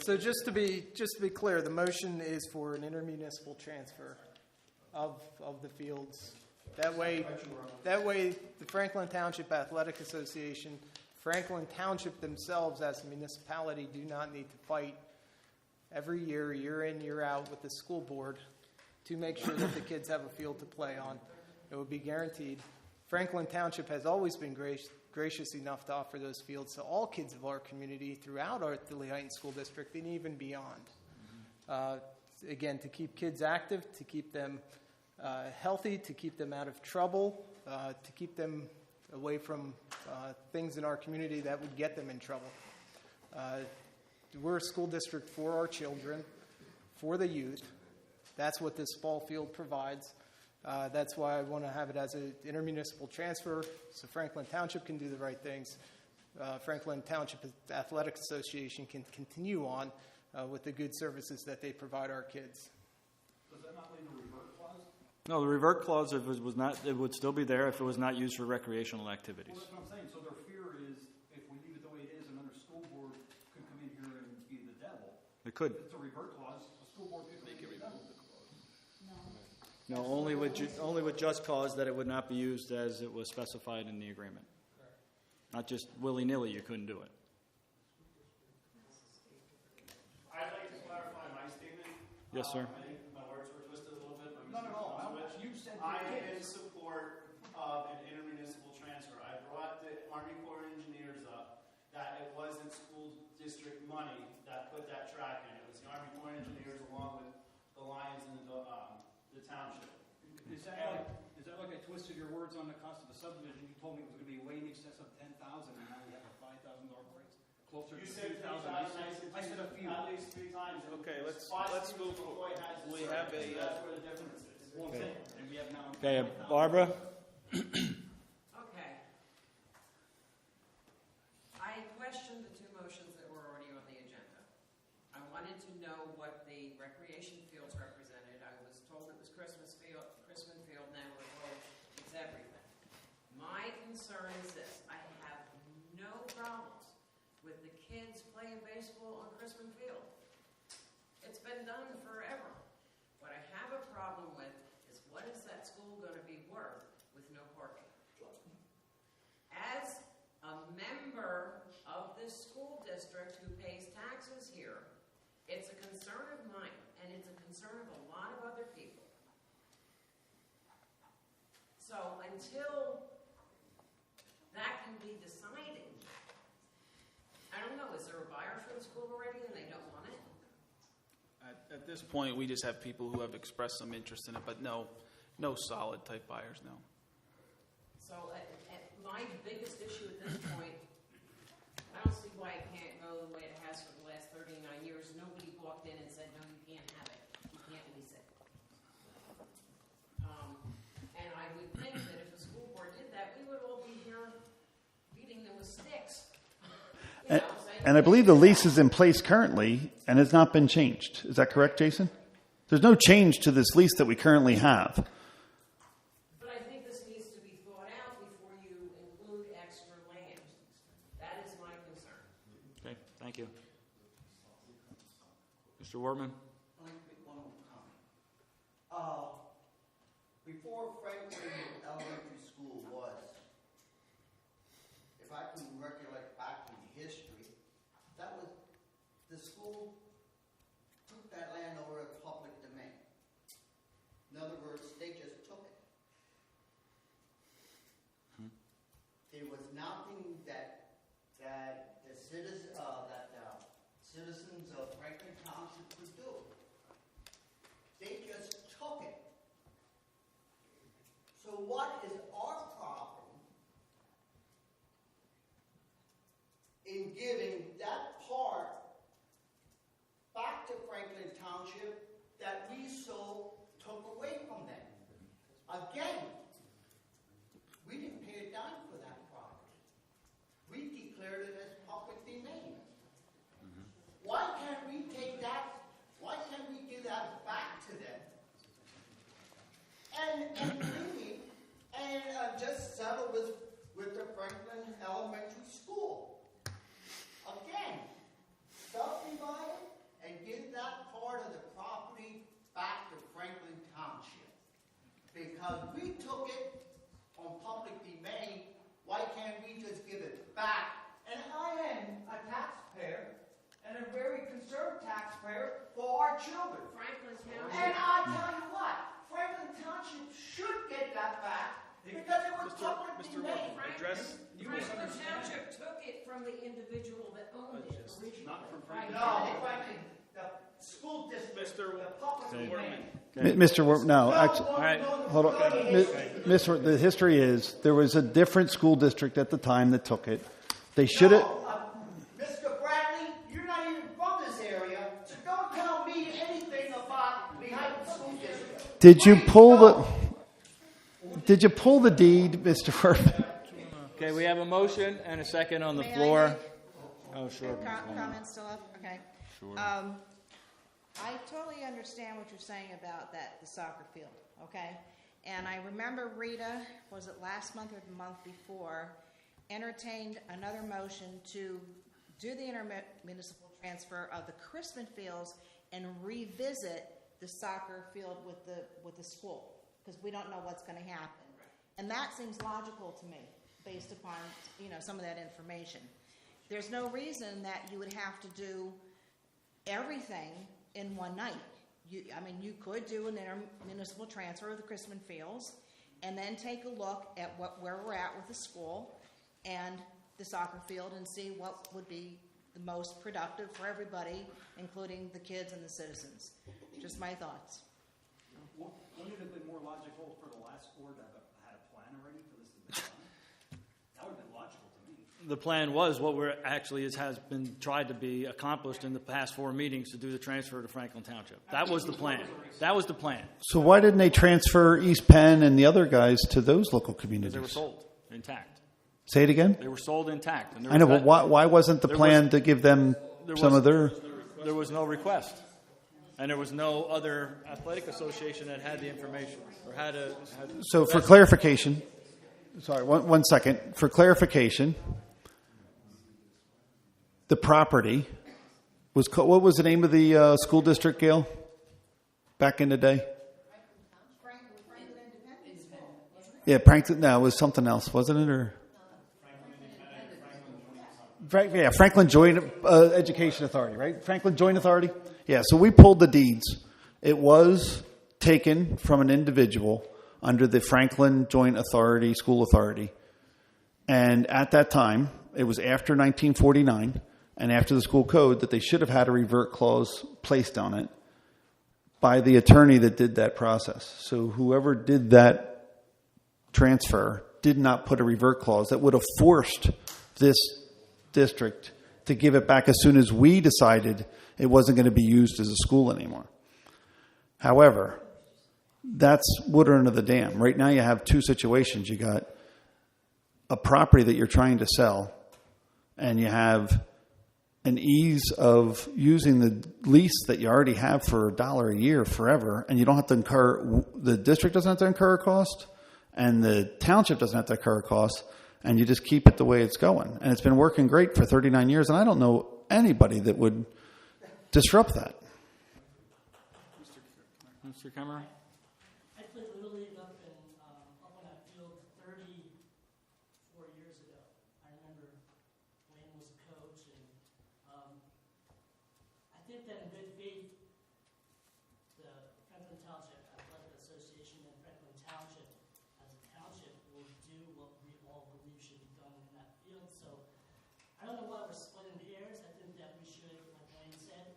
[SPEAKER 16] So just to be clear, the motion is for an intermunicipal transfer of the fields. That way, the Franklin Township Athletic Association, Franklin Township themselves as a municipality do not need to fight every year, year in, year out with the school board to make sure that the kids have a field to play on. It would be guaranteed. Franklin Township has always been gracious enough to offer those fields to all kids of our community throughout the Lehighton School District and even beyond. Again, to keep kids active, to keep them healthy, to keep them out of trouble, to keep them away from things in our community that would get them in trouble. We're a school district for our children, for the youth. That's what this ball field provides. That's why I want to have it as an intermunicipal transfer so Franklin Township can do the right things. Franklin Township Athletic Association can continue on with the good services that they provide our kids.
[SPEAKER 9] Does that not leave a revert clause?
[SPEAKER 21] No, the revert clause, if it was not, it would still be there if it was not used for recreational activities.
[SPEAKER 9] Well, that's what I'm saying. So their fear is if we leave it the way it is, another school board could come in here and be the devil.
[SPEAKER 21] It could.
[SPEAKER 9] It's a revert clause. A school board could make it the devil.
[SPEAKER 21] No, only with just cause that it would not be used as it was specified in the agreement. Not just willy-nilly, you couldn't do it.
[SPEAKER 11] I'd like to clarify my statement.
[SPEAKER 21] Yes, sir.
[SPEAKER 11] I think
[SPEAKER 5] I am in support of an intermunicipal transfer. I brought the Army Corps of Engineers up that it wasn't school district money that put that track in. It was the Army Corps of Engineers along with the Lions and the township.
[SPEAKER 9] Is that like I twisted your words on the cost of the subdivision? You told me it was going to be way in excess of $10,000, and now we have a $5,000 price, closer to $2,000. I said a few.
[SPEAKER 5] At least 3 times.
[SPEAKER 7] Okay, let's move forward. We have a.
[SPEAKER 5] That's where the difference is.
[SPEAKER 7] Okay.
[SPEAKER 9] And we have now.
[SPEAKER 21] Okay, Barbara?
[SPEAKER 8] Okay. I questioned the 2 motions that were already on the agenda. I wanted to know what the recreation fields represented. I was told it was Christmas Field, now we're told it's everything. My concern is this: I have no problems with the kids playing baseball on Christmas Field. It's been done forever. What I have a problem with is, what is that school going to be worth with no parking? As a member of this school district who pays taxes here, it's a concern of mine, and it's a concern of a lot of other people. So until that can be decided, I don't know, is there a buyer for the school already and they don't want it?
[SPEAKER 7] At this point, we just have people who have expressed some interest in it, but no solid type buyers, no.
[SPEAKER 8] So my biggest issue at this point, I don't see why it can't go the way it has for the last 39 years. Nobody walked in and said, no, you can't have it. You can't lease it. And I would think that if the school board did that, we would all be here beating them with sticks.
[SPEAKER 19] And I believe the lease is in place currently and has not been changed. Is that correct, Jason? There's no change to this lease that we currently have.
[SPEAKER 8] But I think this needs to be thought out before you include extra land. That is my concern.
[SPEAKER 21] Okay, thank you. Mr. Wortman?
[SPEAKER 6] I'd like to make one more comment. Before Franklin Elementary School was, if I can recollect back in history, that was, the school took that land over as public domain. In other words, they just took it. There was nothing that the citizens of Franklin Township could do. They just took it. So what is our problem in giving that part back to Franklin Township that we so took away from them? Again, we didn't pay a dime for that property. We declared it as public domain. Why can't we take that? Why can't we give that back to them? And really, just settle with the Franklin Elementary School. Again, subdivide it and give that part of the property back to Franklin Township. Because we took it on public domain, why can't we just give it back? And I am a taxpayer, and a very concerned taxpayer for our children.
[SPEAKER 8] Franklin Township.
[SPEAKER 6] And I tell you what, Franklin Township should get that back because it was public domain.
[SPEAKER 8] Franklin Township took it from the individual that owned it originally.
[SPEAKER 9] Not from
[SPEAKER 6] No, Franklin, the school district, the public domain.
[SPEAKER 19] Mr. Wortman, no, actually, hold on. Mr. The history is there was a different school district at the time that took it. They should have.
[SPEAKER 6] Mr. Bradley, you're not even from this area, so don't tell me anything about Lehighton School District.
[SPEAKER 19] Did you pull the deed, Mr. Wortman?
[SPEAKER 21] Okay, we have a motion and a second on the
[SPEAKER 4] May I
[SPEAKER 21] floor.
[SPEAKER 4] make
[SPEAKER 21] Oh, sure.
[SPEAKER 4] Comments still up? Okay.
[SPEAKER 21] Sure.
[SPEAKER 4] I totally understand what you're saying about the soccer field, okay? And I remember Rita, was it last month or the month before, entertained another motion to do the intermunicipal transfer of the Christmas fields and revisit the soccer field with the school, because we don't know what's going to happen. And that seems logical to me, based upon some of that information. There's no reason that you would have to do everything in one night. you could do an intermunicipal transfer of the Chrisman Fields, and then take a look at where we're at with the school and the soccer field, and see what would be the most productive for everybody, including the kids and the citizens. Just my thoughts.
[SPEAKER 9] Wouldn't it have been more logical for the last board to have had a plan already for this to be done? That would have been logical to me.
[SPEAKER 21] The plan was what we're actually has been tried to be accomplished in the past 4 meetings to do the transfer to Franklin Township. That was the plan. That was the plan.
[SPEAKER 19] So why didn't they transfer East Penn and the other guys to those local communities?
[SPEAKER 21] They were sold intact.
[SPEAKER 19] Say it again?
[SPEAKER 21] They were sold intact. And
[SPEAKER 19] I know, but why wasn't the plan to give them some of their...
[SPEAKER 21] There was no request. And there was no other athletic association that had the information or had a...
[SPEAKER 19] So for clarification, sorry, one second. For clarification, the property was... What was the name of the school district, Gail, back in the day? Yeah, Franklin... No, it was something else, wasn't it? Or... Franklin Joint Education Authority, right? Franklin Joint Authority? Yeah, so we pulled the deeds. It was taken from an individual under the Franklin Joint Authority, School Authority. And at that time, it was after 1949 and after the school code that they should have had a revert clause placed on it by the attorney that did that process. So whoever did that transfer did not put a revert clause that would have forced this district to give it back as soon as we decided it wasn't going to be used as a school anymore. However, that's water under the dam. Right now you have 2 situations. You got a property that you're trying to sell, and you have an ease of using the lease that you already have for $1 a year forever, and you don't have to incur, the district doesn't have to incur a cost, and the township doesn't have to incur a cost, and you just keep it the way it's going. And it's been working great for 39 years, and I don't know anybody that would disrupt that.
[SPEAKER 21] Mr. Cameron?
[SPEAKER 3] I played Little League up on that field 34 years ago. I remember Wayne was a coach, and I think that in good faith, the Franklin Township Athletic Association and Franklin Township as a township will do what we all believe should be done in that field. So I don't know why we're splitting hairs. I think that we should, like Wayne said,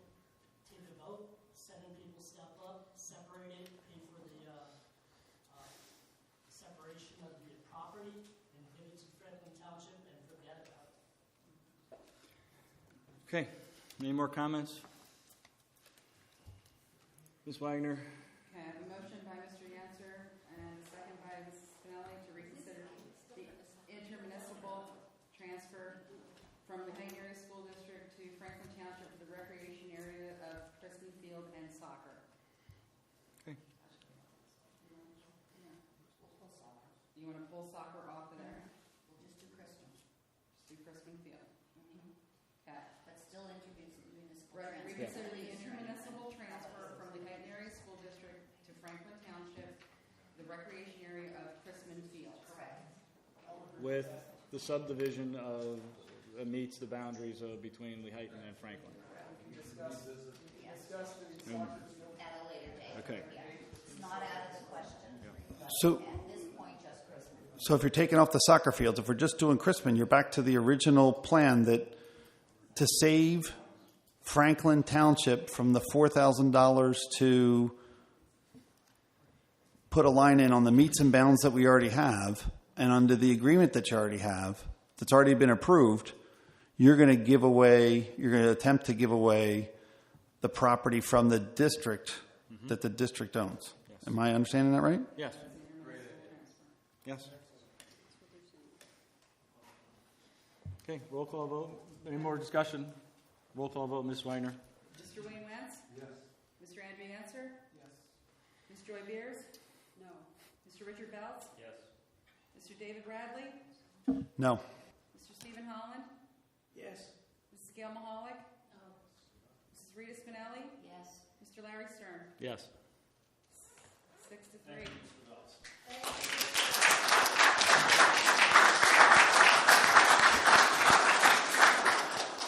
[SPEAKER 3] take a vote, 7 people step up, separate it, pay for the separation of the property, and give it to Franklin Township and forget about it.
[SPEAKER 21] Okay. Any more comments? Ms. Wagner?
[SPEAKER 11] Okay, I have a motion by Mr. Yancer and a second by Mrs. Spinelli to reconsider the intermunicipal transfer from the Lehighton Area School District to Franklin Township for the recreation area of Chrisman Field and soccer.
[SPEAKER 21] Okay.
[SPEAKER 11] You want to pull soccer off of there?
[SPEAKER 15] We'll just do Chrisman.
[SPEAKER 11] Just do Chrisman Field. Okay.
[SPEAKER 15] But still introduce the municipal
[SPEAKER 11] Right,
[SPEAKER 15] transfer.
[SPEAKER 11] reconsider the intermunicipal transfer from the Lehighton Area School District to Franklin Township, the recreation area of Chrisman Field.
[SPEAKER 15] Correct.
[SPEAKER 21] With the subdivision of, meets the boundaries of between Lehighton and Franklin.
[SPEAKER 15] Discuss at a later date.
[SPEAKER 21] Okay.
[SPEAKER 15] Yeah. It's not out of the question.
[SPEAKER 19] So,
[SPEAKER 15] At this point, just Chrisman.
[SPEAKER 19] so if you're taking off the soccer fields, if we're just doing Chrisman, you're back to the original plan that to save Franklin Township from the $4,000 to put a line in on the meets and bounds that we already have, and under the agreement that you already have, that's already been approved, you're going to attempt to give away the property from the district that the district owns. Yes. Am I understanding that right?
[SPEAKER 21] Yes. Yes. Okay, roll call vote. Any more discussion? Roll call vote, Ms. Weiner.
[SPEAKER 11] Mr. Wayne Wentz?
[SPEAKER 18] Yes.
[SPEAKER 11] Mr. Andrew Yancer?
[SPEAKER 3] Yes.
[SPEAKER 11] Ms. Joy Beers?
[SPEAKER 10] No.
[SPEAKER 11] Mr. Richard Beltz?
[SPEAKER 9] Yes.
[SPEAKER 11] Mr. David Bradley?
[SPEAKER 19] No.
[SPEAKER 11] Mr. Stephen Holland?
[SPEAKER 3] Yes.
[SPEAKER 11] Mrs. Gail Mahalik?
[SPEAKER 15] No.
[SPEAKER 11] Mrs. Rita Spinelli?
[SPEAKER 15] Yes.
[SPEAKER 11] Mr. Larry Stern?
[SPEAKER 21] Yes.
[SPEAKER 11] 6-3.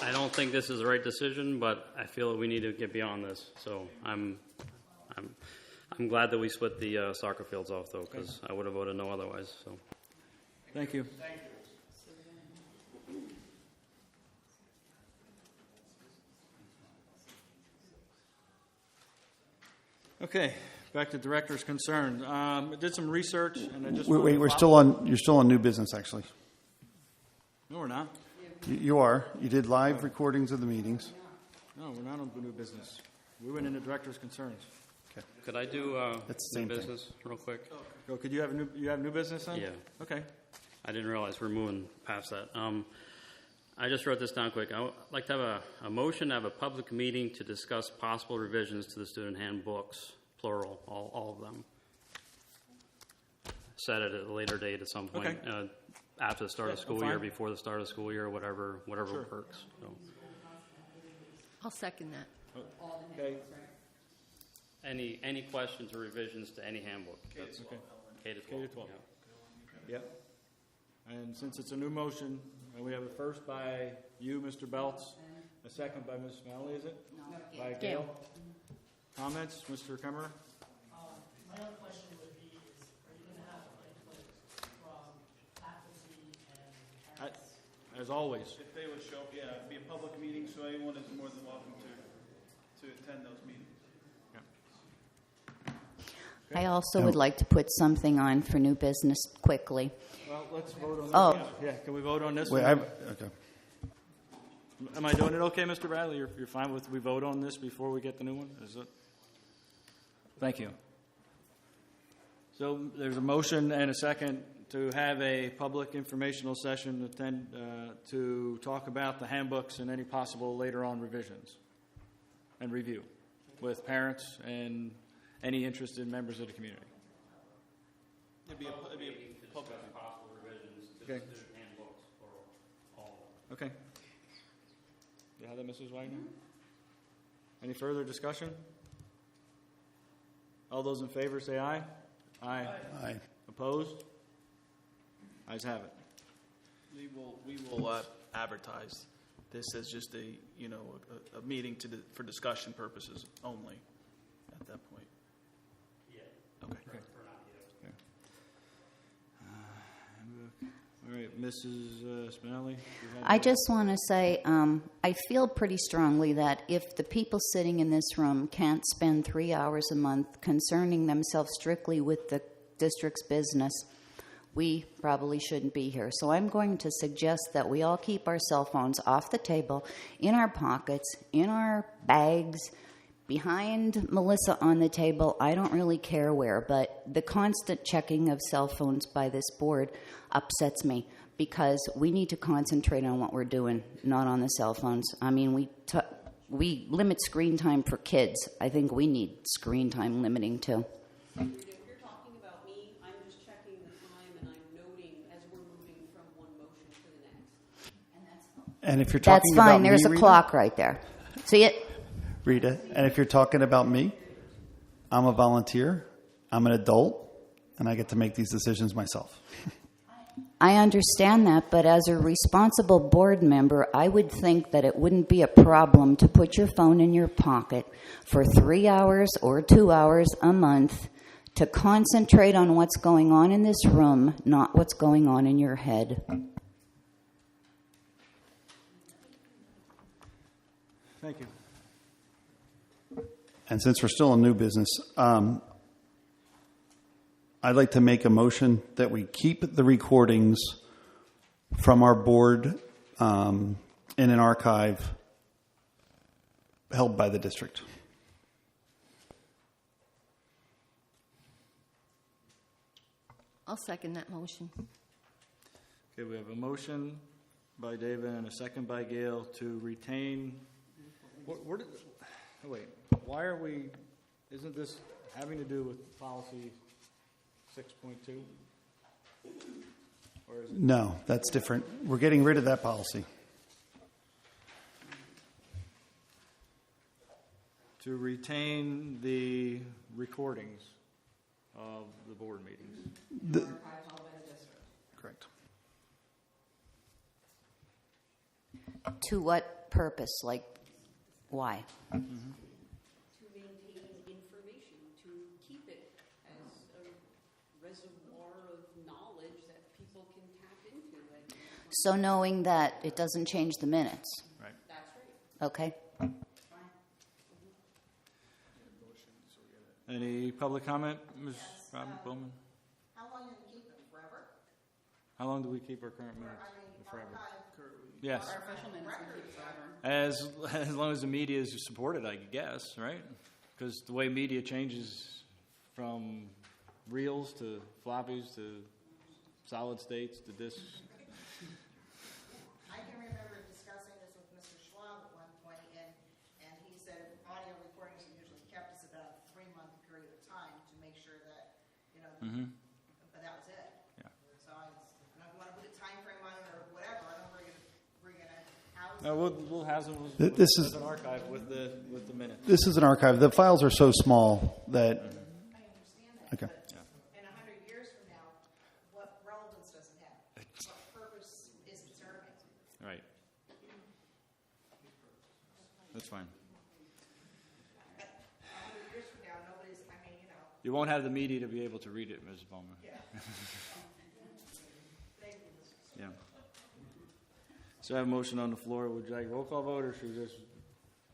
[SPEAKER 23] I don't think this is the right decision, but I feel that we need to get beyond this. So I'm
[SPEAKER 14] I'm glad that we split the soccer fields off, though, because I would have voted no otherwise. So,
[SPEAKER 21] Thank you. Okay, back to director's concern. I did some research, and I just
[SPEAKER 19] Wait, we're still on. You're still on new business, actually.
[SPEAKER 21] No, we're not.
[SPEAKER 19] You are. You did live recordings of the meetings.
[SPEAKER 21] No, we're not on new business. We went into director's concerns.
[SPEAKER 19] Okay.
[SPEAKER 14] could I do
[SPEAKER 19] That's the
[SPEAKER 14] new
[SPEAKER 19] same thing.
[SPEAKER 14] business real quick?
[SPEAKER 21] Oh, could you have new business then?
[SPEAKER 14] Yeah.
[SPEAKER 21] Okay.
[SPEAKER 14] I didn't realize we're moving past that. I just wrote this down quick. I would like to have a motion to have a public meeting to discuss possible revisions to the student handbooks, plural, all of them. Set it at a later date at some point, after the start of the school year, before the start of the school year, whatever
[SPEAKER 21] Sure.
[SPEAKER 14] works. So.
[SPEAKER 12] I'll second that.
[SPEAKER 21] Okay.
[SPEAKER 14] Any questions or revisions to any handbook? That's
[SPEAKER 21] okay.
[SPEAKER 14] K to 12.
[SPEAKER 21] K to 12. Yep. And since it's a new motion, we have a first by you, Mr. Belts, a second by Ms. Smalley, is it?
[SPEAKER 12] No.
[SPEAKER 21] By Gail. Comments, Mr. Kemmerer?
[SPEAKER 3] My other question would be is, are you going to have input from faculty and parents?
[SPEAKER 21] As always.
[SPEAKER 7] If they would show, it'd be a public meeting, so anyone is more than welcome to attend those meetings.
[SPEAKER 22] I also would like to put something on for new business quickly.
[SPEAKER 21] Well, let's vote on this.
[SPEAKER 22] Oh.
[SPEAKER 21] Yeah, can we vote on this
[SPEAKER 19] Wait,
[SPEAKER 21] one?
[SPEAKER 19] okay.
[SPEAKER 21] Am I doing it okay, Mr. Bradley? You're fine with we vote on this before we get the new one? Is it? Thank you. So there's a motion and a second to have a public informational session to talk about the handbooks and any possible later on revisions and review with parents and any interested members of the community.
[SPEAKER 7] It'd be a public
[SPEAKER 14] possible revisions to
[SPEAKER 21] Okay.
[SPEAKER 14] the student handbooks for all.
[SPEAKER 21] Okay. You have that, Mrs. Wagner? Any further discussion? All those in favor say aye. Aye.
[SPEAKER 19] Aye.
[SPEAKER 21] Opposed? Ayes have it.
[SPEAKER 7] We will advertise this as just a meeting for discussion purposes only at that point. Okay.
[SPEAKER 21] All right, Mrs. Spinelli.
[SPEAKER 22] I just want to say I feel pretty strongly that if the people sitting in this room can't spend 3 hours a month concerning themselves strictly with the district's business, we probably shouldn't be here. So I'm going to suggest that we all keep our cell phones off the table, in our pockets, in our bags, behind Melissa on the table. I don't really care where, but the constant checking of cell phones by this board upsets me because we need to concentrate on what we're doing, not on the cell phones. I mean, we limit screen time for kids. I think we need screen time limiting too.
[SPEAKER 10] If you're talking about me, I'm just checking the time and I'm noting as we're moving from one motion to the next. And that's
[SPEAKER 19] And if you're talking
[SPEAKER 22] That's fine.
[SPEAKER 19] about
[SPEAKER 22] There's
[SPEAKER 19] me,
[SPEAKER 22] a
[SPEAKER 19] Rita,
[SPEAKER 22] clock right there. See it?
[SPEAKER 19] Rita, and if you're talking about me, I'm a volunteer, I'm an adult, and I get to make these decisions myself.
[SPEAKER 22] I understand that, but as a responsible board member, I would think that it wouldn't be a problem to put your phone in your pocket for 3 hours or 2 hours a month to concentrate on what's going on in this room, not what's going on in your head.
[SPEAKER 21] Thank you.
[SPEAKER 19] And since we're still in new business, I'd like to make a motion that we keep the recordings from our board in an archive held by the district.
[SPEAKER 12] I'll second that motion.
[SPEAKER 21] Okay, we have a motion by David and a second by Gail to retain. Wait, why are we? Isn't this having to do with policy 6.2? Or is it?
[SPEAKER 19] No, that's different. We're getting rid of that policy.
[SPEAKER 21] To retain the recordings of the board meetings.
[SPEAKER 19] Correct.
[SPEAKER 22] To what purpose? Like, why?
[SPEAKER 10] To maintain information,
[SPEAKER 22] So knowing that it doesn't change the minutes.
[SPEAKER 21] Right.
[SPEAKER 22] Okay.
[SPEAKER 21] Any public comment, Ms. Robin Bowman?
[SPEAKER 4] How long do we keep them, forever?
[SPEAKER 21] How long do we keep our current minutes? Forever. Yes.
[SPEAKER 11] Our official minutes we keep forever.
[SPEAKER 21] As long as the media is supported, I guess, right? Because the way media changes from reels to floppies to solid states to discs.
[SPEAKER 4] I can remember discussing this with Mr. Schwab at one point, and he said audio recordings are usually kept as about a 3-month period of time to make sure that, but that was it.
[SPEAKER 21] Yeah.
[SPEAKER 4] So I don't want to put a time frame on it or whatever. I don't know if we're gonna house
[SPEAKER 21] No, we'll have them
[SPEAKER 19] This is
[SPEAKER 21] an archive with the minutes.
[SPEAKER 19] This is an archive. The files are so small that.
[SPEAKER 4] I understand that.
[SPEAKER 19] Okay.
[SPEAKER 4] In 100 years from now, what relevance does it have? What purpose is it serving?
[SPEAKER 21] Right. That's fine.
[SPEAKER 4] 100 years from now, nobody's,
[SPEAKER 21] You won't have the media to be able to read it, Ms. Bowman.
[SPEAKER 4] Yeah. Thank you, Mr.
[SPEAKER 21] Yeah. So I have a motion on the floor. Would you like a roll call vote, or should we just?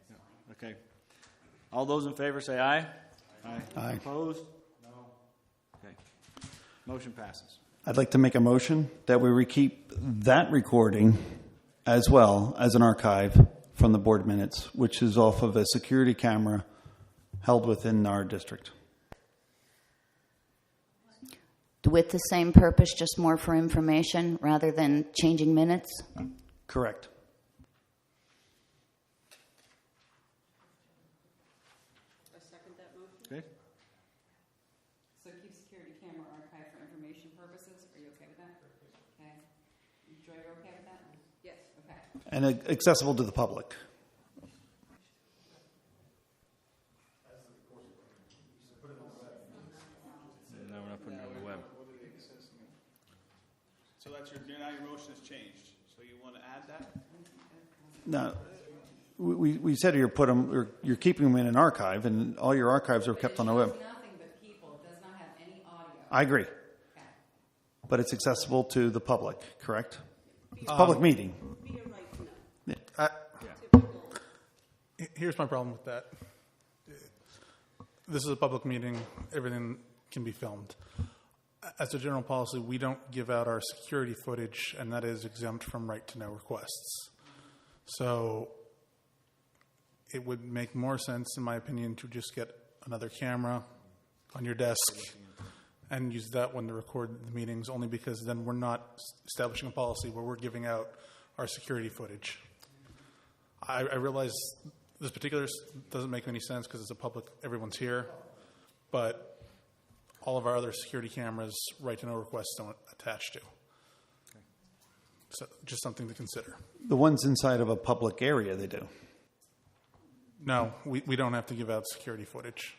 [SPEAKER 21] Yeah. Okay. All those in favor say aye. Aye.
[SPEAKER 19] Aye.
[SPEAKER 21] Opposed? No. Okay. Motion passes.
[SPEAKER 19] I'd like to make a motion that we keep that recording as well as an archive from the board minutes, which is off of a security camera held within our district.
[SPEAKER 22] With the same purpose, just more for information rather than changing minutes?
[SPEAKER 19] Correct.
[SPEAKER 10] I second that motion.
[SPEAKER 21] Okay.
[SPEAKER 11] So keep security camera archive for information purposes. Are you okay with that? Okay. Joy, you're okay with that? Yes. Okay.
[SPEAKER 19] And accessible to the public.
[SPEAKER 21] No, we're not putting it on the web.
[SPEAKER 7] So that's now your motion has changed. So you want to add that?
[SPEAKER 19] No, we said you're keeping them in an archive, and all your archives are kept on the web.
[SPEAKER 11] Nothing but people. It does not have any audio.
[SPEAKER 19] I agree. But it's accessible to the public, correct? It's a public meeting.
[SPEAKER 1] Here's my problem with that. This is a public meeting. Everything can be filmed. As a general policy, we don't give out our security footage, and that is exempt from right-to-know requests. So it would make more sense, in my opinion, to just get another camera on your desk and use that one to record the meetings, only because then we're not establishing a policy where we're giving out our security footage. I realize this particular doesn't make any sense because it's a public, everyone's here, but all of our other security cameras, right-to-know requests don't attach to. So just something to consider.
[SPEAKER 19] The ones inside of a public area, they do.
[SPEAKER 1] No, we don't have to give out security footage,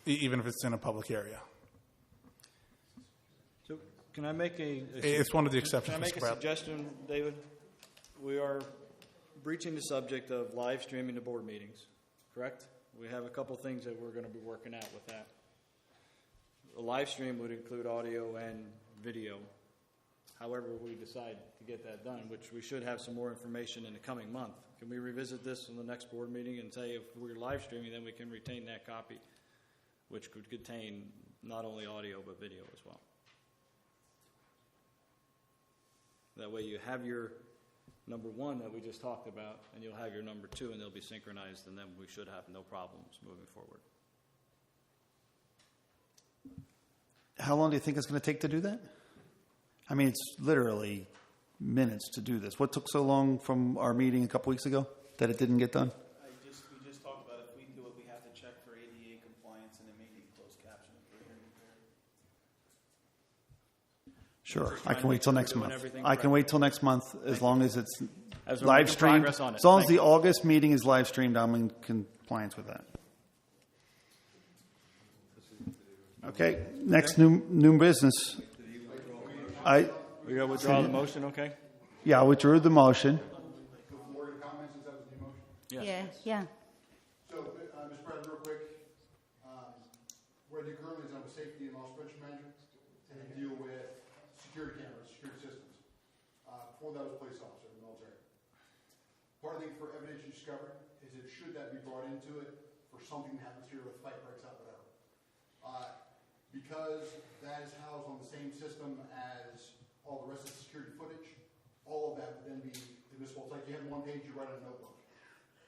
[SPEAKER 1] even if it's in a public area.
[SPEAKER 21] So can I make
[SPEAKER 1] It's one of the exceptions,
[SPEAKER 21] Can I make
[SPEAKER 1] Mr.
[SPEAKER 21] a
[SPEAKER 1] Pratt.
[SPEAKER 21] suggestion, David? We are breaching the subject of live streaming the board meetings, correct? We have a couple things that we're going to be working out with that. A live stream would include audio and video. However, we decide to get that done, which we should have some more information in the coming month. Can we revisit this in the next board meeting and say if we're live streaming, then we can retain that copy, which could contain not only audio but video as well. That way you have your number one that we just talked about, and you'll have your number two, and they'll be synchronized, and then we should have no problems moving forward.
[SPEAKER 19] How long do you think it's going to take to do that? I mean, it's literally minutes to do this. What took so long from our meeting a couple weeks ago that it didn't get done?
[SPEAKER 7] We just talked about if we do it, we have to check for ADA compliance, and it may need closed captioning for hearing impaired.
[SPEAKER 19] Sure, I can wait till next month. I can wait till next month as long as it's
[SPEAKER 21] As we're
[SPEAKER 19] live
[SPEAKER 21] making
[SPEAKER 19] streamed.
[SPEAKER 21] progress on it.
[SPEAKER 19] As long as
[SPEAKER 21] Thank
[SPEAKER 19] the August meeting is live streamed, I'm in compliance with that. Okay, next new business.
[SPEAKER 21] We got to withdraw the motion, okay?
[SPEAKER 19] Yeah, I withdrew the motion.
[SPEAKER 22] Yeah.
[SPEAKER 20] So, Mr. President, real quick, where the currently is on the safety and loss prevention manager, and deal with security cameras, Part of the thing for evidence you discovered is it should that be brought into it for something that happens here, with fight breaks out, whatever. Because that is housed on the same system as all the rest of the security footage, all of that would then be admissible. It's like you have one page you write on a notebook.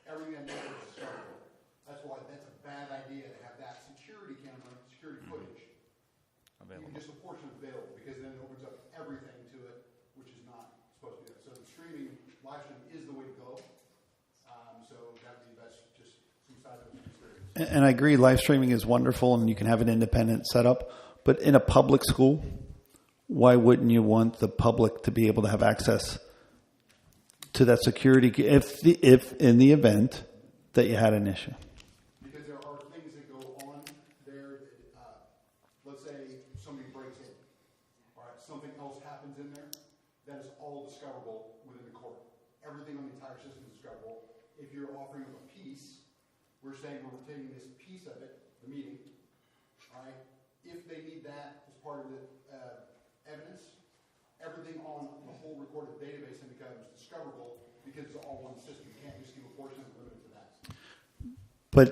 [SPEAKER 20] Everything that notebook is discoverable. That's why that's a bad idea to have that security camera, security footage, even just a portion available, because then it opens up everything to it, which is not supposed to be there. So streaming, live streaming is the way to go. So that's just some side of the experience.
[SPEAKER 19] And I agree, live streaming is wonderful and you can have an independent setup. But in a public school, why wouldn't you want the public to be able to have access to that security if in the event that you had an issue?
[SPEAKER 20] Because there are things that go on there. Let's say somebody breaks in. All right, something else happens in there. That is all discoverable within the court. Everything on the entire system is discoverable. If you're offering up a piece, we're saying we're taking this piece of it, the meeting. All right. If they need that as part of the evidence, everything on the whole recorded database then becomes discoverable because it's all one system. You can't just give a portion of it limited to that.
[SPEAKER 19] But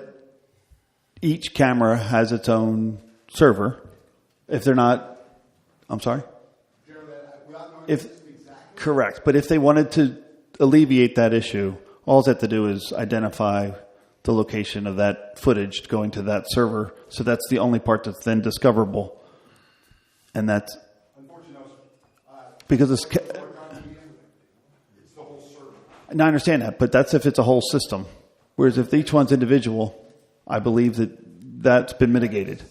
[SPEAKER 19] each camera has its own server. If they're not, I'm sorry? Correct. But if they wanted to alleviate that issue, all they have to do is identify the location of that footage going to that server. So that's the only part that's then discoverable. And that's because it's the whole server. And I understand that, but that's if it's a whole system. Whereas if each one's individual, I believe that that's been mitigated.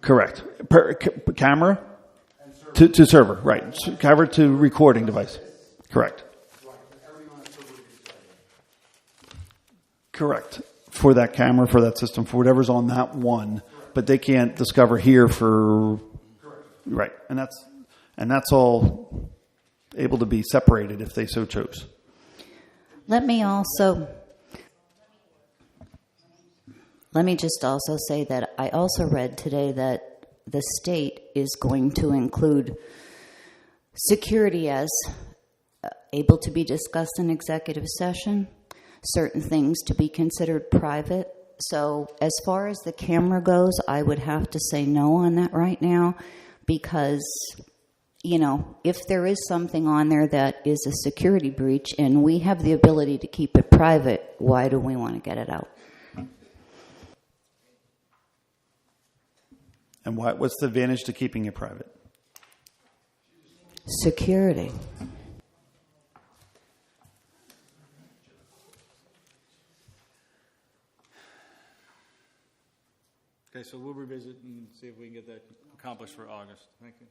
[SPEAKER 19] Correct. Camera to server, right. Camera to recording device. Correct. Correct. For that camera, for that system, for whatever's on that one, but they can't discover here for, right. And that's all able to be separated if they so chose.
[SPEAKER 22] Let me just also say that I also read today that the state is going to include security as able to be discussed in executive session, certain things to be considered private. So as far as the camera goes, I would have to say no on that right now because, you know, if there is something on there that is a security breach and we have the ability to keep it private, why do we want to get it out?
[SPEAKER 19] And what's the advantage to keeping it private?
[SPEAKER 22] Security.
[SPEAKER 21] Okay, so we'll revisit and see if we can get that accomplished for August. Thank you.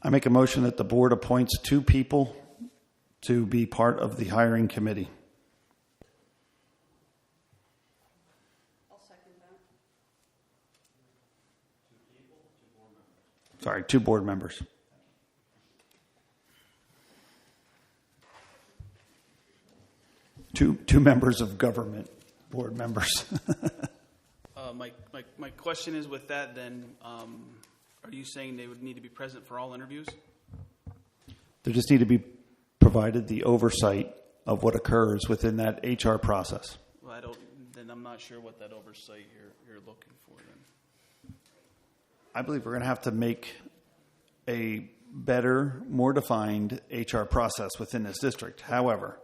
[SPEAKER 19] I make a motion that the board appoints 2 people to be part of the hiring committee.
[SPEAKER 10] I'll second that.
[SPEAKER 19] 2 board members. Two members of government, board members.
[SPEAKER 7] My question is with that then, are you saying they would need to be present for all interviews?
[SPEAKER 19] They just need to be provided the oversight of what occurs within that HR process.
[SPEAKER 7] Well, then I'm not sure what that oversight you're looking for then.
[SPEAKER 19] I believe we're going to have to make a better, more defined HR process within this district. However,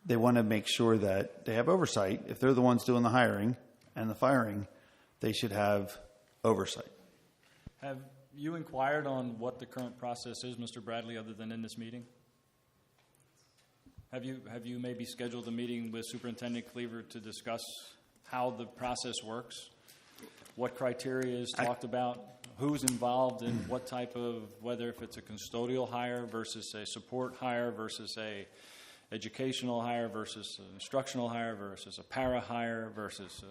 [SPEAKER 19] they want to make sure that they have oversight. If they're the ones doing the hiring and the firing, they should have oversight.
[SPEAKER 21] Have you inquired on what the current process is, Mr. Bradley, other than in this meeting? Have you maybe scheduled a meeting with Superintendent Cleaver to discuss how the process works? What criteria is talked about? Who's involved in what type of, whether if it's a custodial hire versus a support hire versus a educational hire versus an instructional hire versus a para hire versus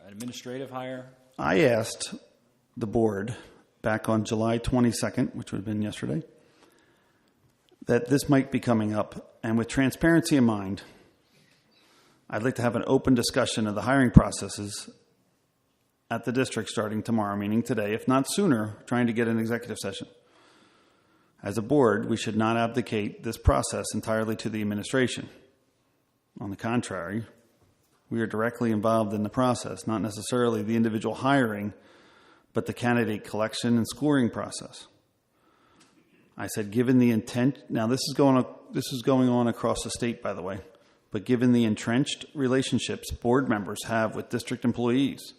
[SPEAKER 21] an administrative hire?
[SPEAKER 19] I asked the board back on July 22nd, which would have been yesterday, that this might be coming up. And with transparency in mind, I'd like to have an open discussion of the hiring processes at the district starting tomorrow, meaning today, if not sooner, trying to get an executive session. As a board, we should not abdicate this process entirely to the administration. On the contrary, we are directly involved in the process, not necessarily the individual hiring, but the candidate collection and scoring process. I said, given the intent, now this is going on across the state, by the way, but given the entrenched relationships board members have with district employees,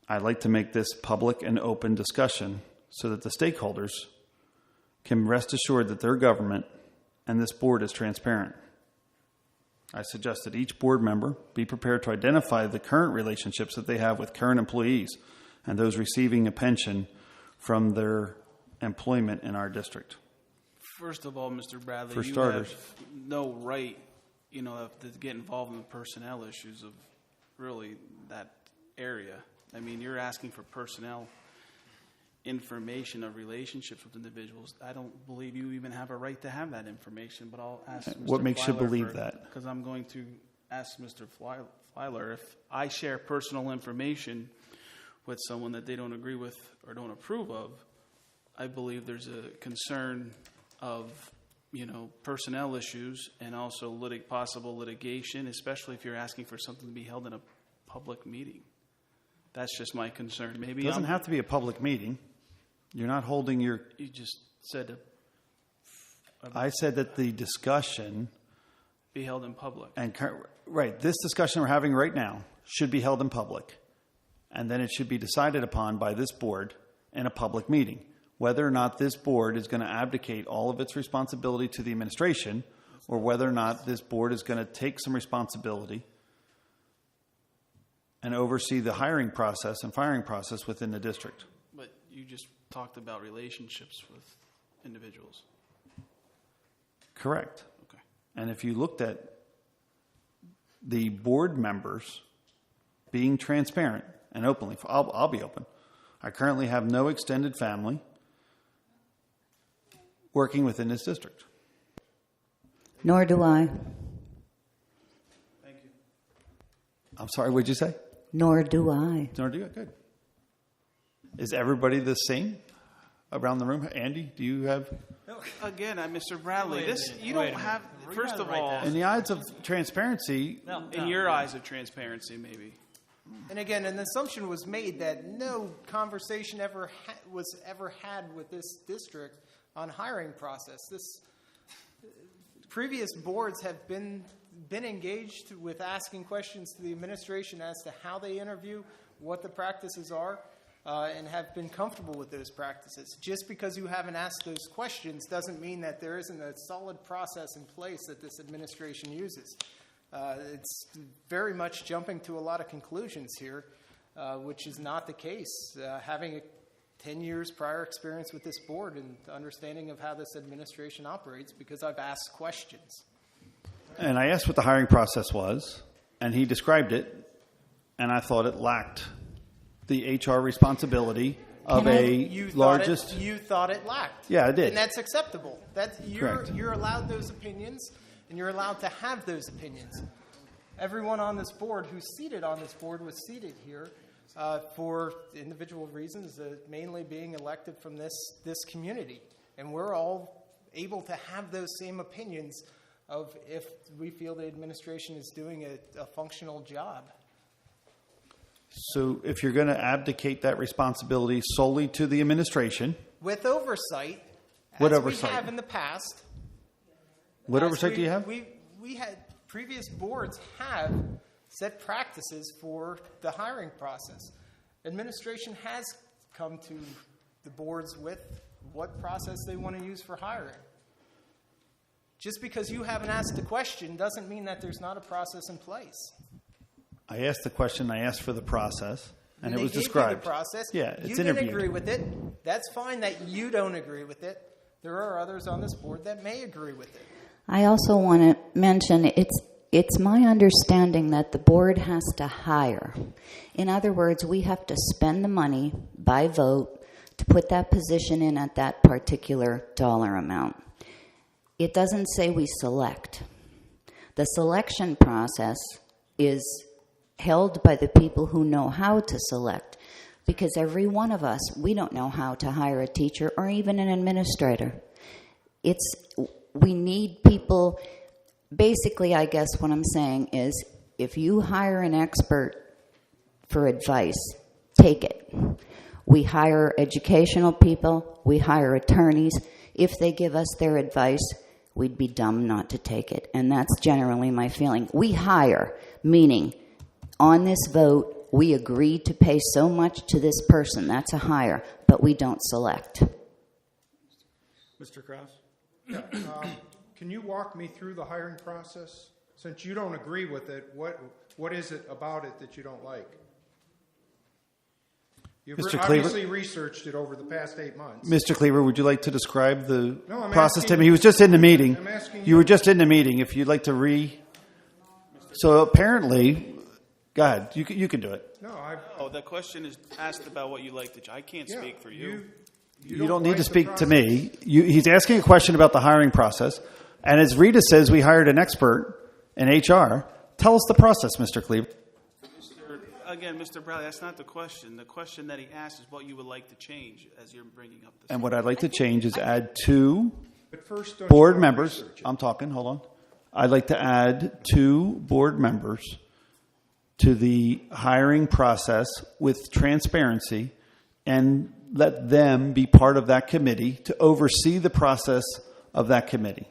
[SPEAKER 19] I'd like to make this public and open discussion so that the stakeholders can rest assured that their government and this board is transparent. I suggest that each board member be prepared to identify the current relationships that they have with current employees and those receiving a pension from their employment in our district.
[SPEAKER 7] First of all, Mr. Bradley,
[SPEAKER 19] For
[SPEAKER 7] you
[SPEAKER 19] starters.
[SPEAKER 7] have no right, to get involved in the personnel issues of really that area. I mean, you're asking for personnel information of relationships with individuals. I don't believe you even have a right to have that information, but I'll ask Mr.
[SPEAKER 19] What makes you
[SPEAKER 7] Feiler
[SPEAKER 19] believe that?
[SPEAKER 7] Because I'm going to ask Mr. Feiler, if I share personal information with someone that they don't agree with or don't approve of, I believe there's a concern of, personnel issues and also possible litigation, especially if you're asking for something to be held in a public meeting. That's just my concern. Maybe
[SPEAKER 19] It doesn't have to be a public meeting. You're not holding your...
[SPEAKER 7] You just said
[SPEAKER 19] I said that the discussion...
[SPEAKER 7] be held in public.
[SPEAKER 19] Right. This discussion we're having right now should be held in public. And then it should be decided upon by this board in a public meeting. Whether or not this board is going to abdicate all of its responsibility to the administration, or whether or not this board is going to take some responsibility and oversee the hiring process and firing process within the district.
[SPEAKER 7] But you just talked about relationships with individuals.
[SPEAKER 19] Correct.
[SPEAKER 7] Okay.
[SPEAKER 19] And if you looked at the board members being transparent and openly, I'll be open. I currently have no extended family working within this district.
[SPEAKER 22] Nor do I.
[SPEAKER 7] Thank you.
[SPEAKER 19] I'm sorry, what'd you say?
[SPEAKER 22] Nor do I.
[SPEAKER 19] Nor do you? Good. Is everybody the same around the room? Andy, do you have...
[SPEAKER 7] Again, Mr. Bradley, first of all...
[SPEAKER 19] In the eyes of transparency...
[SPEAKER 7] In your eyes of transparency, maybe.
[SPEAKER 16] And again, an assumption was made that no conversation was ever had with this district on hiring process. Previous boards have been engaged with asking questions to the administration as to how they interview, what the practices are, and have been comfortable with those practices. Just because you haven't asked those questions doesn't mean that there isn't a solid process in place that this administration uses. It's very much jumping to a lot of conclusions here, which is not the case. Having 10 years prior experience with this board and understanding of how this administration operates, because I've asked questions.
[SPEAKER 19] And I asked what the hiring process was, and he described it, and I thought it lacked the HR responsibility of
[SPEAKER 16] You thought it lacked.
[SPEAKER 19] Yeah, I did.
[SPEAKER 16] And that's acceptable.
[SPEAKER 19] Correct.
[SPEAKER 16] You're allowed those opinions, and you're allowed to have those opinions. Everyone on this board who's seated on this board was seated here for individual reasons, mainly being elected from this community. And we're all able to have those same opinions of if we feel the administration is doing a functional job.
[SPEAKER 19] So if you're going to abdicate that responsibility solely to the administration...
[SPEAKER 16] With oversight,
[SPEAKER 19] what
[SPEAKER 16] as
[SPEAKER 19] oversight?
[SPEAKER 16] we have in the past...
[SPEAKER 19] What oversight do you have?
[SPEAKER 16] We had previous boards have set practices for the hiring process. Administration has come to the boards with what process they want to use for hiring. Just because you haven't asked the question doesn't mean that there's not a process in place.
[SPEAKER 19] I asked the question, I asked for the process, and it was
[SPEAKER 16] They gave you
[SPEAKER 19] described.
[SPEAKER 16] the process.
[SPEAKER 19] Yeah, it's
[SPEAKER 16] you didn't
[SPEAKER 19] interviewed.
[SPEAKER 16] agree with it. That's fine that you don't agree with it. There are others on this board that may agree with it.
[SPEAKER 22] I also want to mention it's my understanding that the board has to hire. In other words, we have to spend the money by vote to put that position in at that particular dollar amount. It doesn't say we select. The selection process is held by the people who know how to select. Because every one of us, we don't know how to hire a teacher or even an administrator. We need people. Basically, I guess what I'm saying is, if you hire an expert for advice, take it. We hire educational people, we hire attorneys. If they give us their advice, we'd be dumb not to take it. And that's generally my feeling. We hire, meaning on this vote, we agree to pay so much to this person. That's a hire, but we don't select.
[SPEAKER 21] Mr. Krause?
[SPEAKER 18] Yeah. Can you walk me through the hiring process? Since you don't agree with it, what is it about it that you don't like? You've
[SPEAKER 19] Mr.
[SPEAKER 18] obviously researched it over the past 8 months.
[SPEAKER 19] Mr. Cleaver, would you like to describe the
[SPEAKER 18] No, I'm
[SPEAKER 19] process
[SPEAKER 18] asking
[SPEAKER 19] to him? He was just in the meeting.
[SPEAKER 18] I'm asking
[SPEAKER 19] You were just in the meeting. If you'd like to So apparently, go ahead. You can do it.
[SPEAKER 7] Oh, the question is asked about what you like to. I can't speak for you.
[SPEAKER 19] You don't need to speak to me. He's asking a question about the hiring process. And as Rita says, we hired an expert in HR. Tell us the process, Mr. Cleaver.
[SPEAKER 7] Again, Mr. Bradley, that's not the question. The question that he asked is what you would like to change as you're bringing up this.
[SPEAKER 19] And what I'd like to change is add 2
[SPEAKER 18] But first, don't
[SPEAKER 19] board
[SPEAKER 18] you
[SPEAKER 19] members.
[SPEAKER 18] research it?
[SPEAKER 19] I'm talking, hold on. I'd like to add 2 board members to the hiring process with transparency and let them be part of that committee to oversee the process of that committee.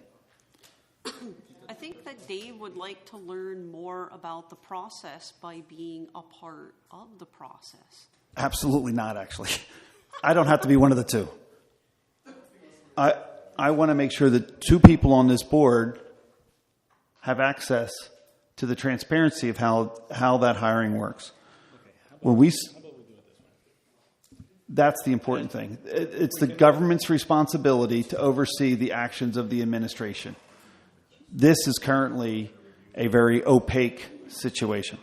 [SPEAKER 10] I think that Dave would like to learn more about the process by being a part of the process.
[SPEAKER 19] Absolutely not, actually. I don't have to be one of the 2. I want to make sure that 2 people on this board have access to the transparency of how that hiring works. That's the important thing. It's the government's responsibility to oversee the actions of the administration. This is currently a very opaque situation.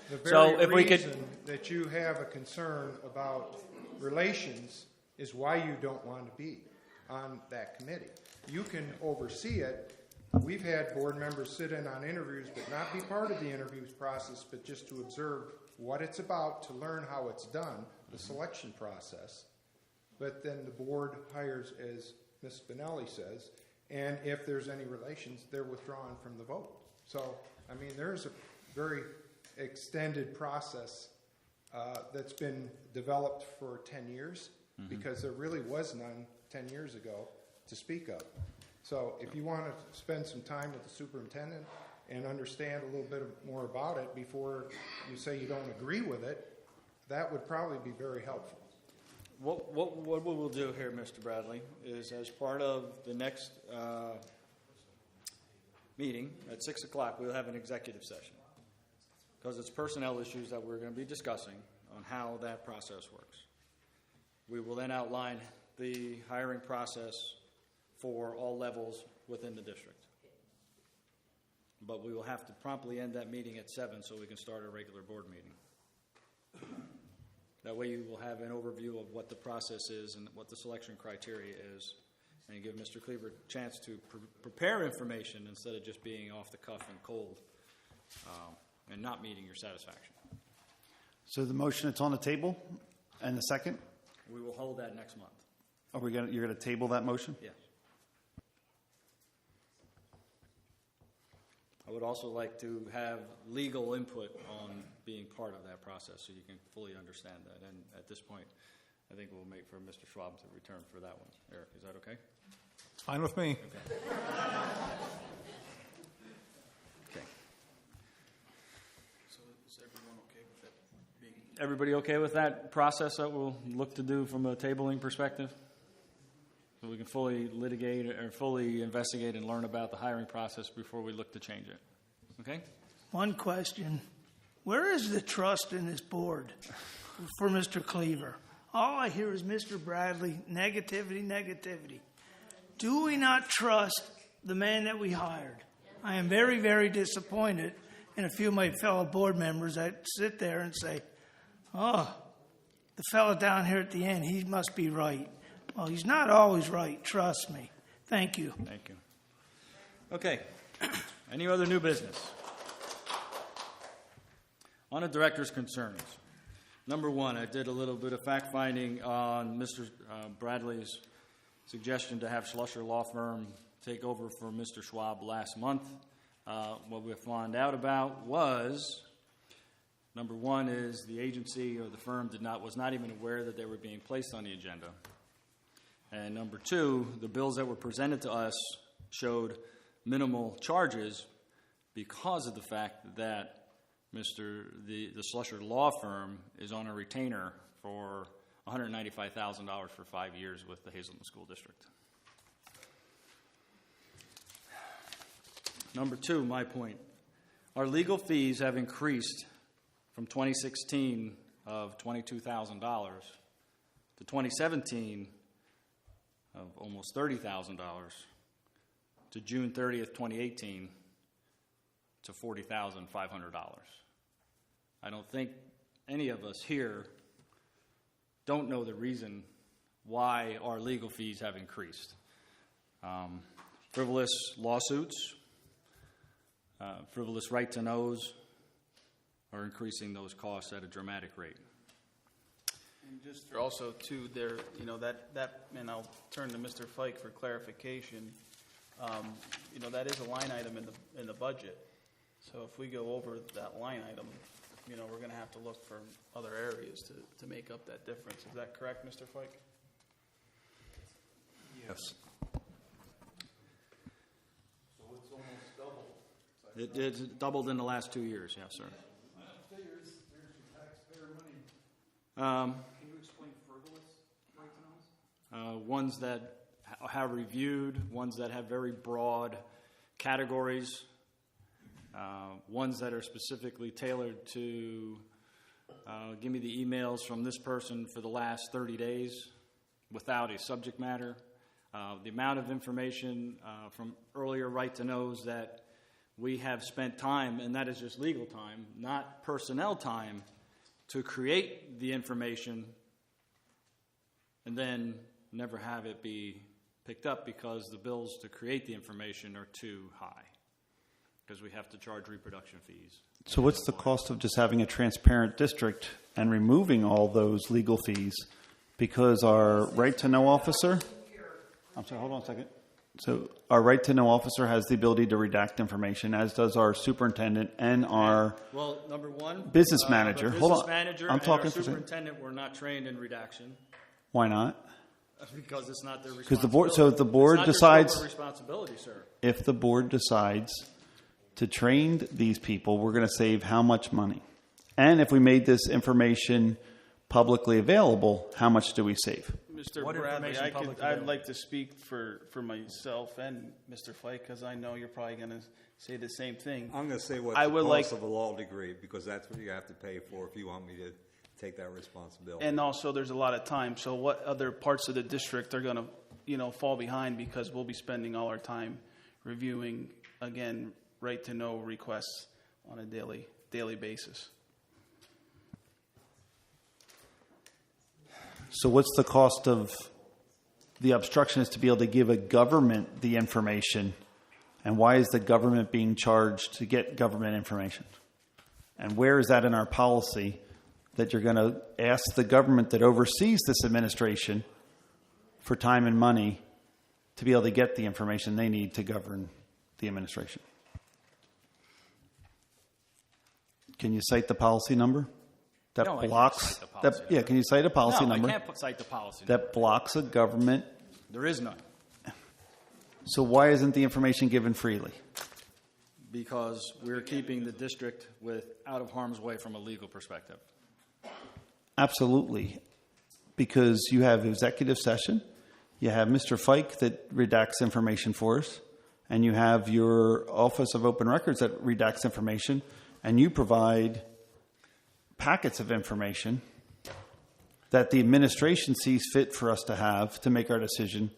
[SPEAKER 18] The very
[SPEAKER 21] So if we could-
[SPEAKER 18] reason that you have a concern about relations is why you don't want to be on that committee. You can oversee it. We've had board members sit in on interviews but not be part of the interviews process, but just to observe what it's about, to learn how it's done, the selection process. But then the board hires, as Ms. Spinelli says, and if there's any relations, they're withdrawn from the vote. So, I mean, there's a very extended process that's been developed for 10 years because there really was none 10 years ago to speak of. So if you want to spend some time with the superintendent and understand a little bit more about it before you say you don't agree with it, that would probably be very helpful.
[SPEAKER 21] What we will do here, Mr. Bradley, is as part of the next meeting at 6 o'clock, we'll have an executive session because it's personnel issues that we're going to be discussing on how that process works. We will then outline the hiring process for all levels within the district. But we will have to promptly end that meeting at 7 so we can start a regular board meeting. That way you will have an overview of what the process is and what the selection criteria is, and give Mr. Cleaver a chance to prepare information instead of just being off the cuff and cold and not meeting your satisfaction.
[SPEAKER 19] So the motion that's on the table and the second?
[SPEAKER 21] We will hold that next month.
[SPEAKER 19] You're going to table that motion?
[SPEAKER 21] Yes. I would also like to have legal input on being part of that process so you can fully understand that. And at this point, I think we'll make for Mr. Schwab to return for that one. Eric, is that okay?
[SPEAKER 1] It's fine with me.
[SPEAKER 21] Okay. Okay.
[SPEAKER 7] So is everyone okay with that being?
[SPEAKER 21] Everybody okay with that process that we'll look to do from a tabling perspective? So we can fully litigate or fully investigate and learn about the hiring process before we look to change it. Okay?
[SPEAKER 2] One question. Where is the trust in this board for Mr. Cleaver? All I hear is Mr. Bradley, negativity. Do we not trust the man that we hired? I am very, very disappointed in a few of my fellow board members that sit there and say, oh, the fellow down here at the end, he must be right. Well, he's not always right, trust me. Thank you.
[SPEAKER 21] Thank you. Okay. Any other new business? On the director's concerns. Number one, I did a little bit of fact-finding on Mr. Bradley's suggestion to have Schlusser Law Firm take over for Mr. Schwab last month. What we found out about was, number one is the agency or the firm was not even aware that they were being placed on the agenda. And number two, the bills that were presented to us showed minimal charges because of the fact that the Schlusser Law Firm is on a retainer for $195,000 for 5 years with the Hazelton School District. Number two, my point. Our legal fees have increased from 2016 of $22,000 to 2017 of almost $30,000 to June 30th, 2018 to $40,500. I don't think any of us here don't know the reason why our legal fees have increased. Frivolous lawsuits, frivolous right-to-knows are increasing those costs at a dramatic rate.
[SPEAKER 7] And just also, too, there, and I'll turn to Mr. Fike for clarification. That is a line item in the budget. So if we go over that line item, we're going to have to look for other areas to make up that difference. Is that correct, Mr. Fike?
[SPEAKER 21] Yes.
[SPEAKER 13] So it's almost doubled.
[SPEAKER 21] It's doubled in the last 2 years, yes, sir.
[SPEAKER 13] There's your taxpayer money.
[SPEAKER 9] Can you explain frivolous right-to-knows?
[SPEAKER 21] Ones that have reviewed, ones that have very broad categories, ones that are specifically tailored to give me the emails from this person for the last 30 days without a subject matter. The amount of information from earlier right-to-knows that we have spent time, and that is just legal time, not personnel time, to create the information and then never have it be picked up because the bills to create the information are too high because we have to charge reproduction fees.
[SPEAKER 19] So what's the cost of just having a transparent district and removing all those legal fees? Because our right-to-know officer... I'm sorry, hold on a second. So our right-to-know officer has the ability to redact information, as does our superintendent and our
[SPEAKER 21] number one,
[SPEAKER 19] business manager.
[SPEAKER 21] Business
[SPEAKER 19] Hold on.
[SPEAKER 21] manager
[SPEAKER 19] I'm
[SPEAKER 21] and
[SPEAKER 19] talking
[SPEAKER 21] our
[SPEAKER 19] for
[SPEAKER 21] superintendent were not trained in redaction.
[SPEAKER 19] Why not?
[SPEAKER 21] Because it's not their responsibility.
[SPEAKER 19] Because the board, so if the board
[SPEAKER 21] it's
[SPEAKER 19] decides,
[SPEAKER 21] not their responsibility, sir.
[SPEAKER 19] If the board decides to train these people, we're going to save how much money? And if we made this information publicly available, how much do we save?
[SPEAKER 7] Mr. Bradley, I'd like to speak for myself and Mr. Fike because I know you're probably going to say the same thing.
[SPEAKER 17] I'm going to say what the cost of a law degree, because that's what you have to pay for if you want me to take that responsibility.
[SPEAKER 7] And also, there's a lot of time. So, what other parts of the district are going to, fall behind because we'll be spending all our time reviewing again right-to-know requests on a daily basis.
[SPEAKER 19] So what's the cost of the obstructionist to be able to give a government the information? And why is the government being charged to get government information? And where is that in our policy that you're going to ask the government that oversees this administration for time and money to be able to get the information they need to govern the administration? Can you cite the policy number? That
[SPEAKER 21] No, I
[SPEAKER 19] blocks
[SPEAKER 21] can't cite the policy
[SPEAKER 19] that. Yeah, can you cite a policy number?
[SPEAKER 21] I can't cite the policy
[SPEAKER 19] that blocks a government.
[SPEAKER 21] There is none.
[SPEAKER 19] So why isn't the information given freely?
[SPEAKER 21] Because we're keeping the district out of harm's way from a legal perspective.
[SPEAKER 19] Absolutely, because you have executive session, you have Mr. Fike that redacts information for us, and you have your Office of Open Records that redacts information, and you provide packets of information that the administration sees fit for us to have to make our decision.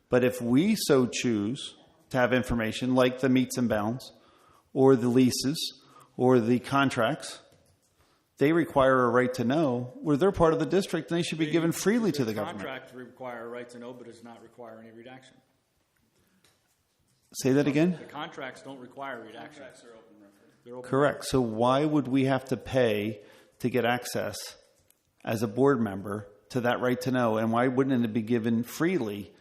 [SPEAKER 19] But if we so choose to have information like the meets and bounds or the leases or the contracts, they require a right to know where they're part of the district and they should be given freely to the government.
[SPEAKER 21] Contracts require a right to know, but it does not require any redaction.
[SPEAKER 19] Say that again?
[SPEAKER 21] The contracts don't require redaction. Contracts are open record.
[SPEAKER 19] Correct. So why would we have to pay to get access as a board member to that right to know? And why wouldn't it be given freely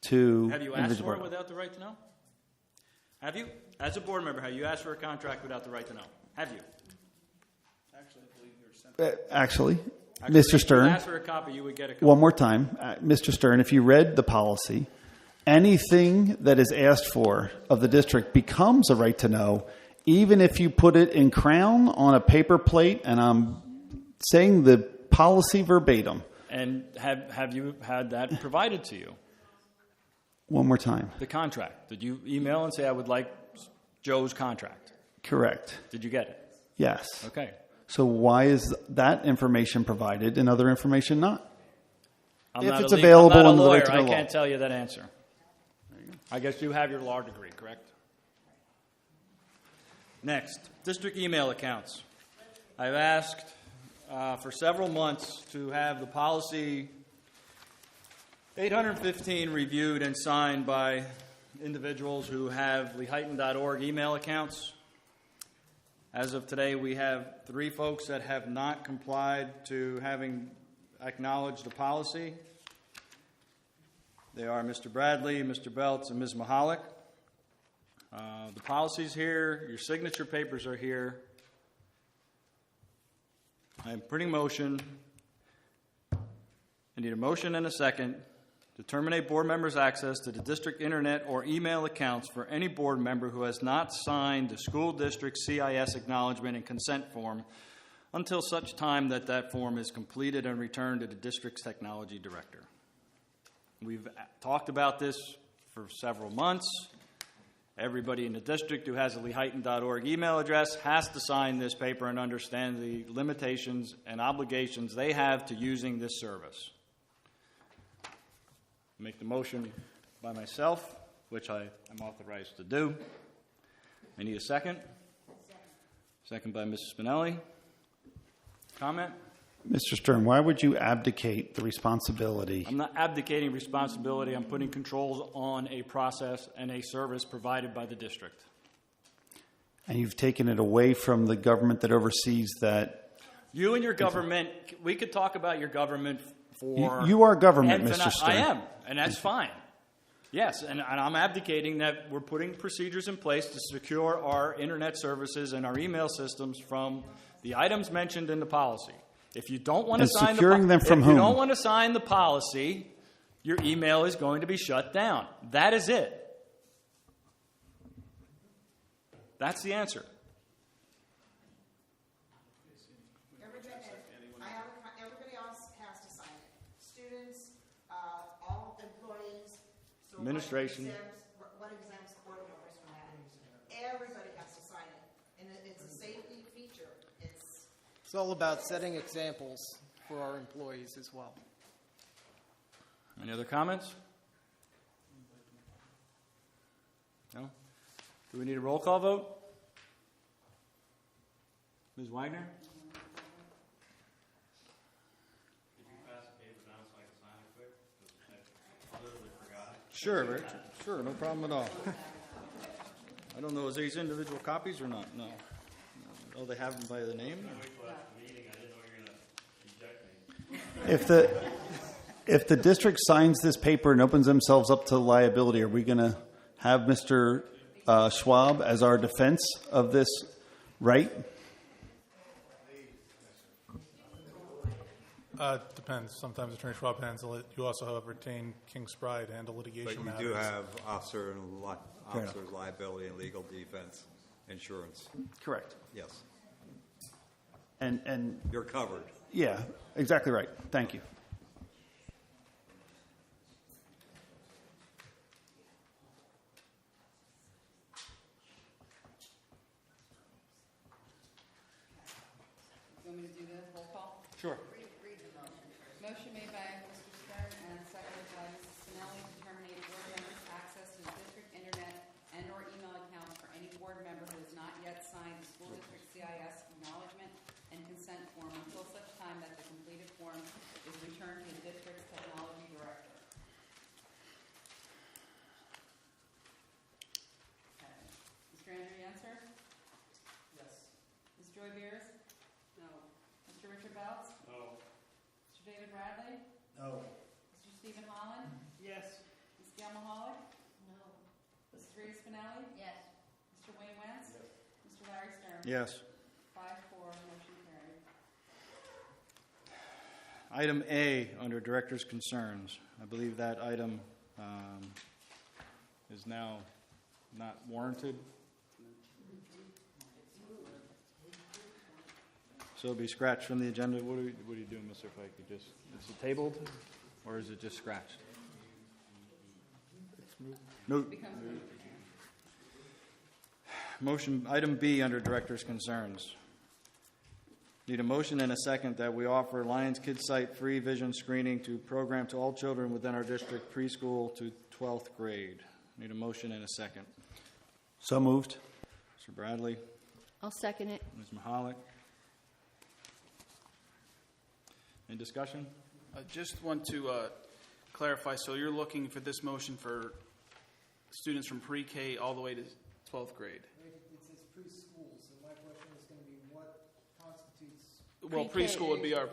[SPEAKER 19] to
[SPEAKER 21] Have you asked for it without the right to know? Have you? As a board member, have you asked for a contract without the right to know? Have you?
[SPEAKER 7] Actually, I believe they're sent.
[SPEAKER 19] Actually,
[SPEAKER 21] Actually,
[SPEAKER 19] Mr.
[SPEAKER 21] if
[SPEAKER 19] Stern.
[SPEAKER 21] you asked for a copy, you would get a copy.
[SPEAKER 19] One more time. Mr. Stern, if you read the policy, anything that is asked for of the district becomes a right to know, even if you put it in crown on a paper plate, and I'm saying the policy verbatim.
[SPEAKER 21] And have you had that provided to you?
[SPEAKER 19] One more time.
[SPEAKER 21] The contract. Did you email and say, I would like Joe's contract?
[SPEAKER 19] Correct.
[SPEAKER 21] Did you get it?
[SPEAKER 19] Yes.
[SPEAKER 21] Okay.
[SPEAKER 19] So why is that information provided and other information not?
[SPEAKER 21] I'm
[SPEAKER 19] If
[SPEAKER 21] not
[SPEAKER 19] it's
[SPEAKER 21] a
[SPEAKER 19] available
[SPEAKER 21] I'm not a
[SPEAKER 19] under the
[SPEAKER 21] lawyer.
[SPEAKER 19] right to know
[SPEAKER 21] I
[SPEAKER 19] law.
[SPEAKER 21] can't tell you that answer. I guess you have your law degree, correct? Next, district email accounts. I've asked for several months to have the policy 815 reviewed and signed by individuals who have Lehighton.org email accounts. As of today, we have 3 folks that have not complied to having acknowledged the policy. They are Mr. Bradley, Mr. Belts, and Ms. Mahalik. The policy's here. Your signature papers are here. I am putting motion. I need a motion and a second to terminate board members' access to the district internet or email accounts for any board member who has not signed the school district CIS acknowledgement and consent form until such time that that form is completed and returned to the district's technology director. We've talked about this for several months. Everybody in the district who has a Lehighton.org email address has to sign this paper and understand the limitations and obligations they have to using this service. Make the motion by myself, which I am authorized to do. I need a second. Second by Mrs. Spinelli. Comment?
[SPEAKER 19] Mr. Stern, why would you abdicate the responsibility?
[SPEAKER 21] I'm not abdicating responsibility. I'm putting controls on a process and a service provided by the district.
[SPEAKER 19] And you've taken it away from the government that oversees that.
[SPEAKER 21] You and your government, we could talk about your government for...
[SPEAKER 19] You are government, Mr. Stern.
[SPEAKER 21] I am, and that's fine. Yes, and I'm abdicating that we're putting procedures in place to secure our internet services and our email systems from the items mentioned in the policy. If you don't want to sign
[SPEAKER 19] securing them from
[SPEAKER 21] if
[SPEAKER 19] whom?
[SPEAKER 21] you don't want to sign the policy, your email is going to be shut down. That is it. That's the answer.
[SPEAKER 4] Everybody else has to sign it. Students, all employees. So
[SPEAKER 21] Administration.
[SPEAKER 4] What exempts board members from that? Everybody has to sign it. And it's a safety feature.
[SPEAKER 16] It's all about setting examples for our employees as well.
[SPEAKER 21] Any other comments? No? Do we need a roll call vote? Ms. Wagner?
[SPEAKER 14] Did you pass the paper down so I can sign it quick? 'Cause I literally forgot it.
[SPEAKER 21] Sure, Rich. Sure, no problem at all. I don't know, is these individual copies or not? No. Oh, they have them by the name?
[SPEAKER 19] If the district signs this paper and opens themselves up to liability, are we going to have Mr. Schwab as our defense of this right?
[SPEAKER 1] Depends. Sometimes Attorney Schwab handles it. You also have retained King's Pride to handle litigation
[SPEAKER 17] But you do have officer's liability and legal defense insurance.
[SPEAKER 19] Correct.
[SPEAKER 17] Yes.
[SPEAKER 19] And
[SPEAKER 17] you're covered.
[SPEAKER 19] Yeah, exactly right. Thank you.
[SPEAKER 11] You want me to do the roll call?
[SPEAKER 21] Sure.
[SPEAKER 11] Read the motion. Motion made by Mr. Stern and seconded by Mrs. Spinelli to terminate board members' access to the district internet and/or email accounts for any board member who has not yet signed the school district CIS acknowledgement and consent form until such time that the completed form is returned to the district's technology director. Okay. Mr. Andrew Yancer? Yes. Ms. Joy Beers? No. Mr. Richard Belts?
[SPEAKER 14] No.
[SPEAKER 6] No.
[SPEAKER 11] Mr. Stephen Holland?
[SPEAKER 2] Yes.
[SPEAKER 11] Ms. Gail Mahalik?
[SPEAKER 15] No.
[SPEAKER 11] Ms. Rita Spinelli?
[SPEAKER 15] Yes.
[SPEAKER 11] Mr. Wayne Wentz? Mr. Larry Stern?
[SPEAKER 21] Yes.
[SPEAKER 11] 5-4, motion carried.
[SPEAKER 21] Item A, under Director's Concerns. I believe that item is now not warranted. So it'll be scratched from the agenda. What are you doing, Mr. Fike? Is it tabled, or is it just scratched? No. Motion, item B, under Director's Concerns. Need a motion and a second that we offer Lions Kids Site free vision screening to program to all children within our district preschool to 12th grade. Need a motion and a second.
[SPEAKER 19] So moved.
[SPEAKER 21] Mr. Bradley.
[SPEAKER 12] I'll second it.
[SPEAKER 21] Ms. Mahalik. Any discussion?
[SPEAKER 7] I just want to clarify, so you're looking for this motion for students from pre-K all the way to 12th grade?
[SPEAKER 16] It says preschool, so my question is going to be what constitutes...
[SPEAKER 7] Well, preschool would be our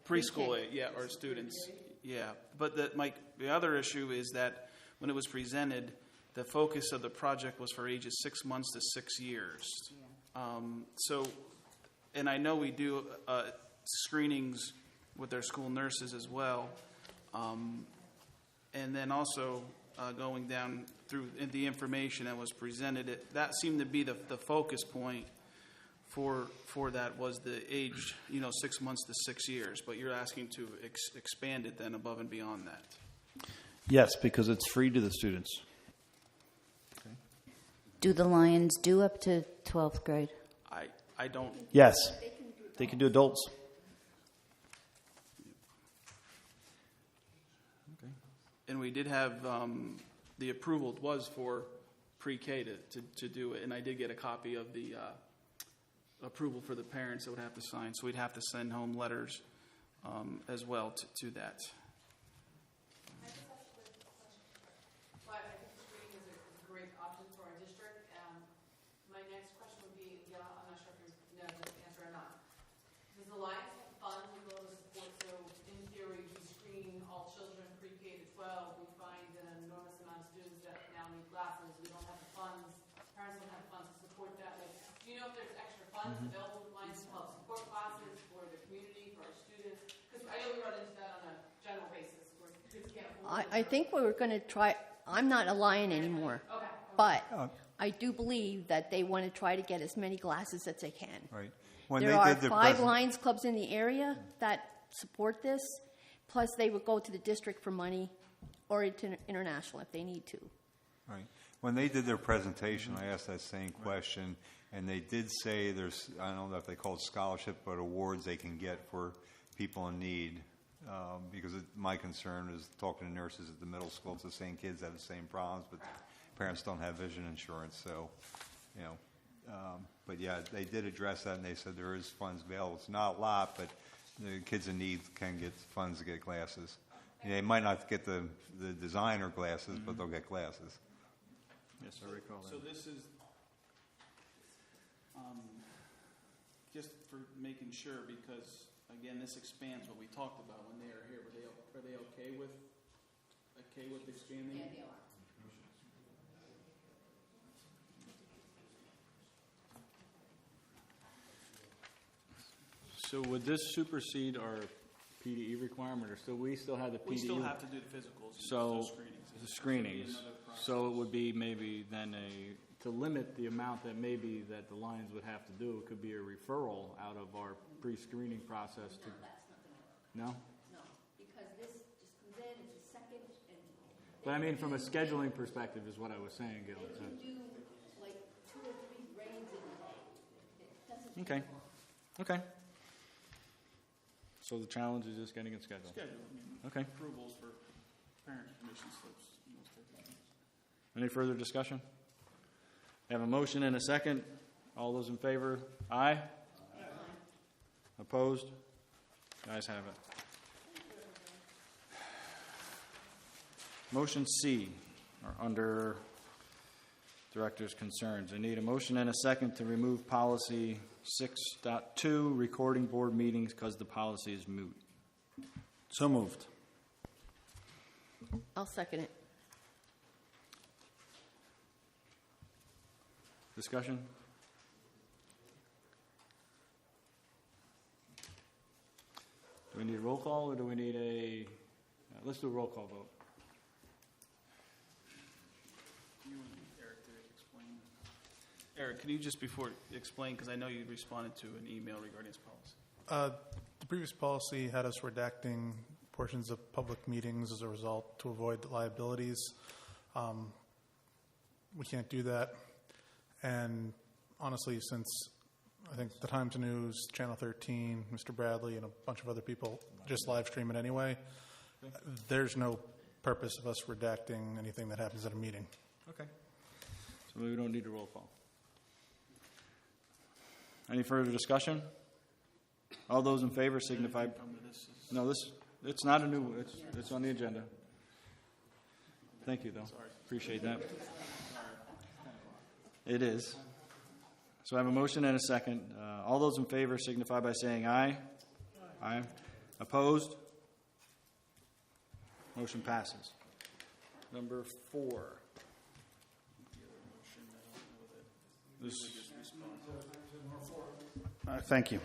[SPEAKER 7] preschool,
[SPEAKER 12] Pre-K.
[SPEAKER 7] yeah, our students. Yeah, but the other issue is that when it was presented, the focus of the project was for ages 6 months to 6 years. And I know we do screenings with their school nurses as well. And then also going down through the information that was presented, that seemed to be the focus point for that was the age, 6 months to 6 years. But you're asking to expand it then above and beyond that.
[SPEAKER 19] Yes, because it's free to the students.
[SPEAKER 22] Do the Lions do up to 12th grade?
[SPEAKER 7] I don't.
[SPEAKER 19] Yes, they can do adults.
[SPEAKER 7] And we did have the approval was for pre-K to do it, and I did get a copy of the approval for the parents that would have to sign. So we'd have to send home letters as well to that.
[SPEAKER 11] But I think screening is a great option for our district. My next question would be, I'm not sure if you know the answer or not. Does the Lions have funds with all the support? So in theory, we screen all children pre-K to 12. We find an enormous amount of students that now need glasses. We don't have the funds. Parents don't have the funds to support that. Do you know if there's extra funds available with Lions to help support classes for the community, for our students? Because I know we run into that on a general basis where kids can't afford it.
[SPEAKER 12] I think we were going to try. I'm not a Lion anymore, but I do believe that they want to try to get as many glasses as they can.
[SPEAKER 17] Right.
[SPEAKER 12] There are 5 Lions clubs in the area that support this. Plus, they would go to the district for money or international if they need to.
[SPEAKER 17] Right. When they did their presentation, I asked that same question, and they did say there's, I don't know if they call it scholarship, but awards they can get for people in need. Because my concern is talking to nurses at the middle school. It's the same kids have the same problems, but parents don't have vision insurance. So, but yeah, they did address that, and they said there is funds available. It's not a lot, but the kids in need can get funds to get glasses. They might not get the designer glasses, but they'll get glasses.
[SPEAKER 21] Yes, I recall that.
[SPEAKER 7] So this is just for making sure, because again, this expands what we talked about when they are here. Are they okay with expanding?
[SPEAKER 15] Yeah, they are.
[SPEAKER 21] So would this supersede our PDE requirement, or we still have the PDE?
[SPEAKER 7] We still have to do the physicals.
[SPEAKER 21] So
[SPEAKER 7] screenings.
[SPEAKER 21] the screenings. So it would be maybe then to limit the amount that maybe that the Lions would have to do. It could be a referral out of our pre-screening process to. No.
[SPEAKER 15] No, because this just comes in. It's a second.
[SPEAKER 21] But I mean, from a scheduling perspective, is what I was saying, Gil.
[SPEAKER 15] They can do like 2 or 3 grades in a day. It doesn't.
[SPEAKER 21] Okay. Okay. So the challenge is just getting it scheduled. Okay.
[SPEAKER 7] Approvals for parent permission slips.
[SPEAKER 21] Any further discussion? I have a motion and a second. All those in favor? Aye. Aye. Opposed? Guys have it. Motion C, or under Director's Concerns. I need a motion and a second to remove policy 6.2, recording board meetings, because the policy is moot.
[SPEAKER 19] So moved.
[SPEAKER 12] I'll second it.
[SPEAKER 21] Discussion? Do we need a roll call, or do we need a, let's do a roll call vote.
[SPEAKER 7] Eric, can you just before explain, because I know you responded to an email regarding this policy.
[SPEAKER 1] The previous policy had us redacting portions of public meetings as a result to avoid liabilities. We can't do that. And honestly, since I think the Times News, Channel 13, Mr. Bradley, and a bunch of other people just live stream it anyway, there's no purpose of us redacting anything that happens at a meeting.
[SPEAKER 21] Okay. So we don't need a roll call. Any further discussion? All those in favor signify. No, it's not a new. It's on the agenda. Thank you, though. Appreciate that. It is. So I have a motion and a second. All those in favor signify by saying aye. Aye. Opposed? Motion passes. Number 4.
[SPEAKER 19] Thank you.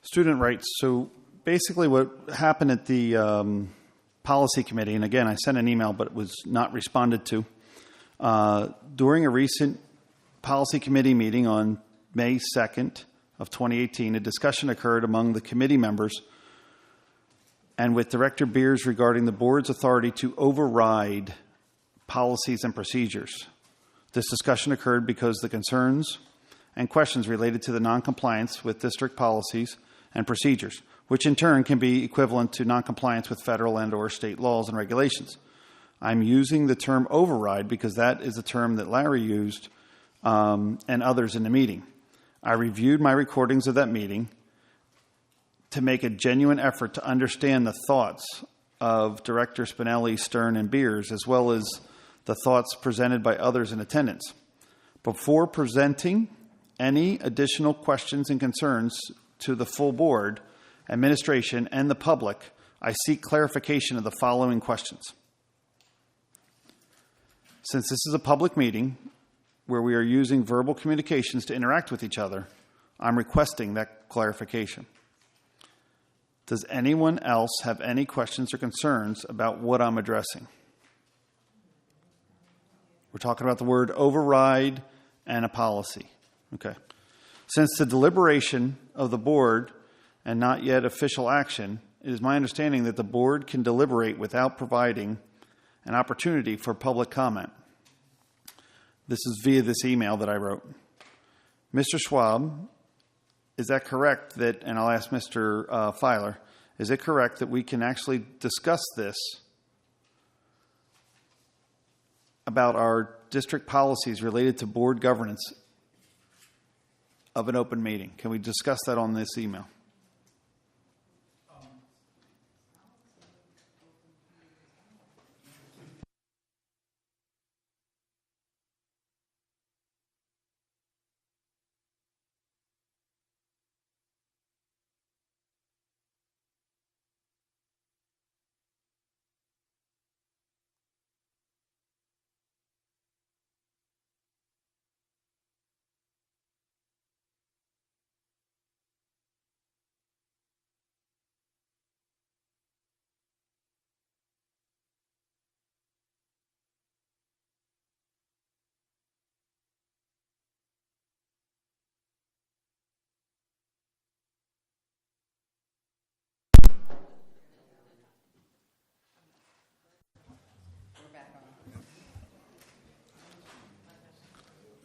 [SPEAKER 19] Student rights. So basically what happened at the policy committee, and again, I sent an email, but it was not responded to. During a recent policy committee meeting on May 2nd of 2018, a discussion occurred among the committee members and with Director Beers regarding the board's authority to override policies and procedures. This discussion occurred because the concerns and questions related to the noncompliance with district policies and procedures, which in turn can be equivalent to noncompliance with federal and or state laws and regulations. I'm using the term override because that is the term that Larry used and others in the meeting. I reviewed my recordings of that meeting to make a genuine effort to understand the thoughts of Director Spinelli, Stern, and Beers, as well as the thoughts presented by others in attendance. Before presenting any additional questions and concerns to the full board, administration, and the public, I seek clarification of the following questions. Since this is a public meeting where we are using verbal communications to interact with each other, I'm requesting that clarification. Does anyone else have any questions or concerns about what I'm addressing? We're talking about the word override and a policy. Okay. Since the deliberation of the board and not yet official action, it is my understanding that the board can deliberate without providing an opportunity for public comment. This is via this email that I wrote. Mr. Schwab, is that correct that, and I'll ask Mr. Filer, is it correct that we can actually discuss this about our district policies related to board governance of an open meeting? Can we discuss that on this email?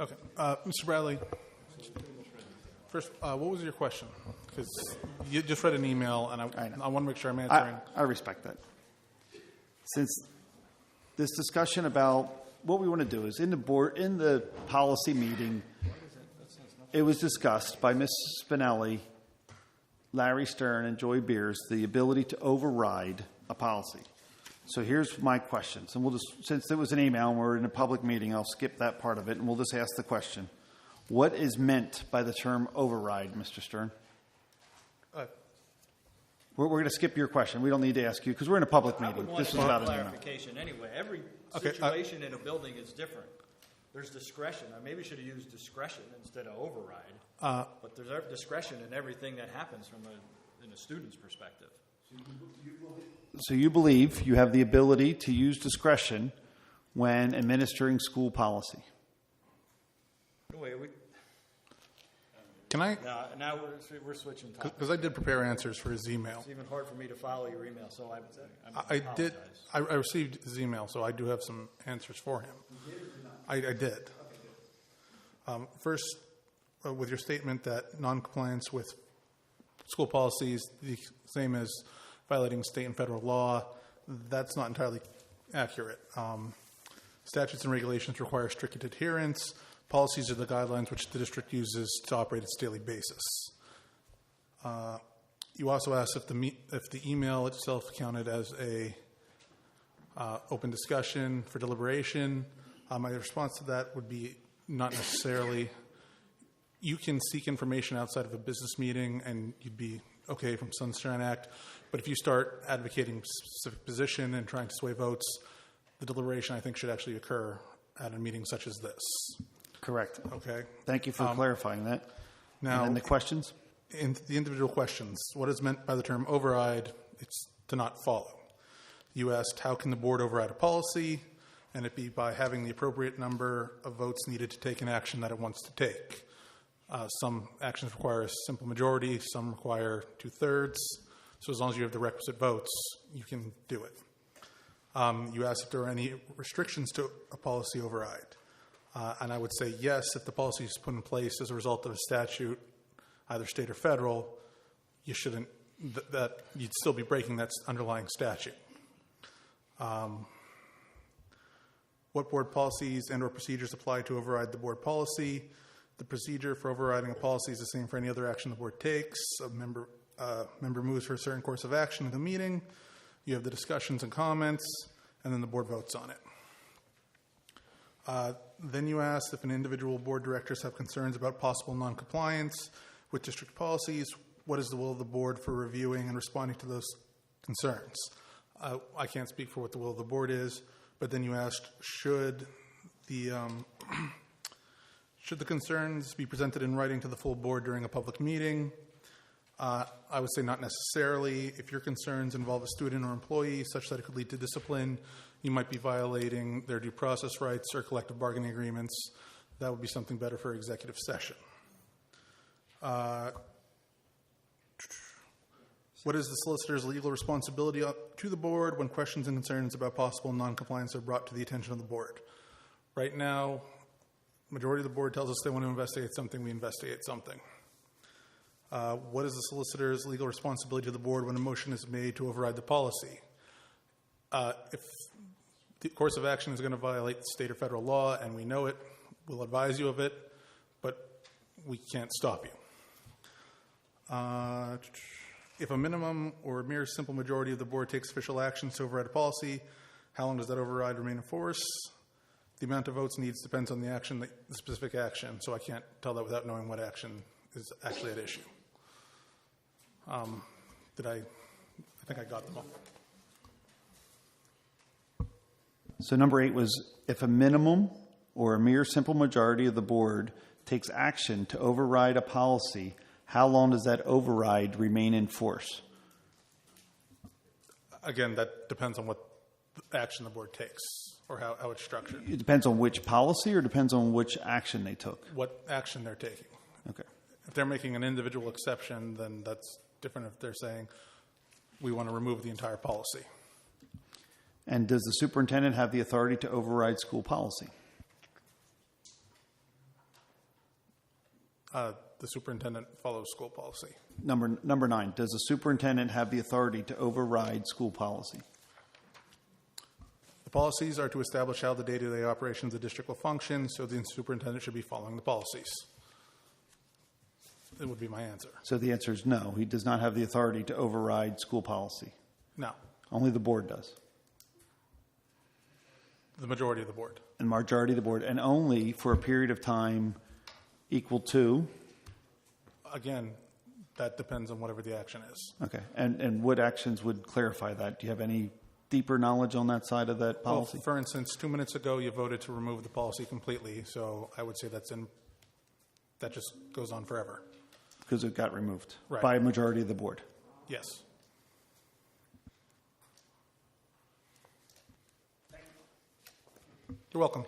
[SPEAKER 1] Okay. Mr. Bradley, first, what was your question? Because you just read an email, and I want to make sure I'm answering.
[SPEAKER 19] I respect that. Since this discussion about what we want to do is in the policy meeting, it was discussed by Ms. Spinelli, Larry Stern, and Joy Beers, the ability to override a policy. So here's my questions, and we'll just, since it was an email and we're in a public meeting, I'll skip that part of it, and we'll just ask the question. What is meant by the term override, Mr. Stern? We're going to skip your question. We don't need to ask you because we're in a public
[SPEAKER 9] I
[SPEAKER 19] meeting.
[SPEAKER 9] would want
[SPEAKER 19] This is
[SPEAKER 9] some
[SPEAKER 19] about an email.
[SPEAKER 9] clarification anyway. Every
[SPEAKER 1] Okay,
[SPEAKER 9] situation in a building is different. There's discretion. I maybe should have used discretion instead of override. But there's discretion in everything that happens from in a student's perspective.
[SPEAKER 19] So you believe you have the ability to use discretion when administering school policy?
[SPEAKER 9] Wait,
[SPEAKER 1] Can I?
[SPEAKER 9] Now we're switching topics.
[SPEAKER 1] Because I did prepare answers for his email.
[SPEAKER 9] It's even hard for me to follow your email, so
[SPEAKER 1] I did. I received his email, so I do have some answers for him. I did. First, with your statement that noncompliance with school policies the same as violating state and federal law, that's not entirely accurate. Statutes and regulations require strict adherence. Policies are the guidelines which the district uses to operate its daily basis. You also asked if the email itself counted as a open discussion for deliberation. My response to that would be not necessarily. You can seek information outside of a business meeting and you'd be okay from Sunshine Act, but if you start advocating a specific position and trying to sway votes, the deliberation I think should actually occur at a meeting such as this.
[SPEAKER 19] Correct.
[SPEAKER 1] Okay.
[SPEAKER 19] Thank you for clarifying that.
[SPEAKER 1] Now,
[SPEAKER 19] and then the questions?
[SPEAKER 1] In the individual questions, what is meant by the term override? It's to not follow. You asked, how can the board override a policy? And it be by having the appropriate number of votes needed to take an action that it wants to take. Some actions require a simple majority, some require 2/3. So as long as you have the requisite votes, you can do it. You asked if there are any restrictions to a policy override. And I would say yes, if the policy is put in place as a result of a statute, either state or federal, you shouldn't, that you'd still be breaking that underlying statute. What board policies and or procedures apply to override the board policy? The procedure for overriding a policy is the same for any other action the board takes. A member moves for a certain course of action in the meeting. You have the discussions and comments, and then the board votes on it. Then you asked if an individual board directors have concerns about possible noncompliance with district policies. What is the will of the board for reviewing and responding to those concerns? I can't speak for what the will of the board is, but then you asked, should the concerns be presented in writing to the full board during a public meeting? I would say not necessarily. If your concerns involve a student or employee such that it could lead to discipline, you might be violating their due process rights or collective bargaining agreements. That would be something better for executive session. What is the solicitor's legal responsibility to the board when questions and concerns about possible noncompliance are brought to the attention of the board? Right now, majority of the board tells us they want to investigate something, we investigate something. What is the solicitor's legal responsibility to the board when a motion is made to override the policy? If the course of action is going to violate state or federal law and we know it, we'll advise you of it, but we can't stop you. If a minimum or a mere simple majority of the board takes official actions to override a policy, how long does that override remain in force? The amount of votes needs depends on the action, the specific action, so I can't tell that without knowing what action is actually at issue. I think I got them all.
[SPEAKER 19] So number 8 was if a minimum or a mere simple majority of the board takes action to override a policy, how long does that override remain in force?
[SPEAKER 1] Again, that depends on what action the board takes or how it's structured.
[SPEAKER 19] It depends on which policy or depends on which action they took?
[SPEAKER 1] What action they're taking.
[SPEAKER 19] Okay.
[SPEAKER 1] If they're making an individual exception, then that's different if they're saying we want to remove the entire policy.
[SPEAKER 19] And does the superintendent have the authority to override school policy?
[SPEAKER 1] The superintendent follows school policy.
[SPEAKER 19] Number 9, does the superintendent have the authority to override school policy?
[SPEAKER 1] The policies are to establish how the day-to-day operations of the district will function, so the superintendent should be following the policies. That would be my answer.
[SPEAKER 19] So the answer is no. He does not have the authority to override school policy.
[SPEAKER 1] No.
[SPEAKER 19] Only the board does.
[SPEAKER 1] The majority of the board.
[SPEAKER 19] And majority of the board, and only for a period of time equal to?
[SPEAKER 1] Again, that depends on whatever the action is.
[SPEAKER 19] Okay. And what actions would clarify that? Do you have any deeper knowledge on that side of that policy?
[SPEAKER 1] Well, for instance, 2 minutes ago, you voted to remove the policy completely, so I would say that just goes on forever.
[SPEAKER 19] Because it got removed
[SPEAKER 1] Right.
[SPEAKER 19] by a majority of the board.
[SPEAKER 1] Yes. You're welcome.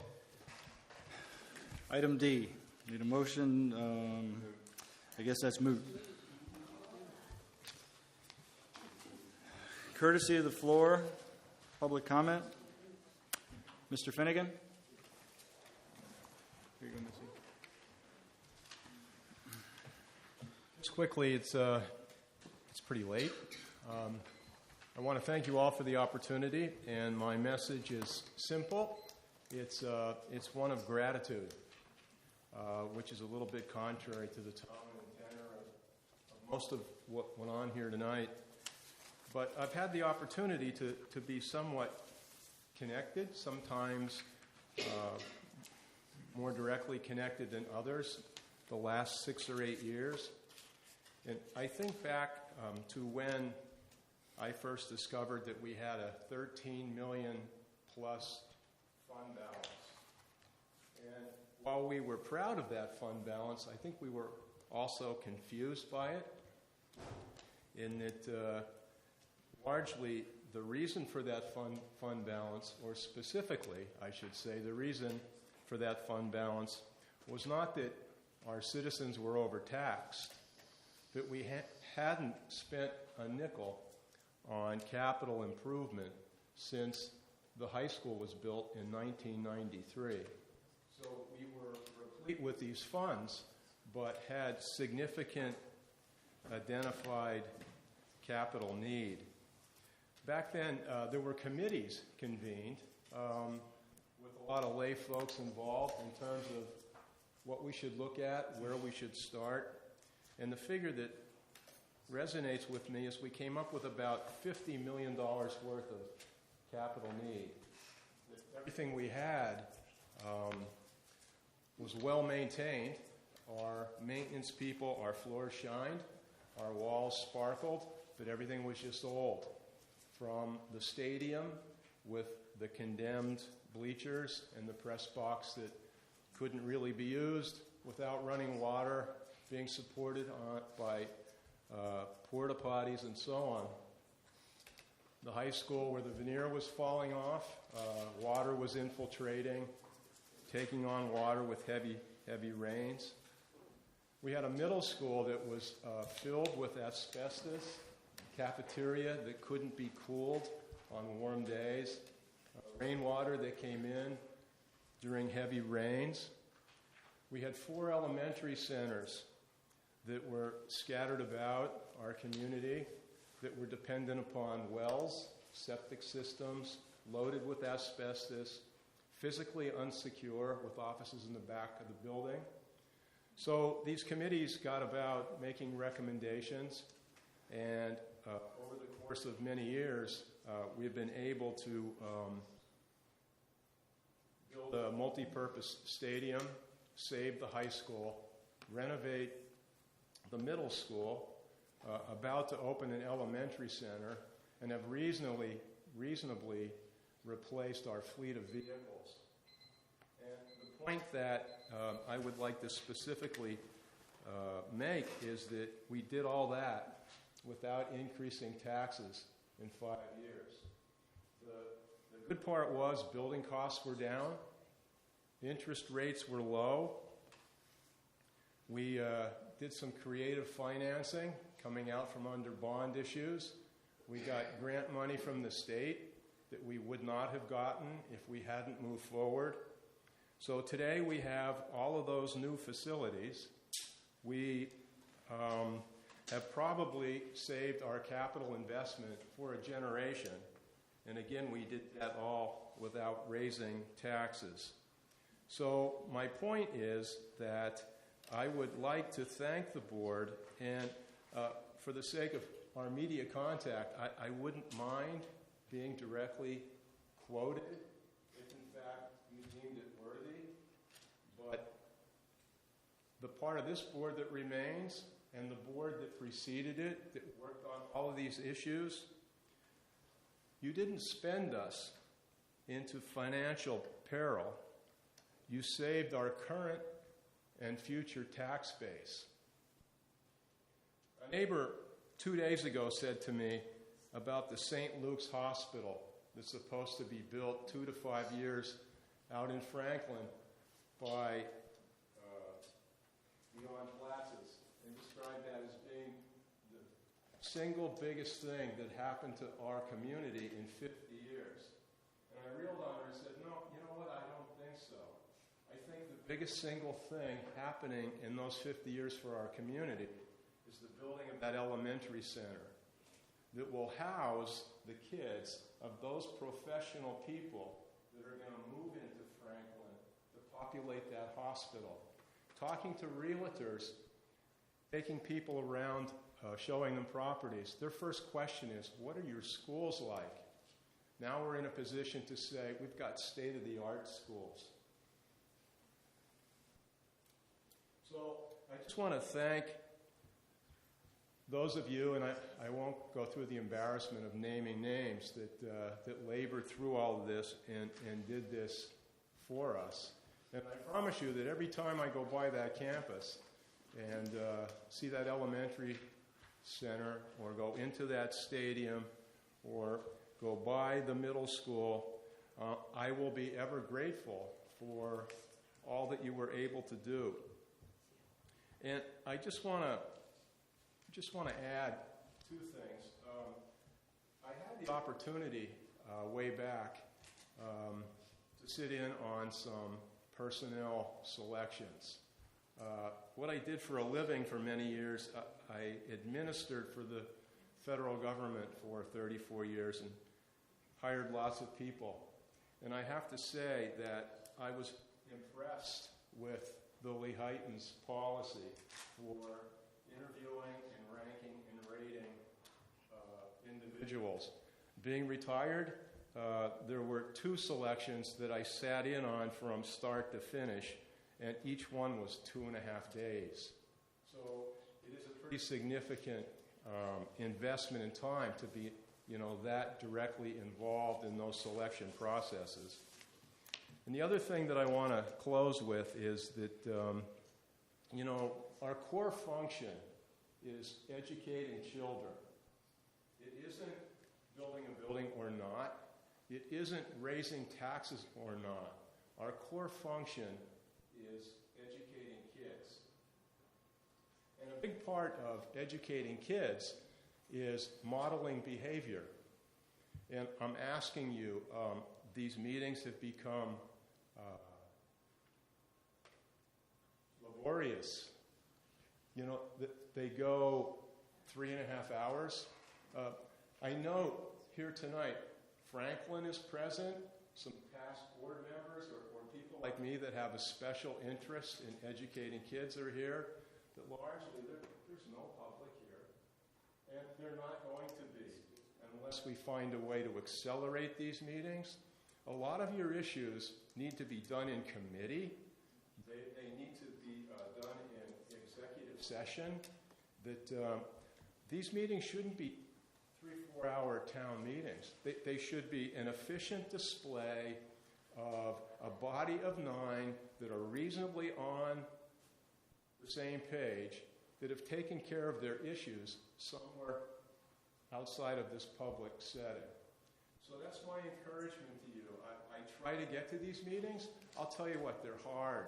[SPEAKER 21] Item D, need a motion, I guess that's moot. Courtesy of the floor, public comment. Mr. Finnegan? Here you go, Missy.
[SPEAKER 5] Just quickly, it's pretty late. I want to thank you all for the opportunity, and my message is simple. It's one of gratitude, which is a little bit contrary to the tone and tenor of most of what went on here tonight. But I've had the opportunity to be somewhat connected, sometimes more directly connected than others, the last 6 or 8 years. And I think back to when I first discovered that we had a 13 million plus fund balance. And while we were proud of that fund balance, I think we were also confused by it, in that largely the reason for that fund balance, or specifically, I should say, the reason for that fund balance was not that our citizens were overtaxed, that we hadn't spent a nickel on capital improvement since the high school was built in 1993. So we were replete with these funds, but had significant identified capital need. Back then, there were committees convened with a lot of lay folks involved in terms of what we should look at, where we should start. And the figure that resonates with me is we came up with about $50 million worth of capital need. Everything we had was well maintained. Our maintenance people, our floors shined, our walls sparkled, but everything was just old. From the stadium with the condemned bleachers and the press box that couldn't really be used without running water, being supported by porta potties and so on. The high school where the veneer was falling off, water was infiltrating, taking on water with heavy rains. We had a middle school that was filled with asbestos, cafeteria that couldn't be cooled on warm days, rainwater that came in during heavy rains. We had 4 elementary centers that were scattered about our community that were dependent upon wells, septic systems, loaded with asbestos, physically unsecure with offices in the back of the building. So these committees got about making recommendations, and over the course of many years, we've been able to build a multi-purpose stadium, save the high school, renovate the middle school, about to open an elementary center, and have reasonably replaced our fleet of vehicles. And the point that I would like to specifically make is that we did all that without increasing taxes in 5 years. The good part was building costs were down, interest rates were low. We did some creative financing coming out from under bond issues. We got grant money from the state that we would not have gotten if we hadn't moved forward. So today we have all of those new facilities. We have probably saved our capital investment for a generation. And again, we did that all without raising taxes. So my point is that I would like to thank the board, and for the sake of our media contact, I wouldn't mind being directly quoted if in fact you deemed it worthy. But the part of this board that remains, and the board that preceded it, that worked on all of these issues, you didn't spend us into financial peril. You saved our current and future tax base. A neighbor 2 days ago said to me about the St. Luke's Hospital that's supposed to be built 2 to 5 years out in Franklin by beyond Platzes, and described that as being the single biggest thing that happened to our community in 50 years. And I reeled on her and said, no, you know what, I don't think so. I think the biggest single thing happening in those 50 years for our community is the building of that elementary center that will house the kids of those professional people that are going to move into Franklin to populate that hospital. Talking to realtors, taking people around, showing them properties, their first question is, what are your schools like? Now we're in a position to say, we've got state-of-the-art schools. So I just want to thank those of you, and I won't go through the embarrassment of naming names, that labored through all of this and did this for us. And I promise you that every time I go by that campus and see that elementary center or go into that stadium or go by the middle school, I will be ever grateful for all that you were able to do. And I just want to add 2 things. I had the opportunity way back to sit in on some personnel selections. What I did for a living for many years, I administered for the federal government for 34 years and hired lots of people. And I have to say that I was impressed with the Lehighton's policy for interviewing and ranking and rating individuals. Being retired, there were 2 selections that I sat in on from start to finish, and each one was 2.5 days. So it is a pretty significant investment in time to be, that directly involved in those selection processes. And the other thing that I want to close with is that, our core function is educating children. It isn't building a building or not. It isn't raising taxes or not. Our core function is educating kids. And a big part of educating kids is modeling behavior. And I'm asking you, these meetings have become laborious. They go 3.5 hours. I know here tonight, Franklin is present, some past board members or people like me that have a special interest in educating kids are here, but largely there's no public here. And they're not going to be unless we find a way to accelerate these meetings. A lot of your issues need to be done in committee. They need to be done in executive session. These meetings shouldn't be 3-4 hour town meetings. They should be an efficient display of a body of 9 that are reasonably on the same page, that have taken care of their issues somewhere outside of this public setting. So that's my encouragement to you. I try to get to these meetings. I'll tell you what, they're hard.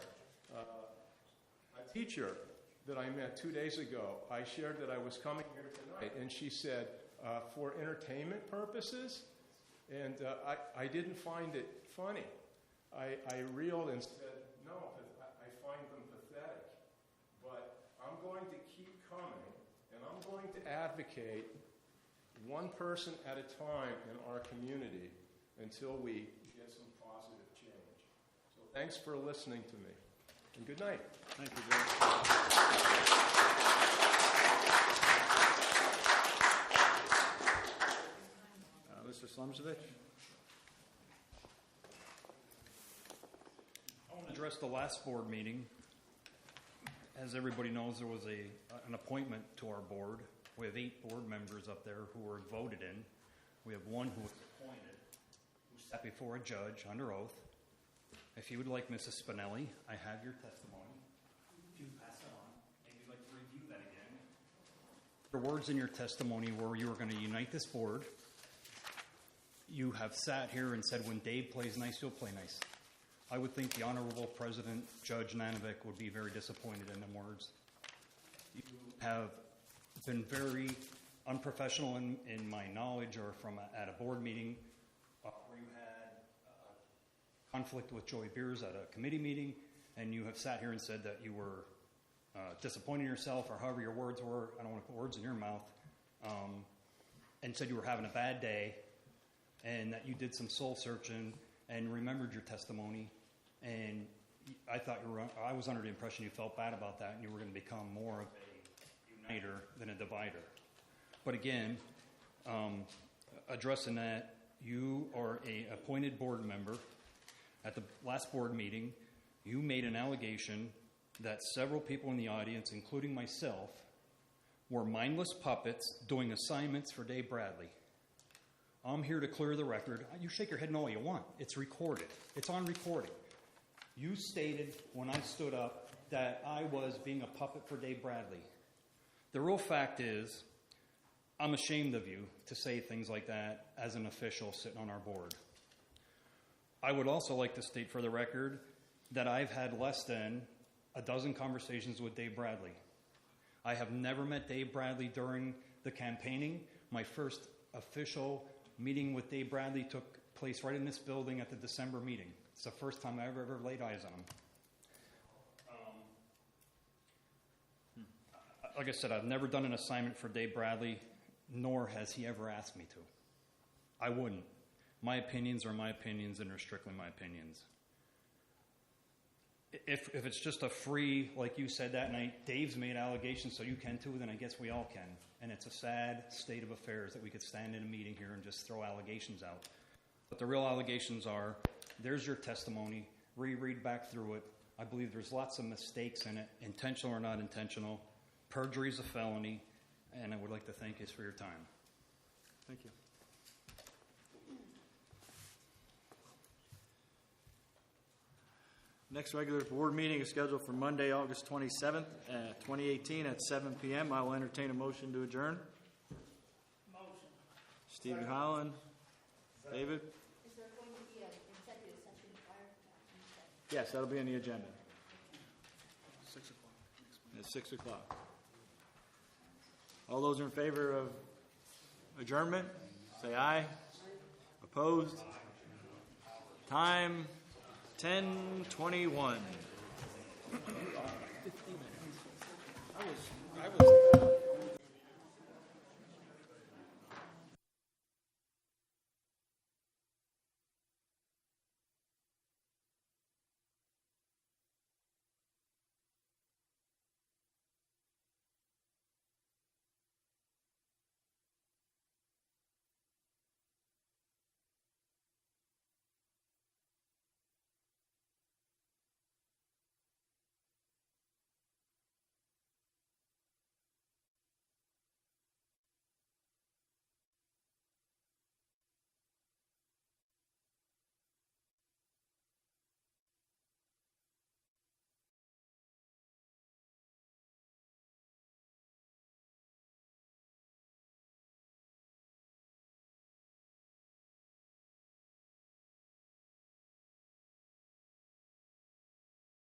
[SPEAKER 5] A teacher that I met 2 days ago, I shared that I was coming here tonight, and she said, for entertainment purposes, and I didn't find it funny. I reeled and said, no, I find them pathetic. But I'm going to keep coming, and I'm going to advocate one person at a time in our community until we get some positive change. So thanks for listening to me, and good night.
[SPEAKER 21] Thank you, Joe. Mr. Slumsevich?
[SPEAKER 9] I want to address the last board meeting.
[SPEAKER 3] as everybody knows, there was an appointment to our board. We have 8 board members up there who were voted in. We have 1 who was appointed, who sat before a judge under oath. If you would like, Mrs. Spinelli, I have your testimony. If you pass it on, and you'd like to review that again. The words in your testimony were you were going to unite this board. You have sat here and said, when Dave plays nice, you'll play nice. I would think the Honorable President, Judge Nanovic, would be very disappointed in them words. You have been very unprofessional in my knowledge or at a board meeting where you had a conflict with Joey Beers at a committee meeting, and you have sat here and said that you were disappointing yourself, or however your words were. I don't want to put words in your mouth, and said you were having a bad day, and that you did some soul searching and remembered your testimony. And I thought I was under the impression you felt bad about that, and you were going to become more of a uniter than a divider. But again, addressing that, you are an appointed board member. At the last board meeting, you made an allegation that several people in the audience, including myself, were mindless puppets doing assignments for Dave Bradley. I'm here to clear the record. You shake your head no all you want. It's recorded. It's on recording. You stated when I stood up that I was being a puppet for Dave Bradley. The real fact is, I'm ashamed of you to say things like that as an official sitting on our board. I would also like to state for the record that I've had less than a dozen conversations with Dave Bradley. I have never met Dave Bradley during the campaigning. My first official meeting with Dave Bradley took place right in this building at the December meeting. It's the first time I ever laid eyes on him. Like I said, I've never done an assignment for Dave Bradley, nor has he ever asked me to. I wouldn't. My opinions are my opinions, and they're strictly my opinions. If it's just a free, like you said that night, Dave's made allegations, so you can too, then I guess we all can. And it's a sad state of affairs that we could stand in a meeting here and just throw allegations out. But the real allegations are, there's your testimony, reread back through it. I believe there's lots of mistakes in it, intentional or not intentional. Perjury is a felony, and I would like to thank you for your time. Thank you.
[SPEAKER 21] Next regular board meeting is scheduled for Monday, August 27th, 2018 at 7 p.m. I will entertain a motion to adjourn.
[SPEAKER 2] Motion.
[SPEAKER 21] Stephen Holland. David?
[SPEAKER 15] Is there going to be an executive session prior to that?
[SPEAKER 21] Yes, that'll be on the agenda.
[SPEAKER 7] 6 o'clock.
[SPEAKER 21] At 6 o'clock. All those in favor of adjournment, say aye. Opposed? Time 10:21.
[SPEAKER 7] I was